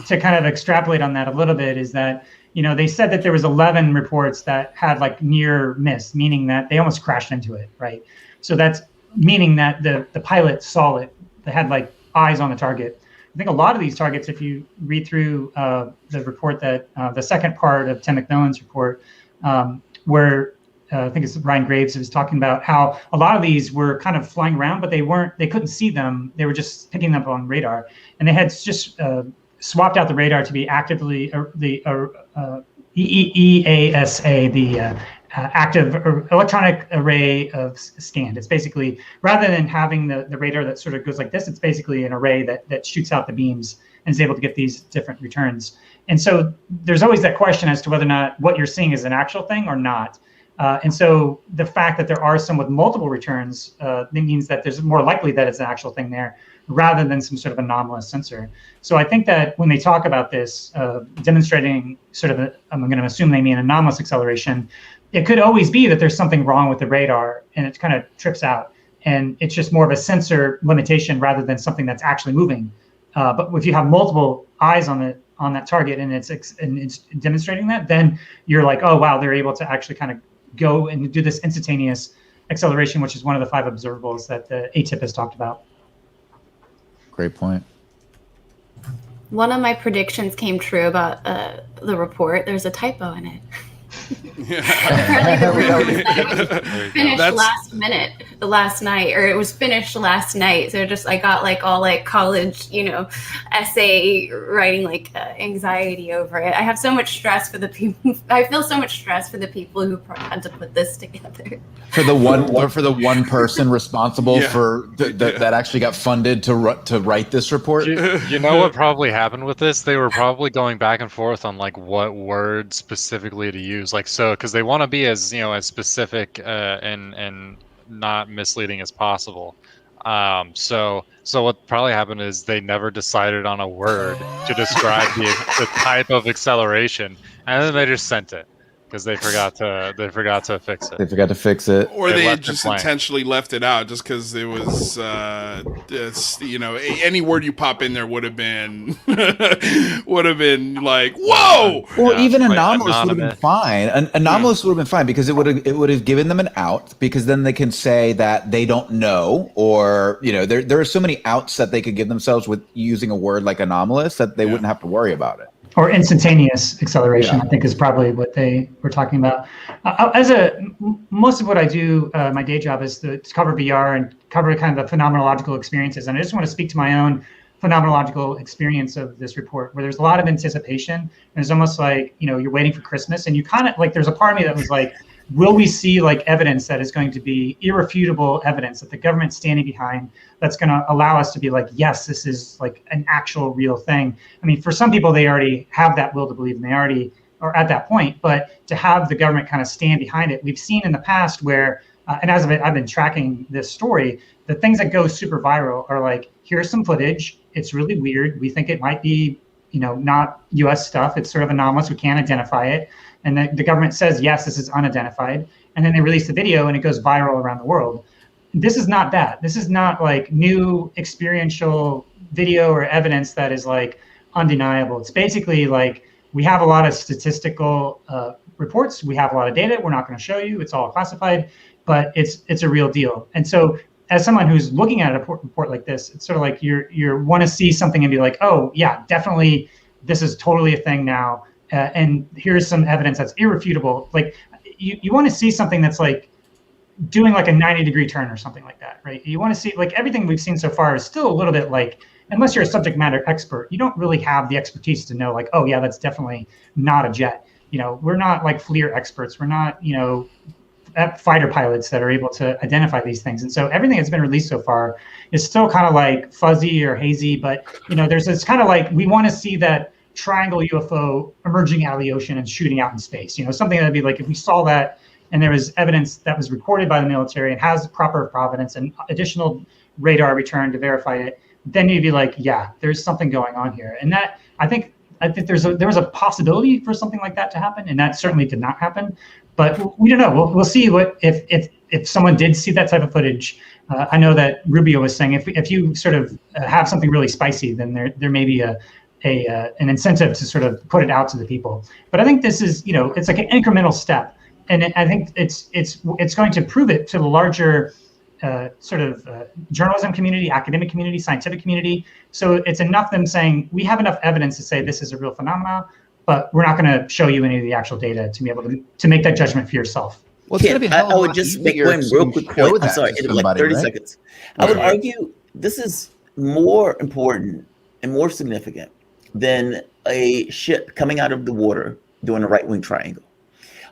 to kind of extrapolate on that a little bit is that, they said that there was 11 reports that had like near miss, meaning that they almost crashed into it, right? So that's meaning that the pilot saw it. They had like eyes on the target. I think a lot of these targets, if you read through the report that the second part of Tim McMillan's report, where I think it's Ryan Graves was talking about how a lot of these were kind of flying around, but they couldn't see them. They were just picking them up on radar, and they had just swapped out the radar to be actively the EASA, the active electronic array of scanned. It's basically, rather than having the radar that sort of goes like this, it's basically an array that shoots out the beams and is able to get these different returns. And so there's always that question as to whether or not what you're seeing is an actual thing or not. And so the fact that there are some with multiple returns, it means that there's more likely that it's an actual thing there rather than some sort of anomalous sensor. So I think that when they talk about this, demonstrating sort of, I'm going to assume they mean anomalous acceleration, it could always be that there's something wrong with the radar and it kind of trips out. And it's just more of a sensor limitation rather than something that's actually moving. But if you have multiple eyes on that target and it's demonstrating that, then you're like, oh, wow, they're able to actually kind of go and do this instantaneous acceleration, which is one of the 5 observables that the ATIP has talked about. Great point. One of my predictions came true about the report. There's a typo in it. Apparently the report was finished last night, or it was finished last night. So I got like all like college, essay writing, like anxiety over it. I have so much stress for the people. I feel so much stress for the people who had to put this together. For the one person responsible for that actually got funded to write this report. You know what probably happened with this? They were probably going back and forth on like what word specifically to use. Like, so because they want to be as as specific and not misleading as possible. So what probably happened is they never decided on a word to describe the type of acceleration, and then they just sent it because they forgot to fix it. They forgot to fix it, or they just intentionally left it out just because it was any word you pop in there would have been like, whoa. Or even anomalous would have been fine. Anomalous would have been fine because it would have given them an out, because then they can say that they don't know, or there are so many outs that they could give themselves with using a word like anomalous that they wouldn't have to worry about it. Or instantaneous acceleration, I think, is probably what they were talking about. Most of what I do, my day job, is to cover VR and cover kind of the phenomenological experiences. And I just want to speak to my own phenomenological experience of this report, where there's a lot of anticipation. And it's almost like, you're waiting for Christmas, and you kind of like, there's a part of me that was like, will we see like evidence that is going to be irrefutable evidence that the government's standing behind, that's going to allow us to be like, yes, this is like an actual real thing. I mean, for some people, they already have that will to believe, and they already are at that point. But to have the government kind of stand behind it, we've seen in the past where, and as I've been tracking this story, the things that go super viral are like, here's some footage. It's really weird. We think it might be, not U.S. stuff. It's sort of anomalous. We can't identify it. And the government says, yes, this is unidentified. And then they release the video and it goes viral around the world. This is not that. This is not like new experiential video or evidence that is like undeniable. It's basically like, we have a lot of statistical reports. We have a lot of data. We're not going to show you. It's all classified, but it's a real deal. And so as someone who's looking at a report like this, it's sort of like you want to see something and be like, oh yeah, definitely, this is totally a thing now. And here's some evidence that's irrefutable. Like you want to see something that's like doing like a 90-degree turn or something like that, right? You want to see, like, everything we've seen so far is still a little bit like, unless you're a subject matter expert, you don't really have the expertise to know like, oh yeah, that's definitely not a jet. We're not like FLIR experts. We're not, fighter pilots that are able to identify these things. And so everything that's been released so far is still kind of like fuzzy or hazy, but there's this kind of like, we want to see that triangle UFO emerging out of the ocean and shooting out in space. Something that'd be like, if we saw that and there was evidence that was recorded by the military and has proper provenance and additional radar return to verify it, then you'd be like, yeah, there's something going on here. And that, I think there was a possibility for something like that to happen, and that certainly did not happen. But we don't know. We'll see what if someone did see that type of footage. I know that Rubio was saying if you sort of have something really spicy, then there may be an incentive to sort of put it out to the people. But I think this is it's like an incremental step, and I think it's going to prove it to the larger journalism community, academic community, scientific community. So it's enough them saying, we have enough evidence to say this is a real phenomenon, but we're not going to show you any of the actual data to be able to make that judgment for yourself. Well, it's be I would just make one real quick point. I'm sorry, in like 30 seconds. I would argue this is more important and more significant than a ship coming out of the water doing a right-wing triangle.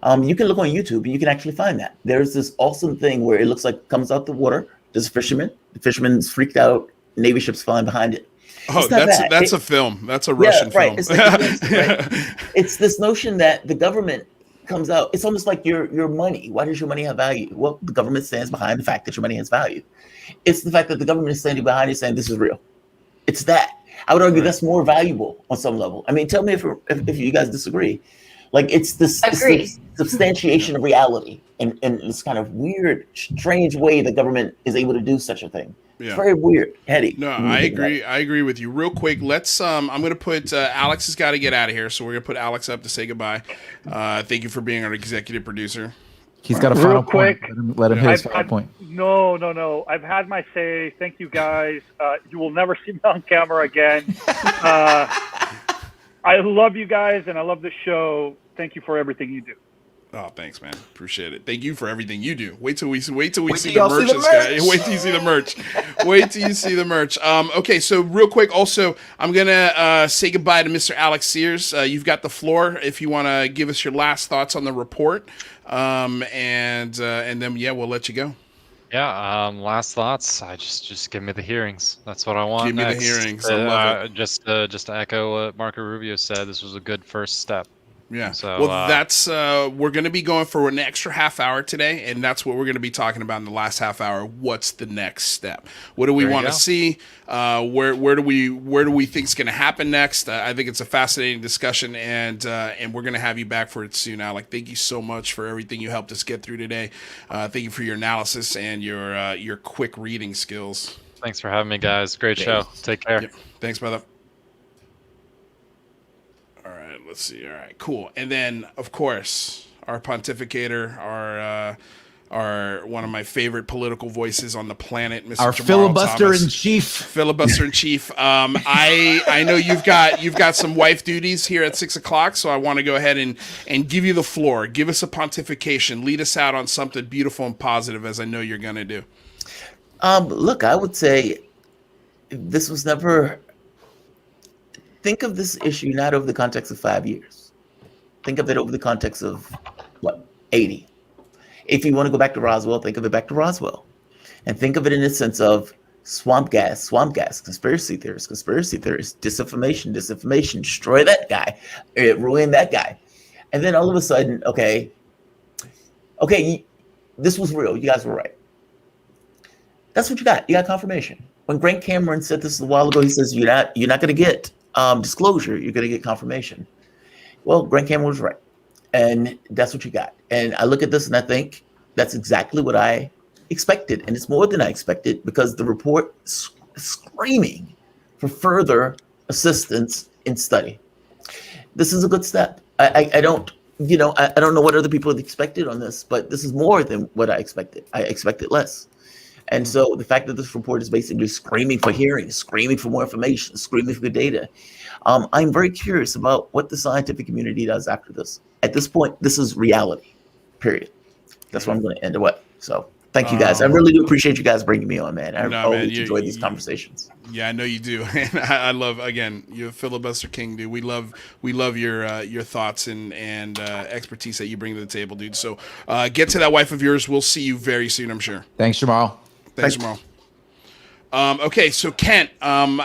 You can look on YouTube and you can actually find that. There's this awesome thing where it looks like it comes out the water. There's a fisherman. The fisherman's freaked out. Navy ship's flying behind it. Oh, that's a film. That's a Russian film. It's like It's this notion that the government comes out. It's almost like your money. Why does your money have value? Well, the government stands behind the fact that your money has value. It's the fact that the government is standing behind it saying this is real. It's that. I would argue that's more valuable on some level. I mean, tell me if you guys disagree. Like it's this substantiation of reality in this kind of weird, strange way the government is able to do such a thing. Yeah. It's very weird, heady. No, I agree. I agree with you. Real quick, let's. I'm going to put Alex has got to get out of here, so we're going to put Alex up to say goodbye. Thank you for being our executive producer. He's got a final point. Let him hit his final point. No. I've had my say. Thank you, guys. You will never see me on camera again. I love you guys, and I love the show. Thank you for everything you do. Oh, thanks, man. Appreciate it. Thank you for everything you do. Wait till we see the merch. Wait till you see the merch. Wait till you see the merch. Okay, so real quick, also, I'm gonna say goodbye to Mr. Alec Sears. You've got the floor if you want to give us your last thoughts on the report, and then we'll let you go. Yeah. Last thoughts. I just give me the hearings. That's what I want. Give me the hearings. I love it. Just to echo what Marco Rubio said, this was a good first step. Yeah. So, that's we're going to be going for an extra half hour today, and that's what we're going to be talking about in the last half hour. What's the next step? What do we want to see? Where do we think is going to happen next? I think it's a fascinating discussion, and we're going to have you back for it soon, Alec. Thank you so much for everything you helped us get through today. Thank you for your analysis and your quick reading skills. Thanks for having me, guys. Great show. Take care. Yep. Thanks, brother. Let's see. All right, cool. And then, of course, our pontificator, our one of my favorite political voices on the planet, Mr. Our Jamarl filibuster Thomas. in chief. Filibuster in chief. I know you've got some wife duties here at 6:00, so I want to go ahead and give you the floor. Give us a pontification. Lead us out on something beautiful and positive, as I know you're going to do. Look, I would say this was never. Think of this issue not over the context of 5 years. Think of it over the context of, 80. If you want to go back to Roswell, think of it back to Roswell. And think of it in the sense of swamp gas, conspiracy theorists, disinformation, destroy that guy, ruin that guy. And then all of a sudden, okay, this was real. You guys were right. That's what you got. You got confirmation. When Grant Cameron said this a while ago, he says, you're not going to get disclosure, you're going to get confirmation. Well, Grant Cameron was right. And that's what you got. And I look at this and I think that's exactly what I expected. And it's more than I expected because the report is screaming for further assistance in study. This is a good step. I don't know what other people had expected on this, but this is more than what I expected. I expected less. And so the fact that this report is basically screaming for hearings, screaming for more information, screaming for data, I'm very curious about what the scientific community does after this. At this point, this is reality, period. That's what I'm going to end it with. So Thank you, guys. I really do appreciate you guys bringing me on, man. I always enjoy these conversations. Yeah, I know you do. And I love, again, you're a filibuster king, dude. We love your thoughts and expertise that you bring to the table, dude. So get to that wife of yours. We'll see you very soon, I'm sure. Thanks, Jamarl. Thanks, Jamarl. Okay, so Kent,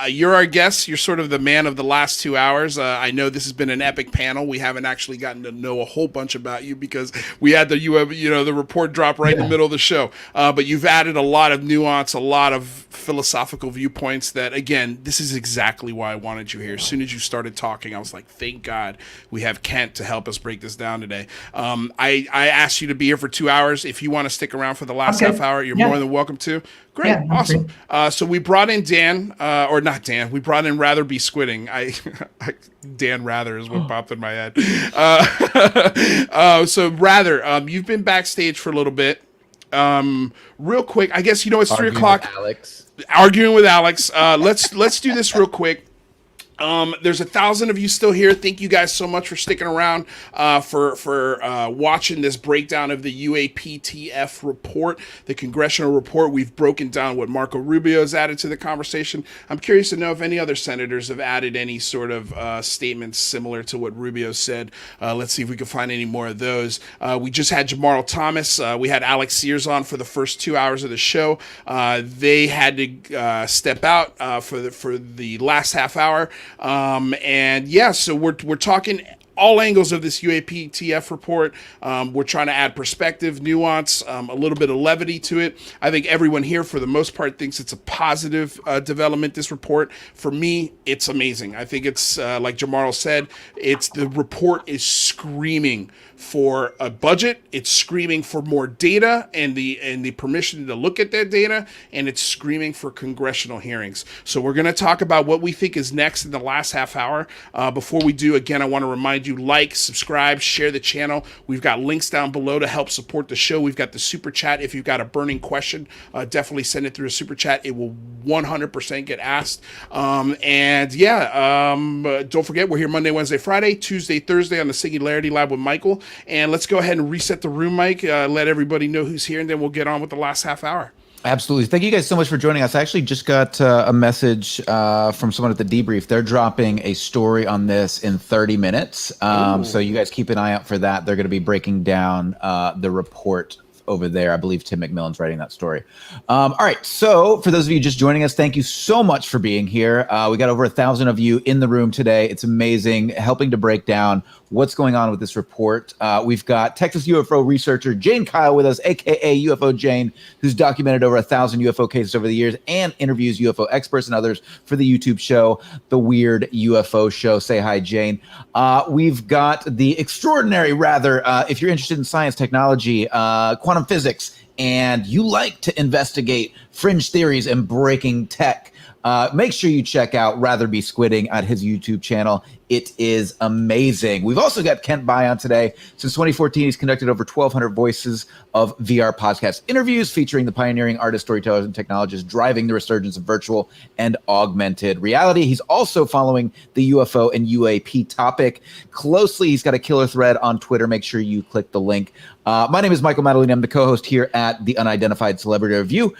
you're our guest. You're sort of the man of the last 2 hours. I know this has been an epic panel. We haven't actually gotten to know a whole bunch about you because we had the report drop right in the middle of the show. But you've added a lot of nuance, a lot of philosophical viewpoints that, again, this is exactly why I wanted you here. As soon as you started talking, I was like, thank God we have Kent to help us break this down today. I asked you to be here for 2 hours. If you want to stick around for the last half hour, you're more than welcome to. Great. Yeah, awesome. So we brought in Dan, or not Dan, we brought in Rather Be Squidding. Dan Rather is what popped in my head. So Rather, you've been backstage for a little bit. Real quick, I guess, it's 3 o'clock. Arguing with Alex. Let's do this real quick. There's 1,000 of you still here. Thank you guys so much for sticking around, for watching this breakdown of the UAPTF report, the congressional report. We've broken down what Marco Rubio has added to the conversation. I'm curious to know if any other senators have added any sort of statements similar to what Rubio said. Let's see if we can find any more of those. We just had Jamarl Thomas. We had Alec Sears on for the first 2 hours of the show. They had to step out for the last half hour. So we're talking all angles of this UAPTF report. We're trying to add perspective, nuance, a little bit of levity to it. I think everyone here, for the most part, thinks it's a positive development, this report. For me, it's amazing. I think it's, like Jamarl said, the report is screaming for a budget. It's screaming for more data and the permission to look at that data, and it's screaming for congressional hearings. So we're going to talk about what we think is next in the last half hour. Before we do, again, I want to remind you, like, subscribe, share the channel. We've got links down below to help support the show. We've got the super chat. If you've got a burning question, definitely send it through a super chat. It will 100% get asked. Don't forget, we're here Monday, Wednesday, Friday, Tuesday, Thursday on the Singularity Lab with Michael. And let's go ahead and reset the room, Mike. Let everybody know who's here, and then we'll get on with the last half hour. Absolutely. Thank you guys so much for joining us. I actually just got a message from someone at the debrief. They're dropping a story on this in 30 minutes. So you guys keep an eye out for that. They're going to be breaking down the report over there. I believe Tim McMillan's writing that story. All right. So for those of you just joining us, thank you so much for being here. We got over 1,000 of you in the room today. It's amazing, helping to break down what's going on with this report. We've got Texas UFO researcher Jane Kyle with us, aka UFO Jane, who's documented over 1,000 UFO cases over the years and interviews UFO experts and others for the YouTube show, The Weird UFO Show. Say hi, Jane. We've got the extraordinary, rather, if you're interested in science, technology, quantum physics, and you like to investigate fringe theories and breaking tech, make sure you check out Rather Be Squidding at his YouTube channel. It is amazing. We've also got Kent Bye on today. Since 2014, he's conducted over 1,200 voices of VR podcast interviews featuring the pioneering artists, storytellers, and technologists driving the resurgence of virtual and augmented reality. He's also following the UFO and UAP topic closely. He's got a killer thread on Twitter. Make sure you click the link. My name is Michael Mataluni. I'm the co-host here at the Unidentified Celebrity Review.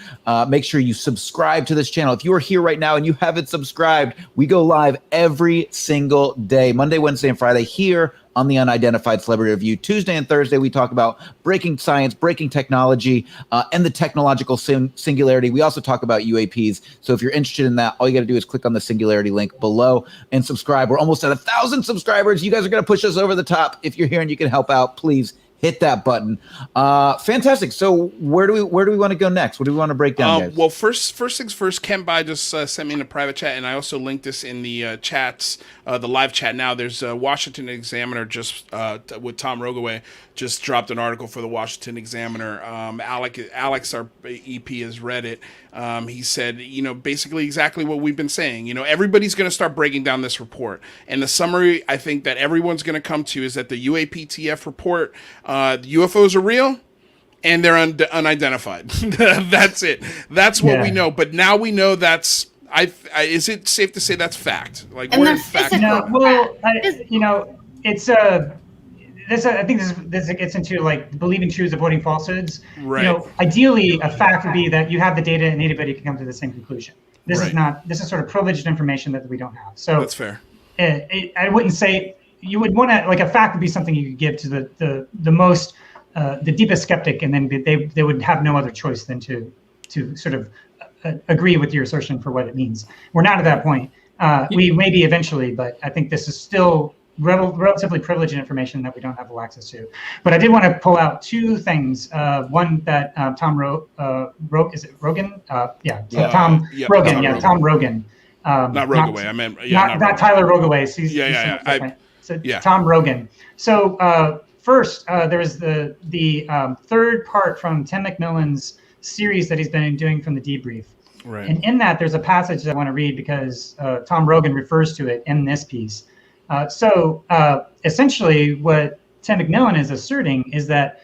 Make sure you subscribe to this channel. If you are here right now and you haven't subscribed, we go live every single day, Monday, Wednesday, and Friday here on the Unidentified Celebrity Review. Tuesday and Thursday, we talk about breaking science, breaking technology, and the technological singularity. We also talk about UAPs. So if you're interested in that, all you got to do is click on the Singularity link below and subscribe. We're almost at 1,000 subscribers. You guys are going to push us over the top. If you're here and you can help out, please hit that button. Fantastic. So where do we want to go next? What do we want to break down, guys? Well, first things first, Kent Bye just sent me in a private chat, and I also linked this in the chats, the live chat now. There's a Washington Examiner just with Tom Rogaway just dropped an article for the Washington Examiner. Alex, our EP, has read it. He said, basically exactly what we've been saying. Everybody's going to start breaking down this report. And the summary I think that everyone's going to come to is that the UAPTF report, the UFOs are real and they're unidentified. That's it. That's what we know. But now we know that's, is it safe to say that's fact? Like, and what they're is fact? physical. Well, it's I think this gets into like believing truths, avoiding falsehoods. Right. You know, ideally, a fact would be that you have the data and anybody can come to the same conclusion. This Right. is not. This is sort of privileged information that we don't have. So That's fair. I wouldn't say you would want to, like, a fact would be something you could give to the most the deepest skeptic, and then they would have no other choice than to sort of agree with your assertion for what it means. We're not at that point. We may be eventually, but I think this is still relatively privileged information that we don't have full access to. But I did want to pull out two things. One that Tom is it Rogan? Tom Rogan. Yeah, Tom Rogan. Not Rogaway. I meant not Tyler Rogaway. Tom Rogan. So first, there was the third part from Tim McMillan's series that he's been doing from the debrief. Right. And in that, there's a passage that I want to read because Tom Rogan refers to it in this piece. So essentially, what Tim McMillan is asserting is that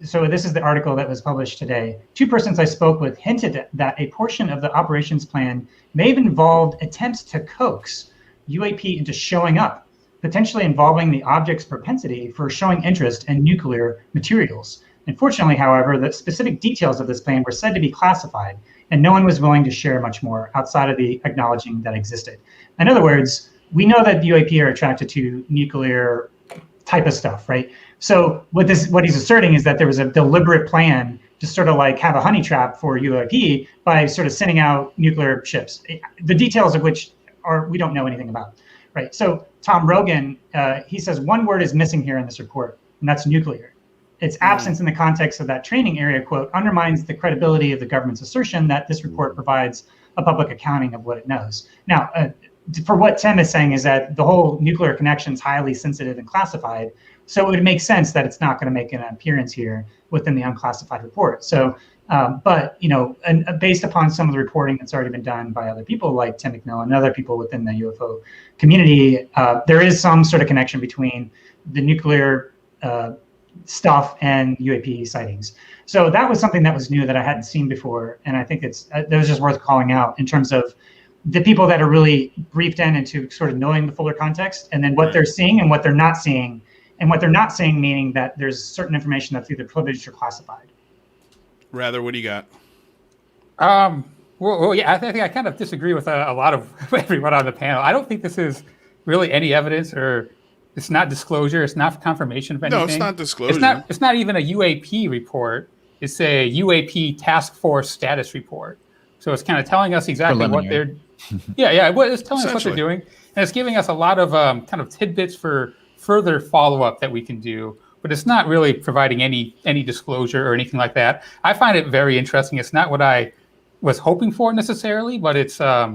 so this is the article that was published today. Two persons I spoke with hinted that a portion of the operations plan may have involved attempts to coax UAP into showing up, potentially involving the object's propensity for showing interest in nuclear materials. Unfortunately, however, the specific details of this plan were said to be classified, and no one was willing to share much more outside of the acknowledging that existed. In other words, we know that UAP are attracted to nuclear type of stuff, right? So what he's asserting is that there was a deliberate plan to sort of like have a honey trap for UAP by sort of sending out nuclear ships, the details of which we don't know anything about, right? So Tom Rogan, he says one word is missing here in this report, and that's nuclear. Its absence in the context of that training area, quote, undermines the credibility of the government's assertion that this report provides a public accounting of what it knows. Now, for what Tim is saying is that the whole nuclear connection is highly sensitive and classified, so it would make sense that it's not going to make an appearance here within the unclassified report. So, but and based upon some of the reporting that's already been done by other people like Tim McMillan and other people within the UFO community, there is some sort of connection between the nuclear stuff and UAP sightings. So that was something that was new that I hadn't seen before, and I think that was just worth calling out in terms of the people that are really briefed in into sort of knowing the fuller context, and then what they're seeing and what they're not seeing. And what they're not saying, meaning that there's certain information that's either privileged or classified. Rather, what do you got? Well, yeah, I think I kind of disagree with a lot of everyone on the panel. I don't think this is really any evidence, or it's not disclosure. It's not confirmation of anything. No, it's not disclosure. It's not even a UAP report. It's a UAP task force status report. So it's kind of telling us exactly what they're. It's telling us what they're doing, and it's giving us a lot of kind of tidbits for further follow-up that we can do, but it's not really providing any disclosure or anything like that. I find it very interesting. It's not what I was hoping for necessarily, but it's I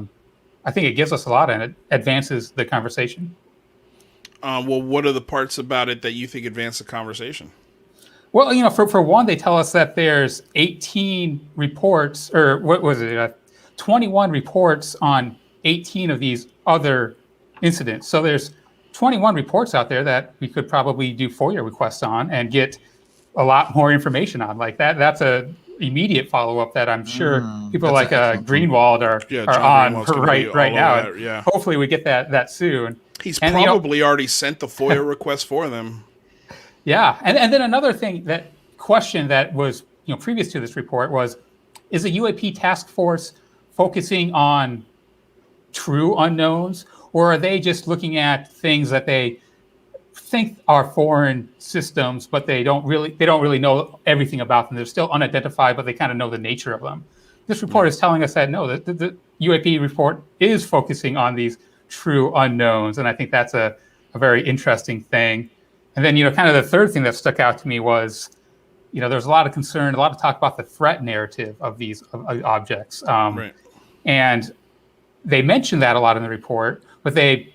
think it gives us a lot and it advances the conversation. Well, what are the parts about it that you think advance the conversation? Well, for one, they tell us that there's 18 reports, or what was it, 21 reports on 18 of these other incidents. So there's 21 reports out there that we could probably do FOIA requests on and get a lot more information on. Like that's a immediate follow-up that I'm sure people like Greenwald are on right now. Yeah. Hopefully we get that soon. He's probably already sent the FOIA request for them. Yeah, and then another question that was previous to this report was, is the UAP task force focusing on true unknowns, or are they just looking at things that they think are foreign systems, but they don't really know everything about them? They're still unidentified, but they kind of know the nature of them. This report is telling us that no, the UAP report is focusing on these true unknowns, and I think that's a very interesting thing. And then kind of the third thing that stuck out to me was, there's a lot of concern, a lot of talk about the threat narrative of these objects, and they mentioned that a lot in the report, but they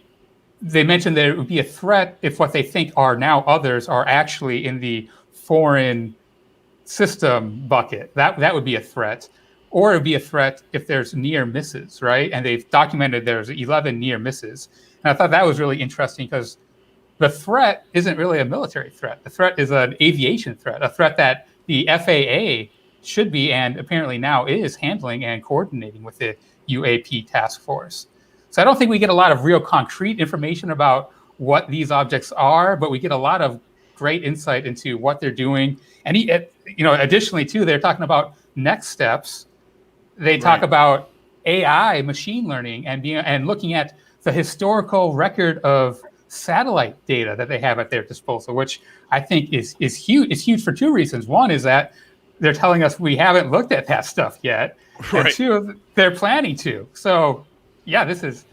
mentioned that it would be a threat if what they think are now others are actually in the foreign system bucket. That would be a threat. Or it would be a threat if there's near misses, right? And they've documented there's 11 near misses. And I thought that was really interesting because the threat isn't really a military threat. The threat is an aviation threat, a threat that the FAA should be, and apparently now is, handling and coordinating with the UAP task force. So I don't think we get a lot of real concrete information about what these objects are, but we get a lot of great insight into what they're doing. And additionally too, they're talking about next steps. They talk about AI, machine learning, and looking at the historical record of satellite data that they have at their disposal, which I think is huge. It's huge for two reasons. One is that they're telling us we haven't looked at that stuff yet, and two, they're planning to. So, yeah, this is.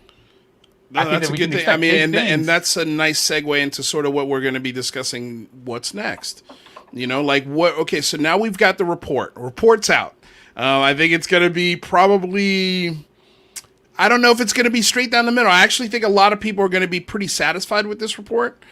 No, that's a good thing. I mean, and that's a nice segue into sort of what we're going to be discussing. What's next? Like what? Okay, so now we've got the report. Report's out. I think it's going to be probably. I don't know if it's going to be straight down the middle. I actually think a lot of people are going to be pretty satisfied with this report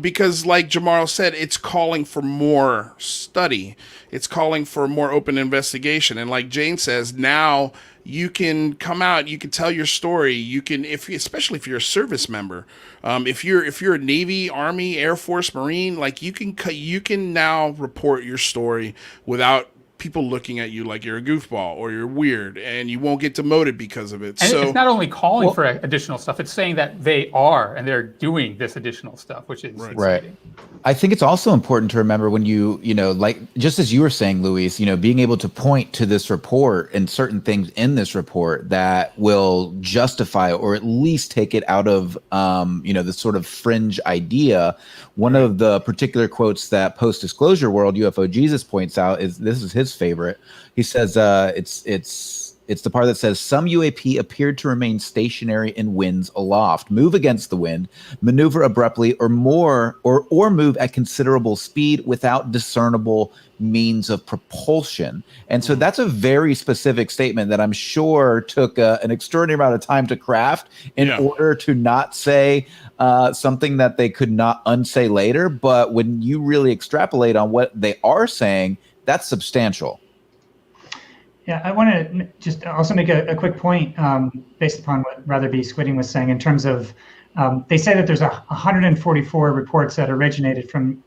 because, like Jamarl said, it's calling for more study. It's calling for more open investigation. And like Jane says, now you can come out, you can tell your story. You can, especially if you're a service member, if you're a Navy, Army, Air Force, Marine, like you can now report your story without people looking at you like you're a goofball or you're weird, and you won't get demoted because of it. And so it's not only calling for additional stuff, it's saying that they are, and they're doing this additional stuff, which is exciting. I think it's also important to remember when like, just as you were saying, Luis, being able to point to this report and certain things in this report that will justify or at least take it out of, this sort of fringe idea. One of the particular quotes that Post-Disclosure World UFO Jesus points out this is his favorite. He says, it's the part that says some UAP appeared to remain stationary in winds aloft, move against the wind, maneuver abruptly, or move at considerable speed without discernible means of propulsion. And so that's a very specific statement that I'm sure took an extraordinary amount of time to craft in order to not say something that they could not unsay later. But when you really extrapolate on what they are saying, that's substantial. Yeah, I want to just also make a quick point based upon what Rather Be Squidding was saying in terms of they say that there's 144 reports that originated from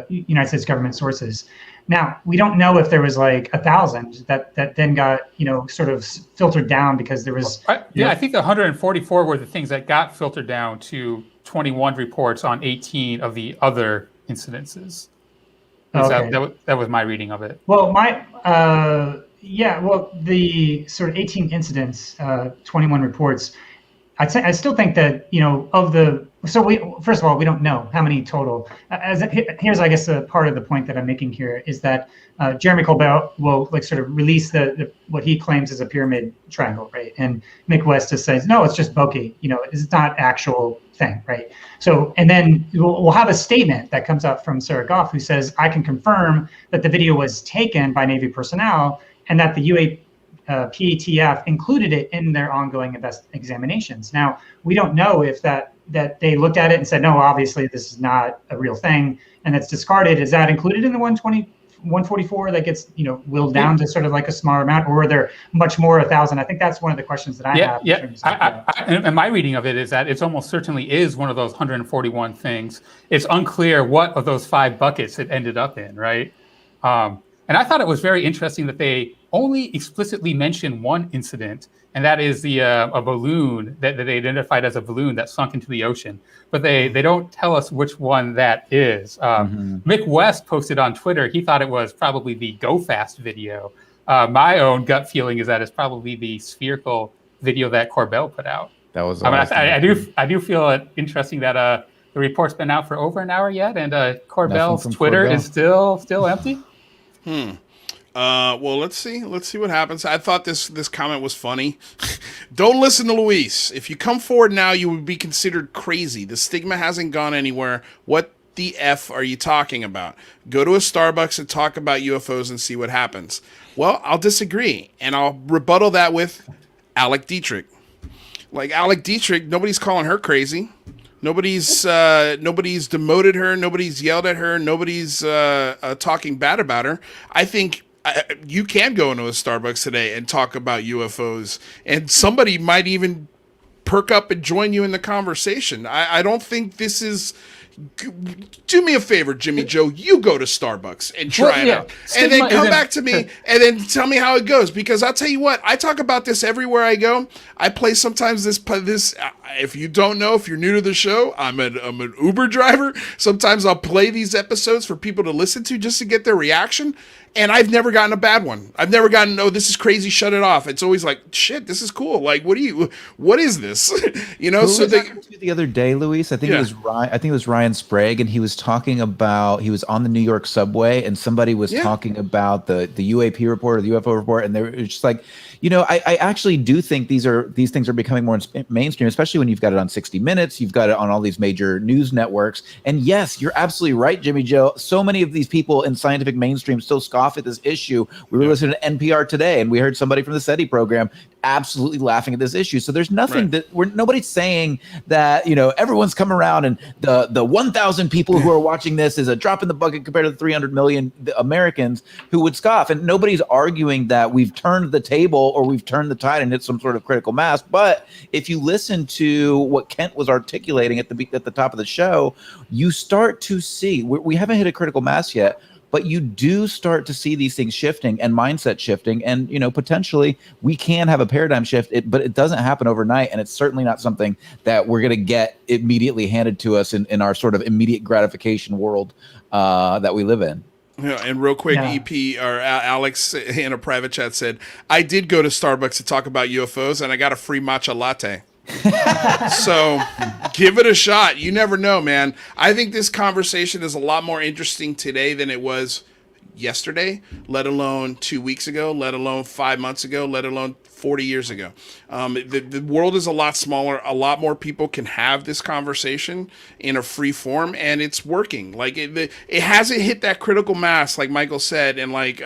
United States government sources. Now, we don't know if there was like 1,000 that then got, sort of filtered down because there was. I think the 144 were the things that got filtered down to 21 reports on 18 of the other incidences. Okay. That was my reading of it. Well, the sort of 18 incidents, 21 reports, I still think that, first of all, we don't know how many total. Here's, I guess, part of the point that I'm making here is that Jeremy Corbell will sort of release the what he claims is a pyramid triangle, right? And Mick West just says, no, it's just bokeh, it's not actual thing, right? So, and then we'll have a statement that comes out from Sarah Goff who says, I can confirm that the video was taken by Navy personnel and that the UAPTF included it in their ongoing examinations. Now, we don't know if that they looked at it and said, no, obviously this is not a real thing, and that's discarded. Is that included in the 144 that gets, willed down to sort of like a smaller amount, or are there much more, 1,000? I think that's one of the questions that I have. And my reading of it is that it's almost certainly is one of those 141 things. It's unclear what of those 5 buckets it ended up in, right? And I thought it was very interesting that they only explicitly mention one incident, and that is a balloon that they identified as a balloon that sunk into the ocean. But they don't tell us which one that is. Mick West posted on Twitter, he thought it was probably the Go Fast video. My own gut feeling is that it's probably the spherical video that Corbell put out. That was awesome. I do feel it interesting that the report's been out for over an hour yet, and Corbell's Twitter is still empty. Well, let's see what happens. I thought this comment was funny. Don't listen to Luis. If you come forward now, you would be considered crazy. The stigma hasn't gone anywhere. What the F are you talking about? Go to a Starbucks and talk about UFOs and see what happens. Well, I'll disagree, and I'll rebuttal that with Alec Dietrich. Like Alec Dietrich, nobody's calling her crazy. Nobody's demoted her. Nobody's yelled at her. Nobody's talking bad about her. I think you can go into a Starbucks today and talk about UFOs, and somebody might even perk up and join you in the conversation. I don't think this is. Do me a favor, Jimmy Joe. You go to Starbucks and try it out, and then come back to me and then tell me how it goes. Because I'll tell you what, I talk about this everywhere I go. I play sometimes this. if you don't know, if you're new to the show, I'm an Uber driver. Sometimes I'll play these episodes for people to listen to just to get their reaction. And I've never gotten a bad one. I've never gotten, oh, this is crazy, shut it off. It's always like, shit, this is cool. Like, what is this? You know, so the other day, Luis, I think it was Ryan. I think it was Ryan Sprague, and he was talking about, he was on the New York subway, and somebody was talking about the UAP report or the UFO report, and they were just like, you know, I actually do think these things are becoming more mainstream, especially when you've got it on 60 Minutes, you've got it on all these major news networks. And yes, you're absolutely right, Jimmy Joe. So many of these people in scientific mainstream still scoff at this issue. We were listening to NPR today, and we heard somebody from the SETI program absolutely laughing at this issue. So there's nothing nobody's saying that, you know, everyone's come around and the 1,000 people who are watching this is a drop in the bucket compared to the 300 million Americans who would scoff. And nobody's arguing that we've turned the table or we've turned the tide and hit some sort of critical mass. But if you listen to what Kent was articulating at the top of the show, you start to see, we haven't hit a critical mass yet, but you do start to see these things shifting and mindset shifting. And, you know, potentially we can have a paradigm shift, but it doesn't happen overnight. And it's certainly not something that we're going to get immediately handed to us in our sort of immediate gratification world that we live in. Yeah, and real quick, EP or Alex in a private chat said, I did go to Starbucks to talk about UFOs and I got a free matcha latte. So give it a shot. You never know, man. I think this conversation is a lot more interesting today than it was yesterday, let alone 2 weeks ago, let alone 5 months ago, let alone 40 years ago. The world is a lot smaller. A lot more people can have this conversation in a free form, and it's working. Like it hasn't hit that critical mass, like Michael said, and like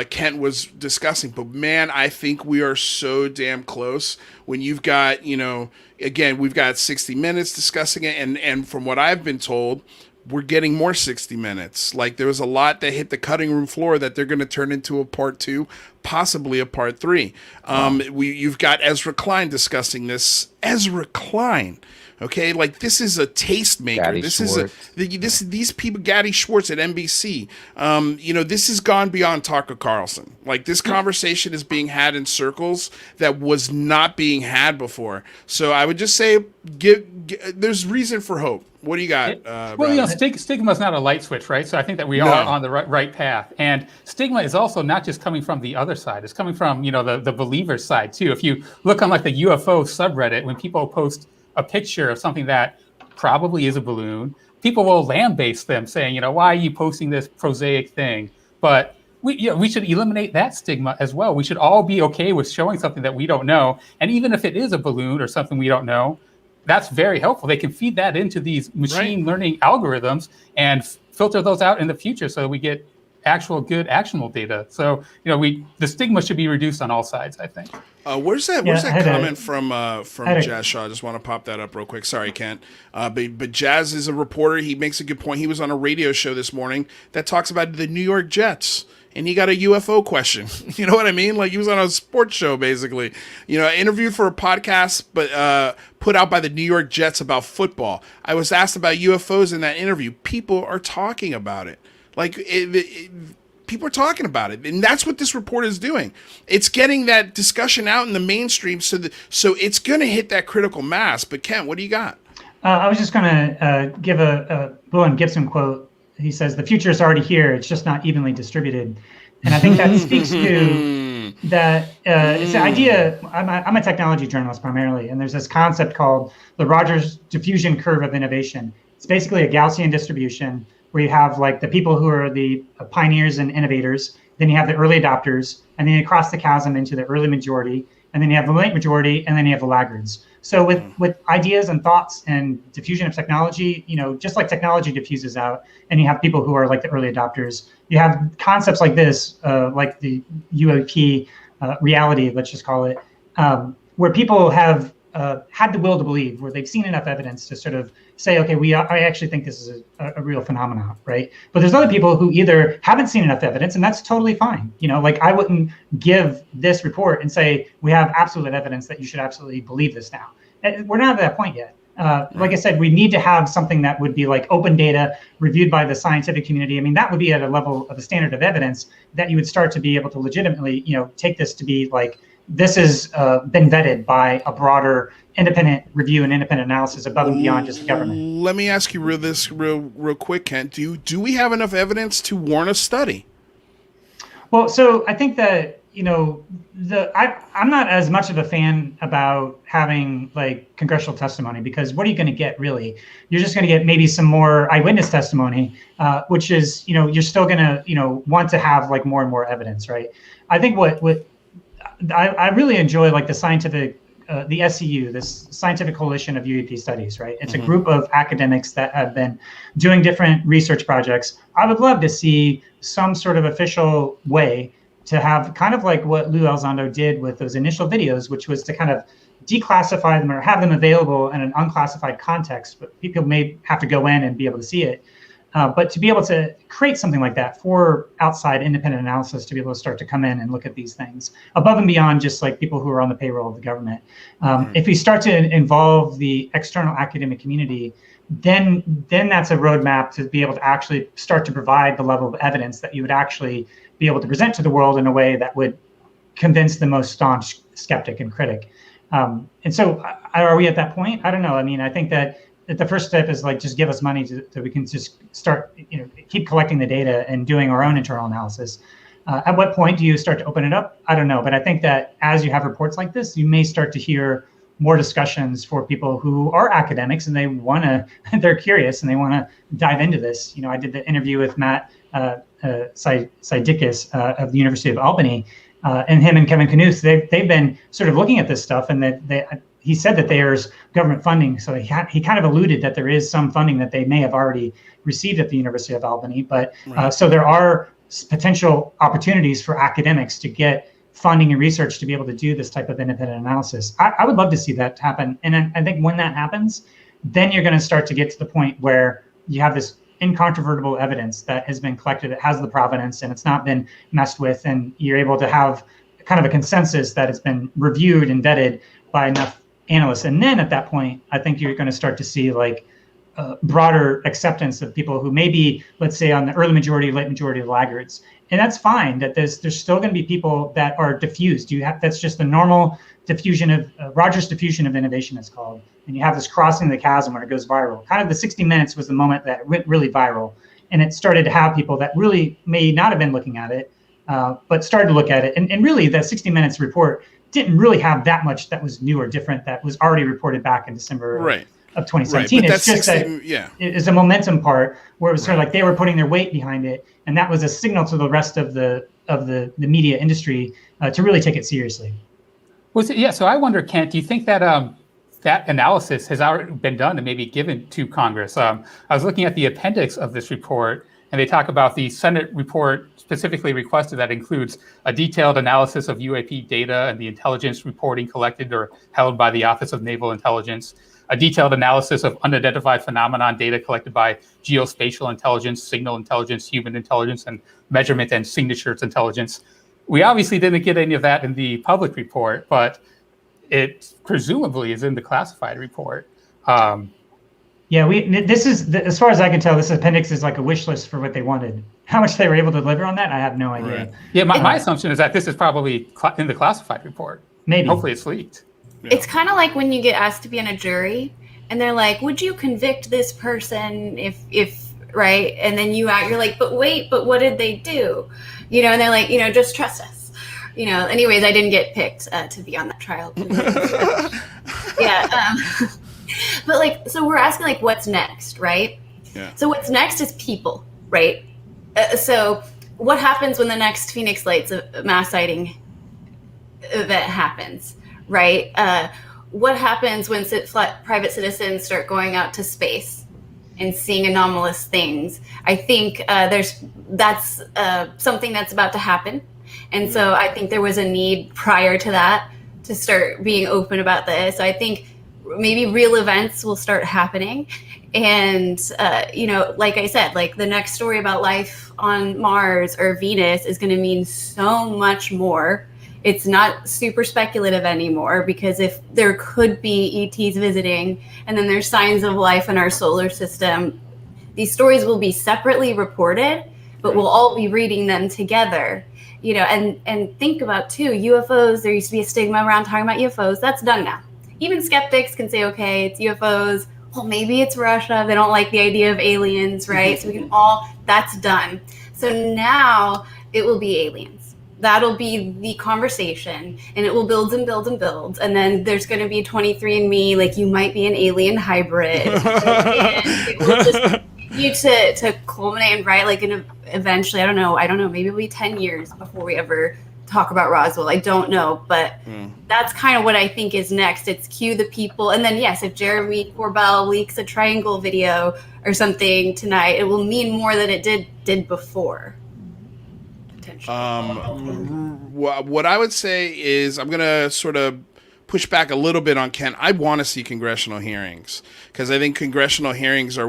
Kent was discussing. But man, I think we are so damn close. When you've got, you know, again, we've got 60 Minutes discussing it, and from what I've been told, we're getting more 60 Minutes. Like there was a lot that hit the cutting room floor that they're going to turn into a part 2, possibly a part 3. You've got Ezra Klein discussing this. Ezra Klein. Okay, like this is a tastemaker. These people, Gaddy Schwartz at NBC. You know, this has gone beyond Tucker Carlson. Like this conversation is being had in circles that was not being had before. So I would just say, there's reason for hope. What do you got? Well, you know, stigma is not a light switch, right? So I think that we are on the right path. And stigma is also not just coming from the other side. It's coming from, you know, the believer side too. If you look on like the UFO subreddit, when people post a picture of something that probably is a balloon, people will lambaste them saying, you know, why are you posting this prosaic thing? But we should eliminate that stigma as well. We should all be okay with showing something that we don't know. And even if it is a balloon or something we don't know, that's very helpful. They can feed that into these machine learning algorithms and filter those out in the future so we get actual good actionable data. So, you know, the stigma should be reduced on all sides, I think. Where's that comment from Jazz Shaw? I just want to pop that up real quick. Sorry, Kent. But Jazz is a reporter. He makes a good point. He was on a radio show this morning that talks about the New York Jets, and he got a UFO question. You know what I mean? Like he was on a sports show, basically. You know, interviewed for a podcast, but put out by the New York Jets about football. I was asked about UFOs in that interview. People are talking about it. Like people are talking about it, and that's what this report is doing. It's getting that discussion out in the mainstream, so it's going to hit that critical mass. But Kent, what do you got? I was just going to give a Bowen Gibson quote. He says, "The future is already here. It's just not evenly distributed," and I think that speaks to that. It's the idea. I'm a technology journalist primarily, and there's this concept called the Rogers diffusion curve of innovation. It's basically a Gaussian distribution, where you have like the people who are the pioneers and innovators, then you have the early adopters, and then you cross the chasm into the early majority, and then you have the late majority, and then you have the laggards. So with ideas and thoughts and diffusion of technology, you know, just like technology diffuses out, and you have people who are like the early adopters, you have concepts like this, like the UAP reality, let's just call it, where people have had the will to believe, where they've seen enough evidence to sort of say, okay, I actually think this is a real phenomenon, right? But there's other people who either haven't seen enough evidence, and that's totally fine. You know, like I wouldn't give this report and say, we have absolute evidence that you should absolutely believe this now. We're not at that point yet. Like I said, we need to have something that would be like open data reviewed by the scientific community. I mean, that would be at a level of a standard of evidence that you would start to be able to legitimately, you know, take this to be like this has been vetted by a broader independent review and independent analysis above and beyond just the government. Let me ask you real quick, Kent. Do we have enough evidence to warrant a study? Well, so I think that, I'm not as much of a fan about having like congressional testimony, because what are you going to get really? You're just going to get maybe some more eyewitness testimony, which is, you're still going to, want to have like more and more evidence, right? I think what I really enjoy, like the scientific, the SCU, this Scientific Coalition of UAP Studies, right? It's a group of academics that have been doing different research projects. I would love to see some sort of official way to have kind of like what Lou Elizondo did with those initial videos, which was to kind of declassify them or have them available in an unclassified context, but people may have to go in and be able to see it. But to be able to create something like that for outside independent analysis, to be able to start to come in and look at these things above and beyond just like people who are on the payroll of the government. If we start to involve the external academic community, then that's a roadmap to be able to actually start to provide the level of evidence that you would actually be able to present to the world in a way that would convince the most staunch skeptic and critic. And so are we at that point? I don't know. I mean, I think that the first step is like, just give us money so we can just start, keep collecting the data and doing our own internal analysis. At what point do you start to open it up? I don't know. But I think that as you have reports like this, you may start to hear more discussions for people who are academics and they're curious and they want to dive into this. I did the interview with Matt Seidikis of the University of Albany, and him and Kevin Knuth, they've been sort of looking at this stuff, and he said that there's government funding. So he kind of alluded that there is some funding that they may have already received at the University of Albany. But so there are potential opportunities for academics to get funding and research to be able to do this type of independent analysis. I would love to see that happen. And I think when that happens, then you're going to start to get to the point where you have this incontrovertible evidence that has been collected, it has the provenance, and it's not been messed with, and you're able to have kind of a consensus that has been reviewed and vetted by enough analysts. And then at that point, I think you're going to start to see like broader acceptance of people who may be, let's say, on the early majority, late majority of laggards. And that's fine, that there's still going to be people that are diffused. That's just the normal diffusion of Rogers diffusion of innovation, it's called. And you have this crossing the chasm where it goes viral. Kind of the 60 Minutes was the moment that it went really viral. And it started to have people that really may not have been looking at it, but started to look at it. And really, the 60 Minutes report didn't really have that much that was new or different that was already reported back in December of 2017. Right, it's just that it is a momentum part where it was sort of like they were putting their weight behind it, and that was a signal to the rest of the media industry to really take it seriously. So I wonder, Kent, do you think that that analysis has already been done and maybe given to Congress? I was looking at the appendix of this report, and they talk about the Senate report specifically requested that includes a detailed analysis of UAP data and the intelligence reporting collected or held by the Office of Naval Intelligence, a detailed analysis of unidentified phenomenon data collected by geospatial intelligence, signal intelligence, human intelligence, and measurement and signatures intelligence. We obviously didn't get any of that in the public report, but it presumably is in the classified report. This is, as far as I can tell, this appendix is like a wish list for what they wanted. How much they were able to deliver on that, I have no idea. Right. Yeah, my assumption is that this is probably in the classified report. Maybe. Hopefully it's leaked. It's kind of like when you get asked to be on a jury and they're like, would you convict this person if right? And then you're like, but wait, but what did they do? And they're like, just trust us. Anyways, I didn't get picked to be on that trial. But so we're asking like, what's next, right? Yeah. So what's next is people, right? So what happens when the next Phoenix Lights mass sighting event happens? Right? What happens when private citizens start going out to space and seeing anomalous things? I think that's something that's about to happen. And so I think there was a need prior to that to start being open about this. So I think maybe real events will start happening. And, like I said, like the next story about life on Mars or Venus is going to mean so much more. It's not super speculative anymore, because if there could be ETs visiting and then there's signs of life in our solar system, these stories will be separately reported, but we'll all be reading them together. And think about too, UFOs, there used to be a stigma around talking about UFOs. That's done now. Even skeptics can say, okay, it's UFOs. Well, maybe it's Russia. They don't like the idea of aliens, right? So we can that's done. So now it will be aliens. That'll be the conversation, and it will build and build and build. And then there's going to be 23andMe, like you might be an alien hybrid. And it will just continue to culminate and right, like eventually, I don't know, maybe it'll be 10 years before we ever talk about Roswell. I don't know, but that's kind of what I think is next. It's cue the people, and then yes, if Jeremy Corbell leaks a triangle video or something tonight, it will mean more than it did before. What I would say is I'm gonna sort of push back a little bit on Ken. I want to see congressional hearings because I think congressional hearings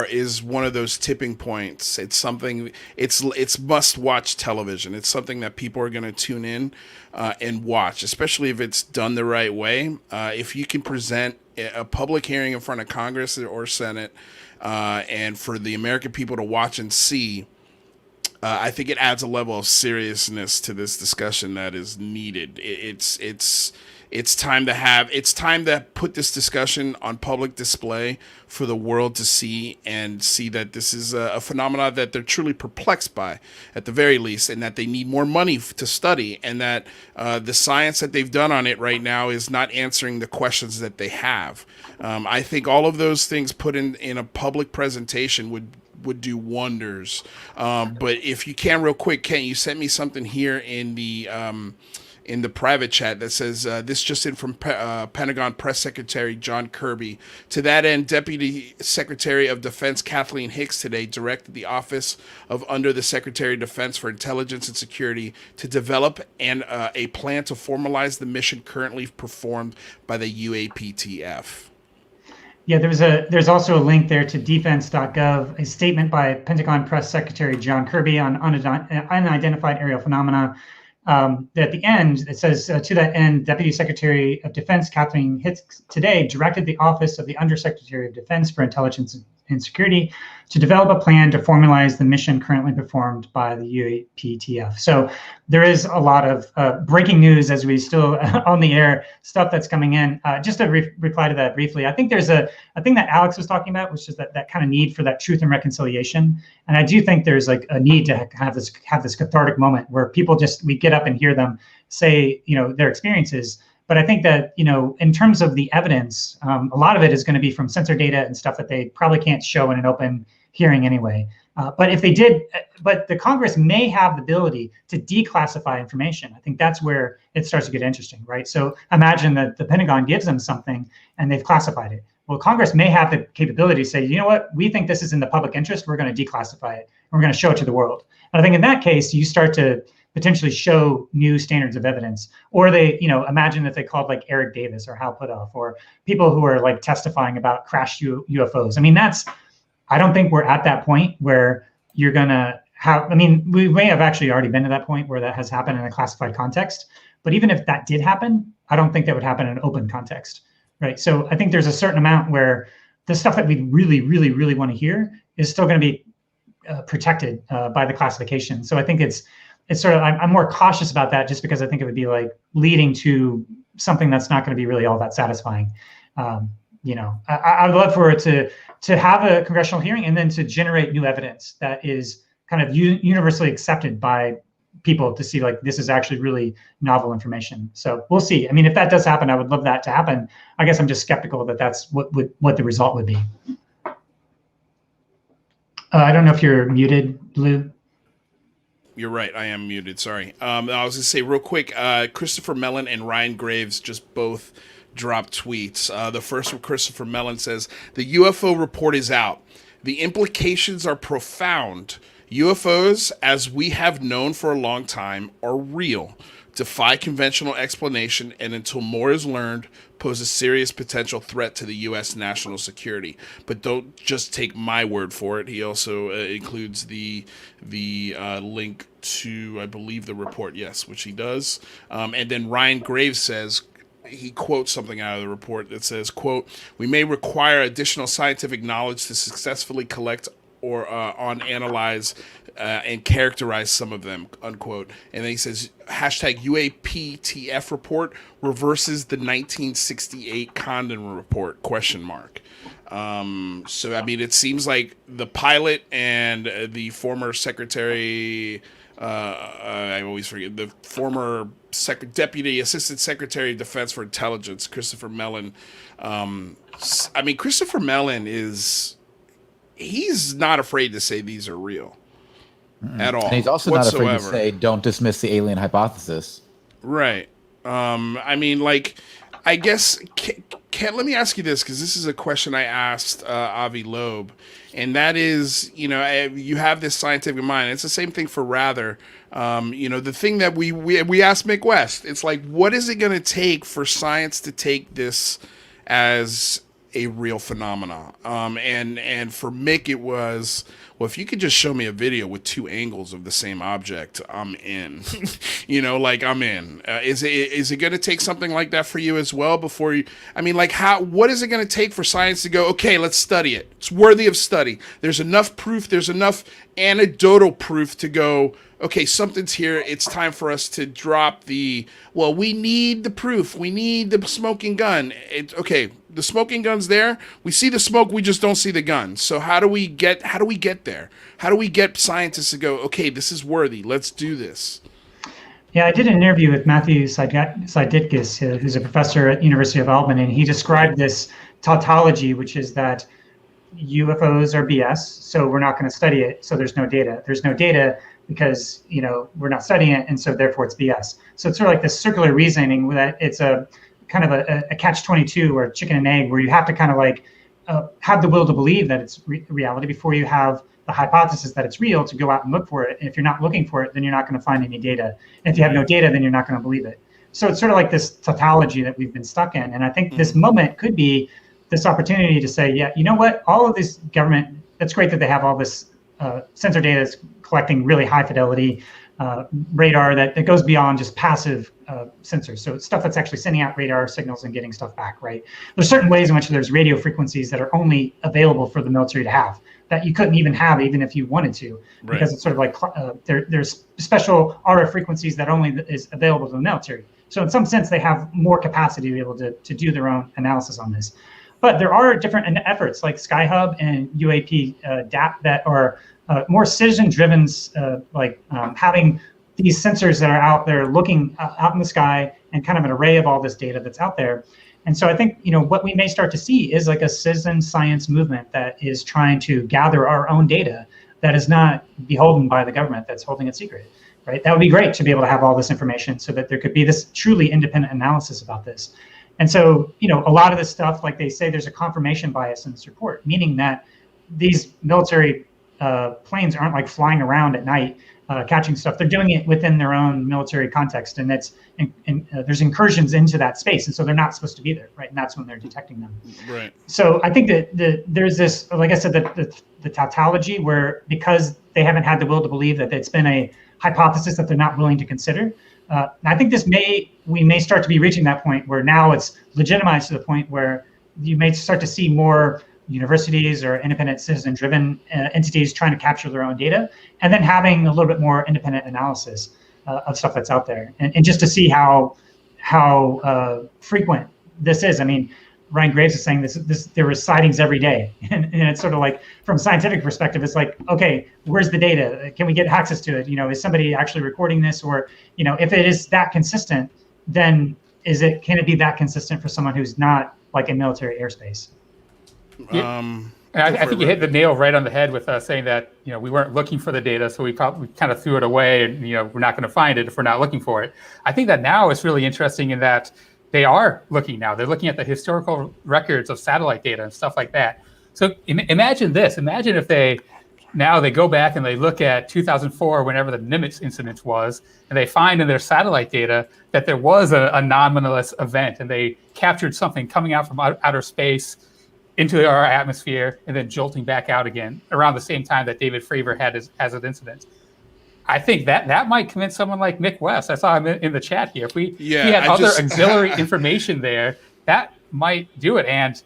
is one of those tipping points. It's something. It's must watch television. It's something that people are going to tune in and watch, especially if it's done the right way. If you can present a public hearing in front of Congress or Senate, and for the American people to watch and see. I think it adds a level of seriousness to this discussion that is needed. It's time to put this discussion on public display for the world to see that this is a phenomenon that they're truly perplexed by, at the very least, and that they need more money to study, and that the science that they've done on it right now is not answering the questions that they have. I think all of those things put in a public presentation would do wonders. But if you can, real quick, Ken, you sent me something here in the private chat that says, this just in from Pentagon Press Secretary John Kirby. To that end, Deputy Secretary of Defense Kathleen Hicks today directed the Office of Under the Secretary of Defense for Intelligence and Security to develop a plan to formalize the mission currently performed by the UAPTF. Yeah, there's also a link there to defense.gov, a statement by Pentagon Press Secretary John Kirby on unidentified aerial phenomena. At the end, it says, to that end, Deputy Secretary of Defense Kathleen Hicks today directed the Office of the Undersecretary of Defense for Intelligence and Security to develop a plan to formalize the mission currently performed by the UAPTF. So there is a lot of breaking news as we still on the air stuff that's coming in. Just to reply to that briefly, I think there's a thing that Alex was talking about, which is that kind of need for that truth and reconciliation. And I do think there's like a need to have this cathartic moment where people we get up and hear them say, their experiences. But I think that, in terms of the evidence, a lot of it is going to be from sensor data and stuff that they probably can't show in an open hearing anyway. But if they did, but the Congress may have the ability to declassify information. I think that's where it starts to get interesting, right? So imagine that the Pentagon gives them something and they've classified it. Well, Congress may have the capability to say, you know what, we think this is in the public interest. We're going to declassify it. And we're going to show it to the world. And I think in that case, you start to potentially show new standards of evidence, or they, imagine that they called like Eric Davis or Hal Puthoff or people who are like testifying about crashed UFOs. I mean, I don't think we're at that point where you're gonna have, we may have actually already been to that point where that has happened in a classified context, but even if that did happen, I don't think that would happen in an open context, right? So I think there's a certain amount where the stuff that we really, really, really want to hear is still gonna be protected by the classification. So I think it's sort of, I'm more cautious about that just because I think it would be like leading to something that's not going to be really all that satisfying. I would love for it to have a congressional hearing and then to generate new evidence that is kind of universally accepted by people to see like this is actually really novel information. So we'll see. I mean, if that does happen, I would love that to happen. I guess I'm just skeptical that that's what the result would be. I don't know if you're muted, Lou. You're right. I am muted. Sorry. I was going to say real quick, Christopher Mellon and Ryan Graves just both dropped tweets. The first from Christopher Mellon says, the UFO report is out. The implications are profound. UFOs, as we have known for a long time, are real, defy conventional explanation, and until more is learned, pose a serious potential threat to the U.S. national security. But don't just take my word for it. He also includes the link to, I believe, the report, yes, which he does. And then Ryan Graves says, he quotes something out of the report that says, quote, we may require additional scientific knowledge to successfully collect or analyze and characterize some of them, unquote. And then he says, hashtag UAPTF report reverses the 1968 Condon report, question mark. So, I mean, it seems like the pilot and the former secretary, I always forget, the former Deputy Assistant Secretary of Defense for Intelligence, Christopher Mellon. I mean, Christopher Mellon he's not afraid to say these are real at all. And he's also whatsoever. not afraid to say, don't dismiss the alien hypothesis. Right. I mean, like, I guess, let me ask you this, because this is a question I asked Avi Loeb, and that is, you have this scientific mind. It's the same thing for Rather. The thing that we asked Mick West, it's like, what is it going to take for science to take this as a real phenomenon? And for Mick, it was, well, if you could just show me a video with two angles of the same object, I'm in. I'm in. Is it going to take something like that for you as well before you? I mean, like, what is it going to take for science to go, okay, let's study it. It's worthy of study. There's enough proof. There's enough anecdotal proof to go, okay, something's here. It's time for us to drop we need the proof. We need the smoking gun. Okay, the smoking gun's there. We see the smoke. We just don't see the gun. So how do we get there? How do we get scientists to go, okay, this is worthy. Let's do this. Yeah, I did an interview with Matthew Saiditkis, who's a professor at University of Albany, and he described this tautology, which is that UFOs are BS, so we're not going to study it, so there's no data. There's no data because, we're not studying it, and so therefore it's BS. So it's sort of like this circular reasoning that it's a kind of a catch-22 or chicken and egg, where you have to kind of like have the will to believe that it's reality before you have the hypothesis that it's real to go out and look for it. And if you're not looking for it, then you're not going to find any data. And if you have no data, then you're not going to believe it. So it's sort of like this tautology that we've been stuck in. And I think this moment could be this opportunity to say, yeah, you know what, all of this government, that's great that they have all this sensor data is collecting really high fidelity radar that goes beyond just passive sensors. So it's stuff that's actually sending out radar signals and getting stuff back, right? There's certain ways in which there's radio frequencies that are only available for the military to have, that you couldn't even have even if you wanted to, right? Because it's sort of like there's special RF frequencies that only is available to the military. So in some sense, they have more capacity to be able to do their own analysis on this. But there are different efforts like SkyHub and UAP DAP that are more citizen-driven, having these sensors that are out there looking out in the sky and kind of an array of all this data that's out there. And so I think, what we may start to see is like a citizen science movement that is trying to gather our own data that is not beholden by the government that's holding it secret, right? That would be great to be able to have all this information so that there could be this truly independent analysis about this. And so, a lot of this stuff, like they say, there's a confirmation bias in this report, meaning that these military planes aren't like flying around at night catching stuff. They're doing it within their own military context, and there's incursions into that space, and so they're not supposed to be there, right? And that's when they're detecting them. Right. So I think that there's this, like I said, the tautology where, because they haven't had the will to believe that it's been a hypothesis that they're not willing to consider. I think we may start to be reaching that point where now it's legitimized to the point where you may start to see more universities or independent citizen-driven entities trying to capture their own data, and then having a little bit more independent analysis of stuff that's out there, and just to see how frequent this is. I mean, Ryan Graves is saying this there were sightings every day, and it's sort of like, from a scientific perspective, it's like, okay, where's the data? Can we get access to it? Is somebody actually recording this? Or if it is that consistent, then can it be that consistent for someone who's not like in military airspace? I think you hit the nail right on the head with saying that we weren't looking for the data, so we kind of threw it away, and we're not going to find it if we're not looking for it. I think that now it's really interesting in that they are looking now. They're looking at the historical records of satellite data and stuff like that. So imagine this. Imagine if they go back and they look at 2004, whenever the Nimitz incident was, and they find in their satellite data that there was a anomalous event, and they captured something coming out from outer space into our atmosphere and then jolting back out again around the same time that David Fravor had his incident. I think that might convince someone like Mick West. I saw him in the chat here. If we had other auxiliary information there, that might do it. And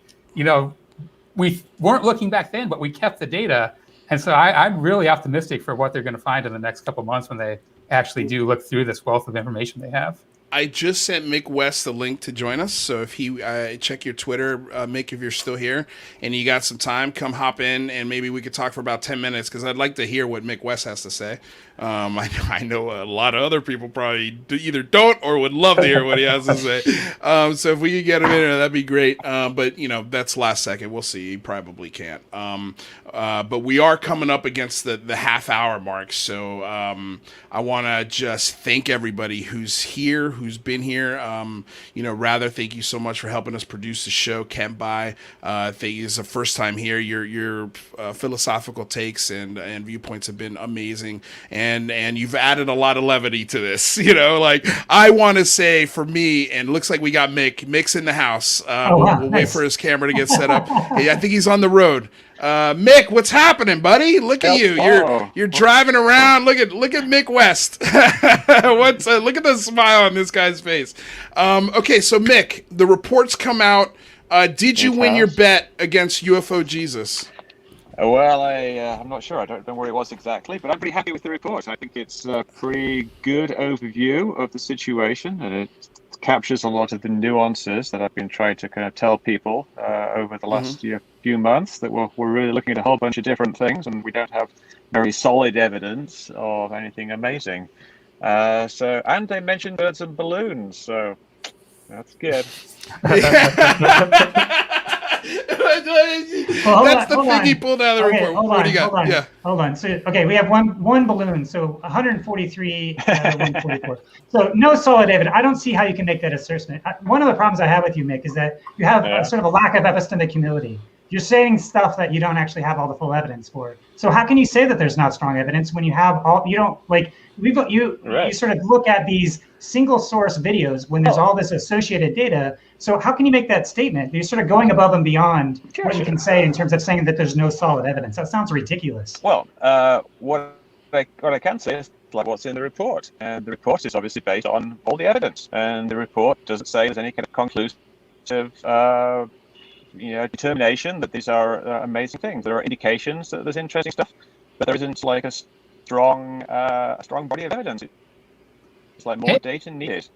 we weren't looking back then, but we kept the data. And so I'm really optimistic for what they're going to find in the next couple months when they actually do look through this wealth of information they have. I just sent Mick West a link to join us. So if he check your Twitter, Mick, if you're still here and you got some time, come hop in and maybe we could talk for about 10 minutes because I'd like to hear what Mick West has to say. I know a lot of other people probably either don't or would love to hear what he has to say. So if we could get him in there, that'd be great. But that's last second. We'll see. He probably can't. But we are coming up against the half hour mark. So I want to just thank everybody who's here, who's been here. Rather, thank you so much for helping us produce the show. Kent Bye, thank you. It's the first time here. Your philosophical takes and viewpoints have been amazing. And you've added a lot of levity to this, I want to say for me, and it looks like we got Mick. Mick's in the house. We'll wait for his camera to get set up. I think he's on the road. Mick, what's happening, buddy? Look at you. You're driving around. Look at Mick West. Look at the smile on this guy's face. Okay, so Mick, the reports come out. Did you win your bet against UFO Jesus? Well, I'm not sure. I don't know where it was exactly, but I'm pretty happy with the report. I think it's a pretty good overview of the situation, and it captures a lot of the nuances that I've been trying to kind of tell people over the last few months, that we're really looking at a whole bunch of different things, and we don't have very solid evidence of anything amazing. And they mentioned birds and balloons, so that's good. That's the thing he pulled out of the report. What do you got? Hold on. So, we have one balloon. So 143, 144. So no solid evidence. I don't see how you can make that assertion. One of the problems I have with you, Mick, is that you have sort of a lack of epistemic humility. You're saying stuff that you don't actually have all the full evidence for. So how can you say that there's not strong evidence when you have all? You don't like. You sort of look at these single source videos when there's all this associated data. So how can you make that statement? You're sort of going above and beyond what you can say in terms of saying that there's no solid evidence. That sounds ridiculous. Well, what I can say is like what's in the report, and the report is obviously based on all the evidence, and the report doesn't say there's any kind of conclusive determination that these are amazing things. There are indications that there's interesting stuff, but there isn't like a strong body of evidence. It's like more data needed.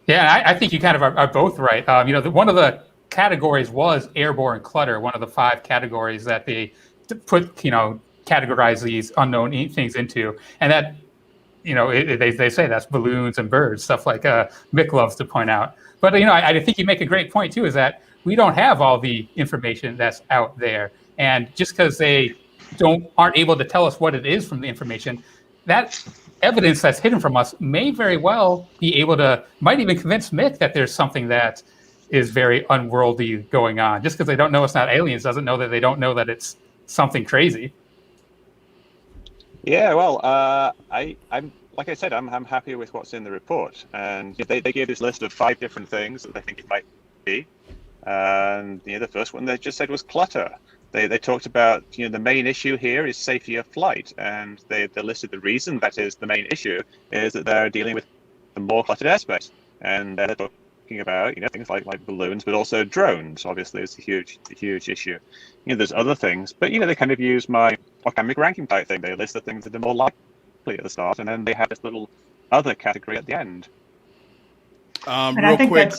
Yeah, I think you kind of are both right. One of the categories was airborne clutter, one of the 5 categories that they put, categorize these unknown things into. And that, they say that's balloons and birds, stuff like Mick loves to point out. But, I think you make a great point, too, is that we don't have all the information that's out there. And just because they aren't able to tell us what it is from the information, that evidence that's hidden from us may very well might even convince Mick that there's something that is very unworldly going on. Just because they don't know it's not aliens doesn't know that they don't know that it's something crazy. Yeah, well, I'm like I said, I'm happy with what's in the report, and they gave this list of 5 different things that they think it might be, and the first one they just said was clutter. They talked about the main issue here is safety of flight, and they listed the reason that is the main issue is that they're dealing with the more cluttered airspace, and they're talking about things like balloons, but also drones. Obviously, it's a huge issue. There's other things, but they kind of use my organic ranking type thing. They list the things that are more likely at the start, and then they have this little other category at the end. Real quick,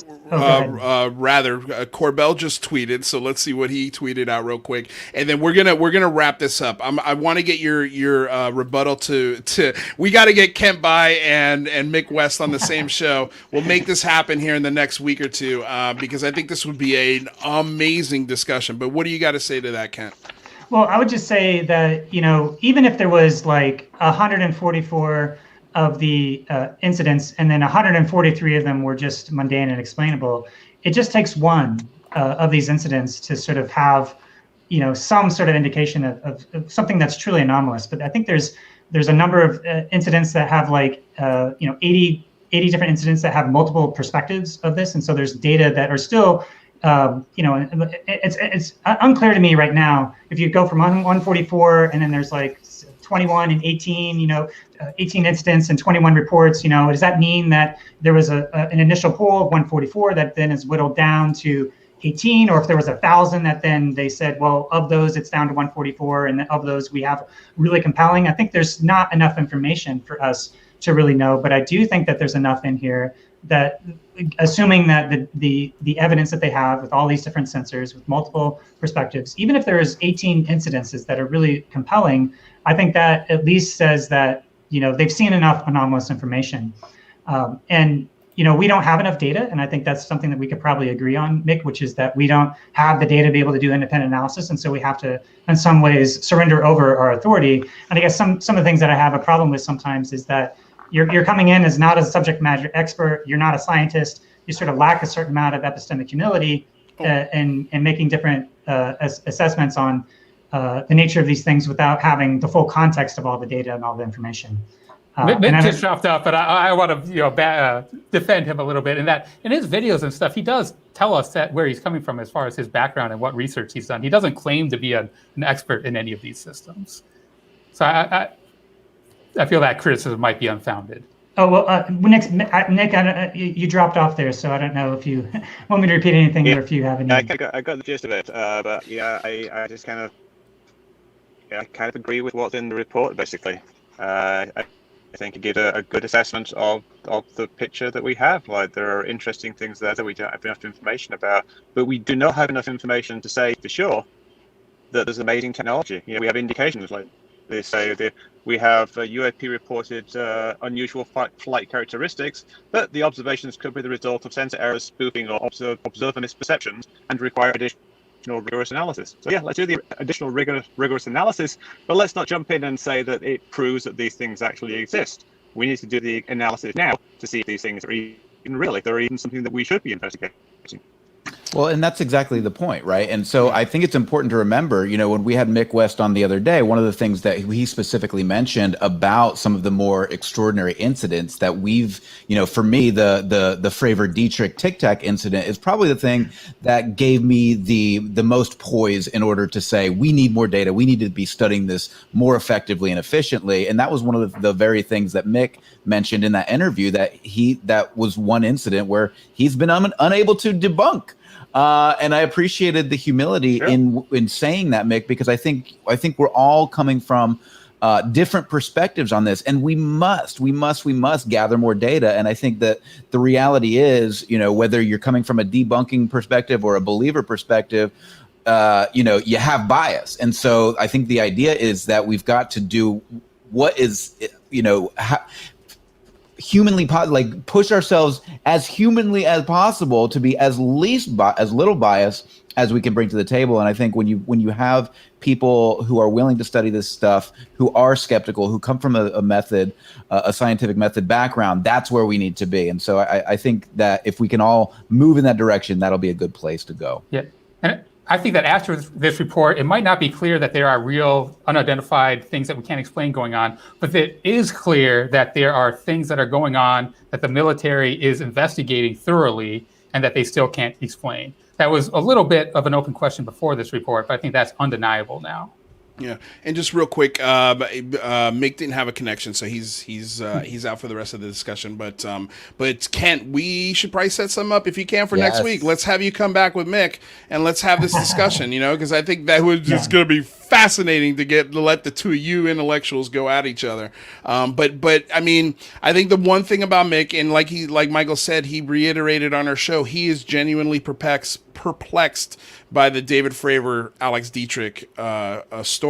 Corbell just tweeted, so let's see what he tweeted out real quick, and then we're gonna wrap this up. I want to get your rebuttal to. We got to get Kent Bye and Mick West on the same show. We'll make this happen here in the next week or two because I think this would be an amazing discussion. But what do you got to say to that, Kent? Well, I would just say that even if there was like 144 of the incidents, and then 143 of them were just mundane and explainable, it just takes one of these incidents to sort of have, some sort of indication of something that's truly anomalous. But I think there's a number of incidents that have 80 different incidents that have multiple perspectives of this, and so there's data that are still, it's unclear to me right now if you go from 144 and then there's 21 and 18, 18 incidents and 21 reports, does that mean that there was an initial pool of 144 that then is whittled down to, 18, or if there was 1,000 that then they said, well, of those it's down to 144, and of those we have really compelling. I think there's not enough information for us to really know, but I do think that there's enough in here that, assuming that the evidence that they have with all these different sensors with multiple perspectives, even if there is 18 incidences that are really compelling, I think that at least says that, you know, they've seen enough anomalous information. And you know, we don't have enough data, and I think that's something that we could probably agree on, Mick, which is that we don't have the data to be able to do independent analysis, and so we have to, in some ways, surrender over our authority. And I guess some of the things that I have a problem with sometimes is that you're coming in as not a subject matter expert, you're not a scientist, you sort of lack a certain amount of epistemic humility in making different assessments on the nature of these things without having the full context of all the data and all the information. Mick just dropped off, but I want to defend him a little bit. In that, in his videos and stuff, he does tell us that where he's coming from as far as his background and what research he's done. He doesn't claim to be an expert in any of these systems. So I feel that criticism might be unfounded. Oh, well, Nick, you dropped off there, so I don't know if you want me to repeat anything or if you have any. I got the gist of it, but yeah, I just kind of agree with what's in the report, basically. I think it gives a good assessment of the picture that we have. Like, there are interesting things there that we don't have enough information about, but we do not have enough information to say for sure that there's amazing technology. You know, we have indications, like they say that we have UAP reported unusual flight characteristics, but the observations could be the result of sensor errors, spoofing, or observer misperceptions, and require additional rigorous analysis. So yeah, let's do the additional rigorous analysis, but let's not jump in and say that it proves that these things actually exist. We need to do the analysis now to see if these things are even real, if they're even something that we should be investigating. Well, and that's exactly the point, right? And so I think it's important to remember, you know, when we had Mick West on the other day, one of the things that he specifically mentioned about some of the more extraordinary incidents that we've, you know, for me, the Fravor Dietrich Tic Tac incident is probably the thing that gave me the most poise in order to say, we need more data. We need to be studying this more effectively and efficiently. And that was one of the very things that Mick mentioned in that interview, that was one incident where he's been unable to debunk. And I appreciated the humility in saying that, Mick, because I think we're all coming from different perspectives on this, and we must gather more data. And I think that the reality is, you know, whether you're coming from a debunking perspective or a believer perspective, you know, you have bias. And so I think the idea is that we've got to do what is, you know, humanly push ourselves as humanly as possible to be as little bias as we can bring to the table. And I think when you have people who are willing to study this stuff, who are skeptical, who come from a scientific method background, that's where we need to be. And so I think that if we can all move in that direction, that'll be a good place to go. Yeah. And I think that after this report, it might not be clear that there are real unidentified things that we can't explain going on, but it is clear that there are things that are going on that the military is investigating thoroughly and that they still can't explain. That was a little bit of an open question before this report, but I think that's undeniable now. Yeah, and just real quick, Mick didn't have a connection, so he's out for the rest of the discussion. But Kent, we should probably set some up if you can for next week. Let's have you come back with Mick and let's have this discussion. You know, because I think that was just going to be fascinating to let the two of you intellectuals go at each other. But I mean, I think the one thing about Mick, and like Michael said, he reiterated on our show, he is genuinely perplexed by the David Fravor, Alex Dietrich story.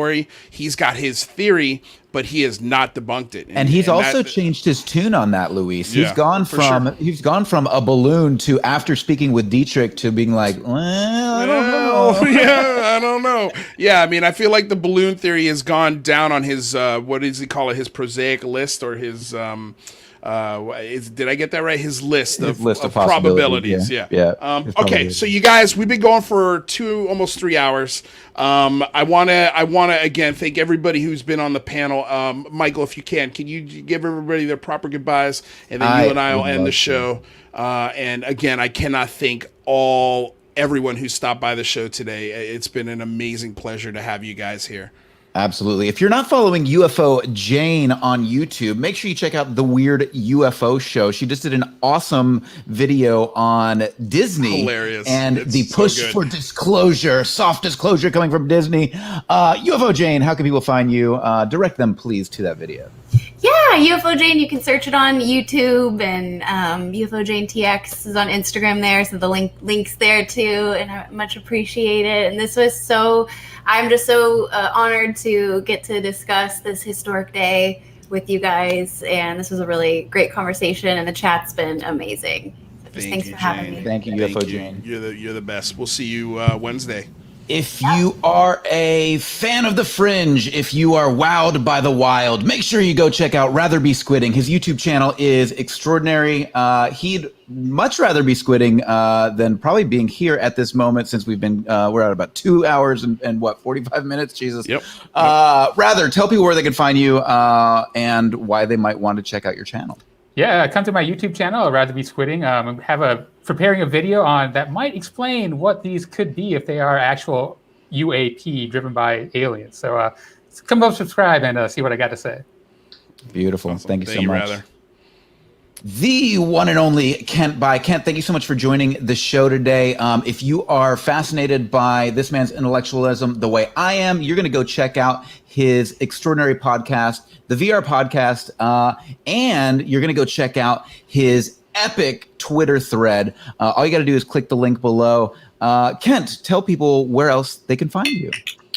He's got his theory, but he has not debunked it. And he's also changed his tune on that, Luis. He's gone from a balloon to, after speaking with Dietrich, to being like, well, I don't know. Yeah, I don't know. Yeah, I mean, I feel like the balloon theory has gone down on his what does he call it? His prosaic list, or his did I get that right? His list of probabilities. Yeah. Okay, so you guys, we've been going for almost 3 hours. I wanna again thank everybody who's been on the panel. Michael, if you can you give everybody their proper goodbyes, and then you and I will end the show. And again, I cannot thank everyone who stopped by the show today. It's been an amazing pleasure to have you guys here. Absolutely. If you're not following UFO Jane on YouTube, make sure you check out the Weird UFO Show. She just did an awesome video on Disney. Hilarious. And It's the push so good. for disclosure, soft disclosure coming from Disney. UFO Jane, how can people find you? Direct them, please, to that video. Yeah, UFO Jane, you can search it on YouTube, and UFO Jane TX is on Instagram there, so the link's there too, and I much appreciate it. And this was I'm just so honored to get to discuss this historic day with you guys, and this was a really great conversation, and the chat's been amazing. So just thanks for having me. Thank you, UFO Jane. You're the best. We'll see you Wednesday. If you are a fan of The Fringe, if you are wowed by the wild, make sure you go check out Rather Be Squidding. His YouTube channel is extraordinary. He'd much rather be squidding than probably being here at this moment, since we're at about 2 hours and 45 minutes? Jesus. Yep. Rather, tell people where they can find you and why they might want to check out your channel. Yeah, come to my YouTube channel. I'd rather be squidding. Preparing a video on that might explain what these could be if they are actual UAP driven by aliens. So come up, subscribe, and see what I got to say. Beautiful. Awesome. Thank you so much. Rather. The one and only Kent Bye. Kent, thank you so much for joining the show today. If you are fascinated by this man's intellectualism the way I am, you're going to go check out his extraordinary podcast, the VR podcast, and you're going to go check out his epic Twitter thread. All you got to do is click the link below. Kent, tell people where else they can find you.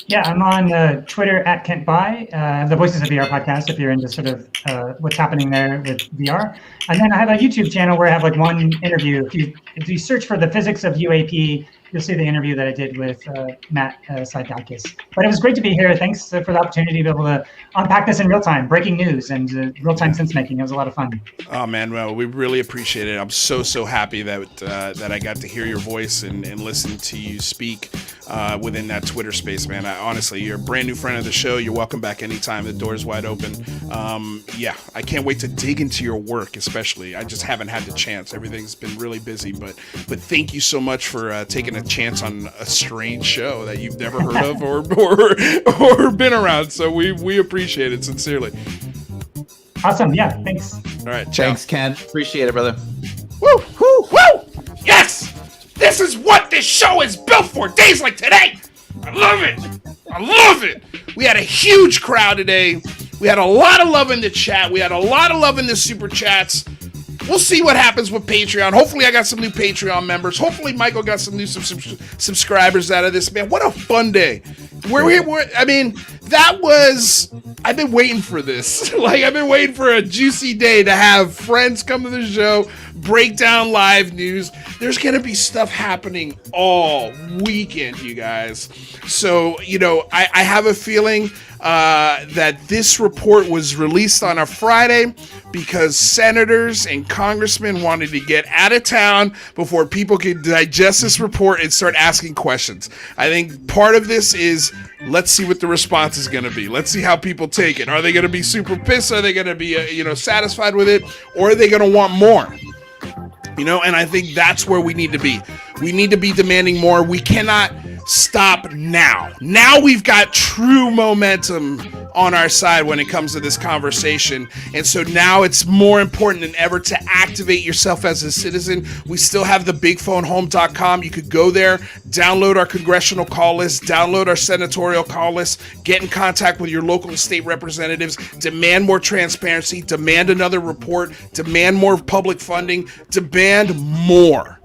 Yeah, I'm on Twitter at Kent Bye. The Voices of VR podcast, if you're into sort of what's happening there with VR. And then I have a YouTube channel where I have like one interview. If you search for the physics of UAP, you'll see the interview that I did with Matt Saidakis. But it was great to be here. Thanks for the opportunity to be able to unpack this in real time, breaking news and real-time sense making. It was a lot of fun. Oh man, well, we really appreciate it. I'm so happy that I got to hear your voice and listen to you speak within that Twitter space, man. Honestly, you're a brand new friend of the show. You're welcome back anytime. The door's wide open. Yeah, I can't wait to dig into your work, especially. I just haven't had the chance. Everything's been really busy, but thank you so much for taking a chance on a strange show that you've never heard of or been around. So we appreciate it sincerely. Awesome. Yeah, thanks. All right. Thanks, Kent. Appreciate it, brother. Woo! Woo! Woo! Yes! This is what this show is built for. Days like today. I love it. I love it. We had a huge crowd today. We had a lot of love in the chat. We had a lot of love in the super chats. We'll see what happens with Patreon. Hopefully I got some new Patreon members. Hopefully Michael got some new subscribers out of this. Man, what a fun day. I've been waiting for this. I've been waiting for a juicy day to have friends come to the show, break down live news. There's going to be stuff happening all weekend, you guys. So, I have a feeling that this report was released on a Friday because senators and congressmen wanted to get out of town before people could digest this report and start asking questions. I think part of this is, let's see what the response is going to be. Let's see how people take it. Are they going to be super pissed? Are they going to be, satisfied with it? Or are they going to want more? And I think that's where we need to be. We need to be demanding more. We cannot stop now. Now we've got true momentum on our side when it comes to this conversation. And so now it's more important than ever to activate yourself as a citizen. We still have the bigphonehome.com. You could go there, download our congressional call list, download our senatorial call list, get in contact with your local and state representatives, demand more transparency, demand another report, demand more public funding, demand more,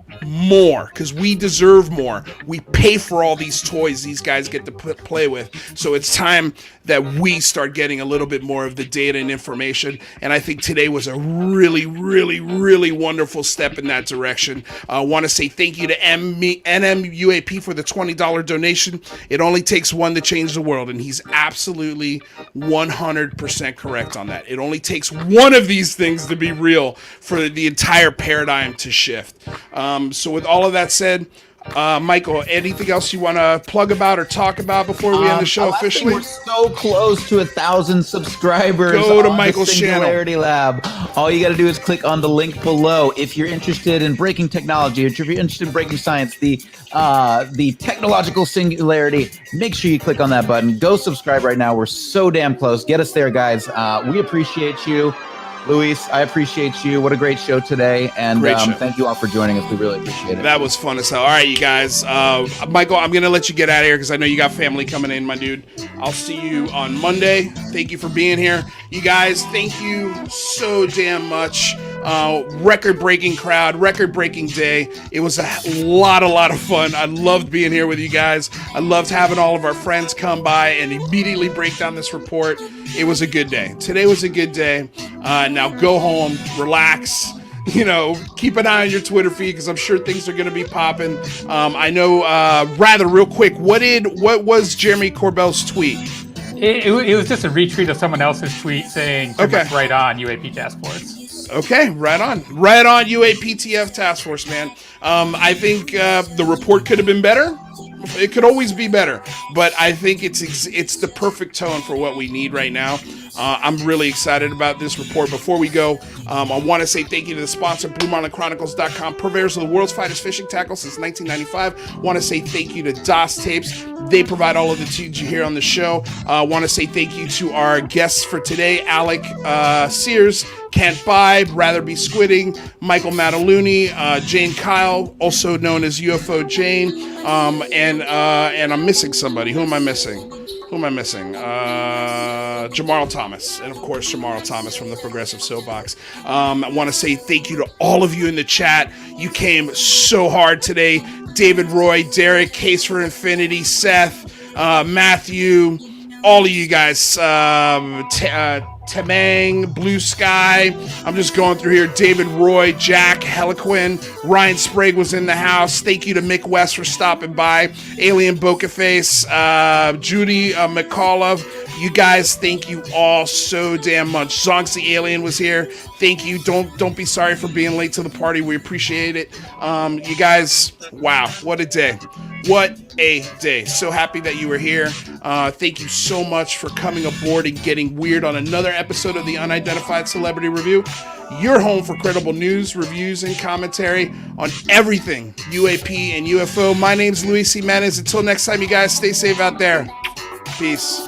because we deserve more. We pay for all these toys these guys get to play with. So it's time that we start getting a little bit more of the data and information. And I think today was a really, really, really wonderful step in that direction. I want to say thank you to NMUAP for the $20 donation. It only takes one to change the world. And he's absolutely 100% correct on that. It only takes one of these things to be real for the entire paradigm to shift. So with all of that said, Michael, anything else you want to plug about or talk about before we end the show officially? We're so close to 1,000 subscribers. Go to on Michael's the Singularity Lab. All you got to do is click on the link below. If you're interested in breaking technology, if you're interested in breaking science, the technological singularity, make sure you click on that button. Go subscribe right now. We're so damn close. Get us there, guys. We appreciate you. Luis, I appreciate you. What a great show today. And thank you all for joining us. We really appreciate it. That was fun as hell. All right, you guys. Michael, I'm going to let you get out of here because I know you got family coming in, my dude. I'll see you on Monday. Thank you for being here. You guys, thank you so damn much. Record-breaking crowd, record-breaking day. It was a lot of fun. I loved being here with you guys. I loved having all of our friends come by and immediately break down this report. It was a good day. Today was a good day. Now go home, relax. Keep an eye on your Twitter feed because I'm sure things are going to be popping. I know. Rather, real quick, what was Jeremy Corbell's tweet? It was just a retweet of someone else's tweet saying, right on UAP Task Force. Okay, right on UAPTF Task Force, man. I think the report could have been better. It could always be better, but I think it's the perfect tone for what we need right now. I'm really excited about this report. Before we go, I want to say thank you to the sponsor, BlueMarlinChronicles.com, purveyors of the world's finest fishing tackle since 1995. Want to say thank you to DOS Tapes. They provide all of the tunes you hear on the show. Want to say thank you to our guests for today, Alec Sears, Kent Bye, Rather Be Squidding, Michael Mataluni, Jane Kyle, also known as UFO Jane, and I'm missing somebody. Who am I missing? Jamarl Thomas, and of course Jamarl Thomas from the Progressive Soapbox. I want to say thank you to all of you in the chat. You came so hard today. David Roy, Derek, Case for Infinity, Seth, Matthew, all of you guys, Tamang, Blue Sky. I'm just going through here. David Roy, Jack, Heliquin, Ryan Sprague was in the house. Thank you to Mick West for stopping by. Alien Bocaface, Judy McCullough. You guys, thank you all so damn much. Zonks the Alien was here. Thank you. Don't be sorry for being late to the party. We appreciate it. You guys, wow, what a day. What a day. So happy that you were here. Thank you so much for coming aboard and getting weird on another episode of the Unidentified Celebrity Review. Your home for credible news, reviews, and commentary on everything UAP and UFO. My name's Luis Jimenez. Until next time, you guys, stay safe out there. Peace.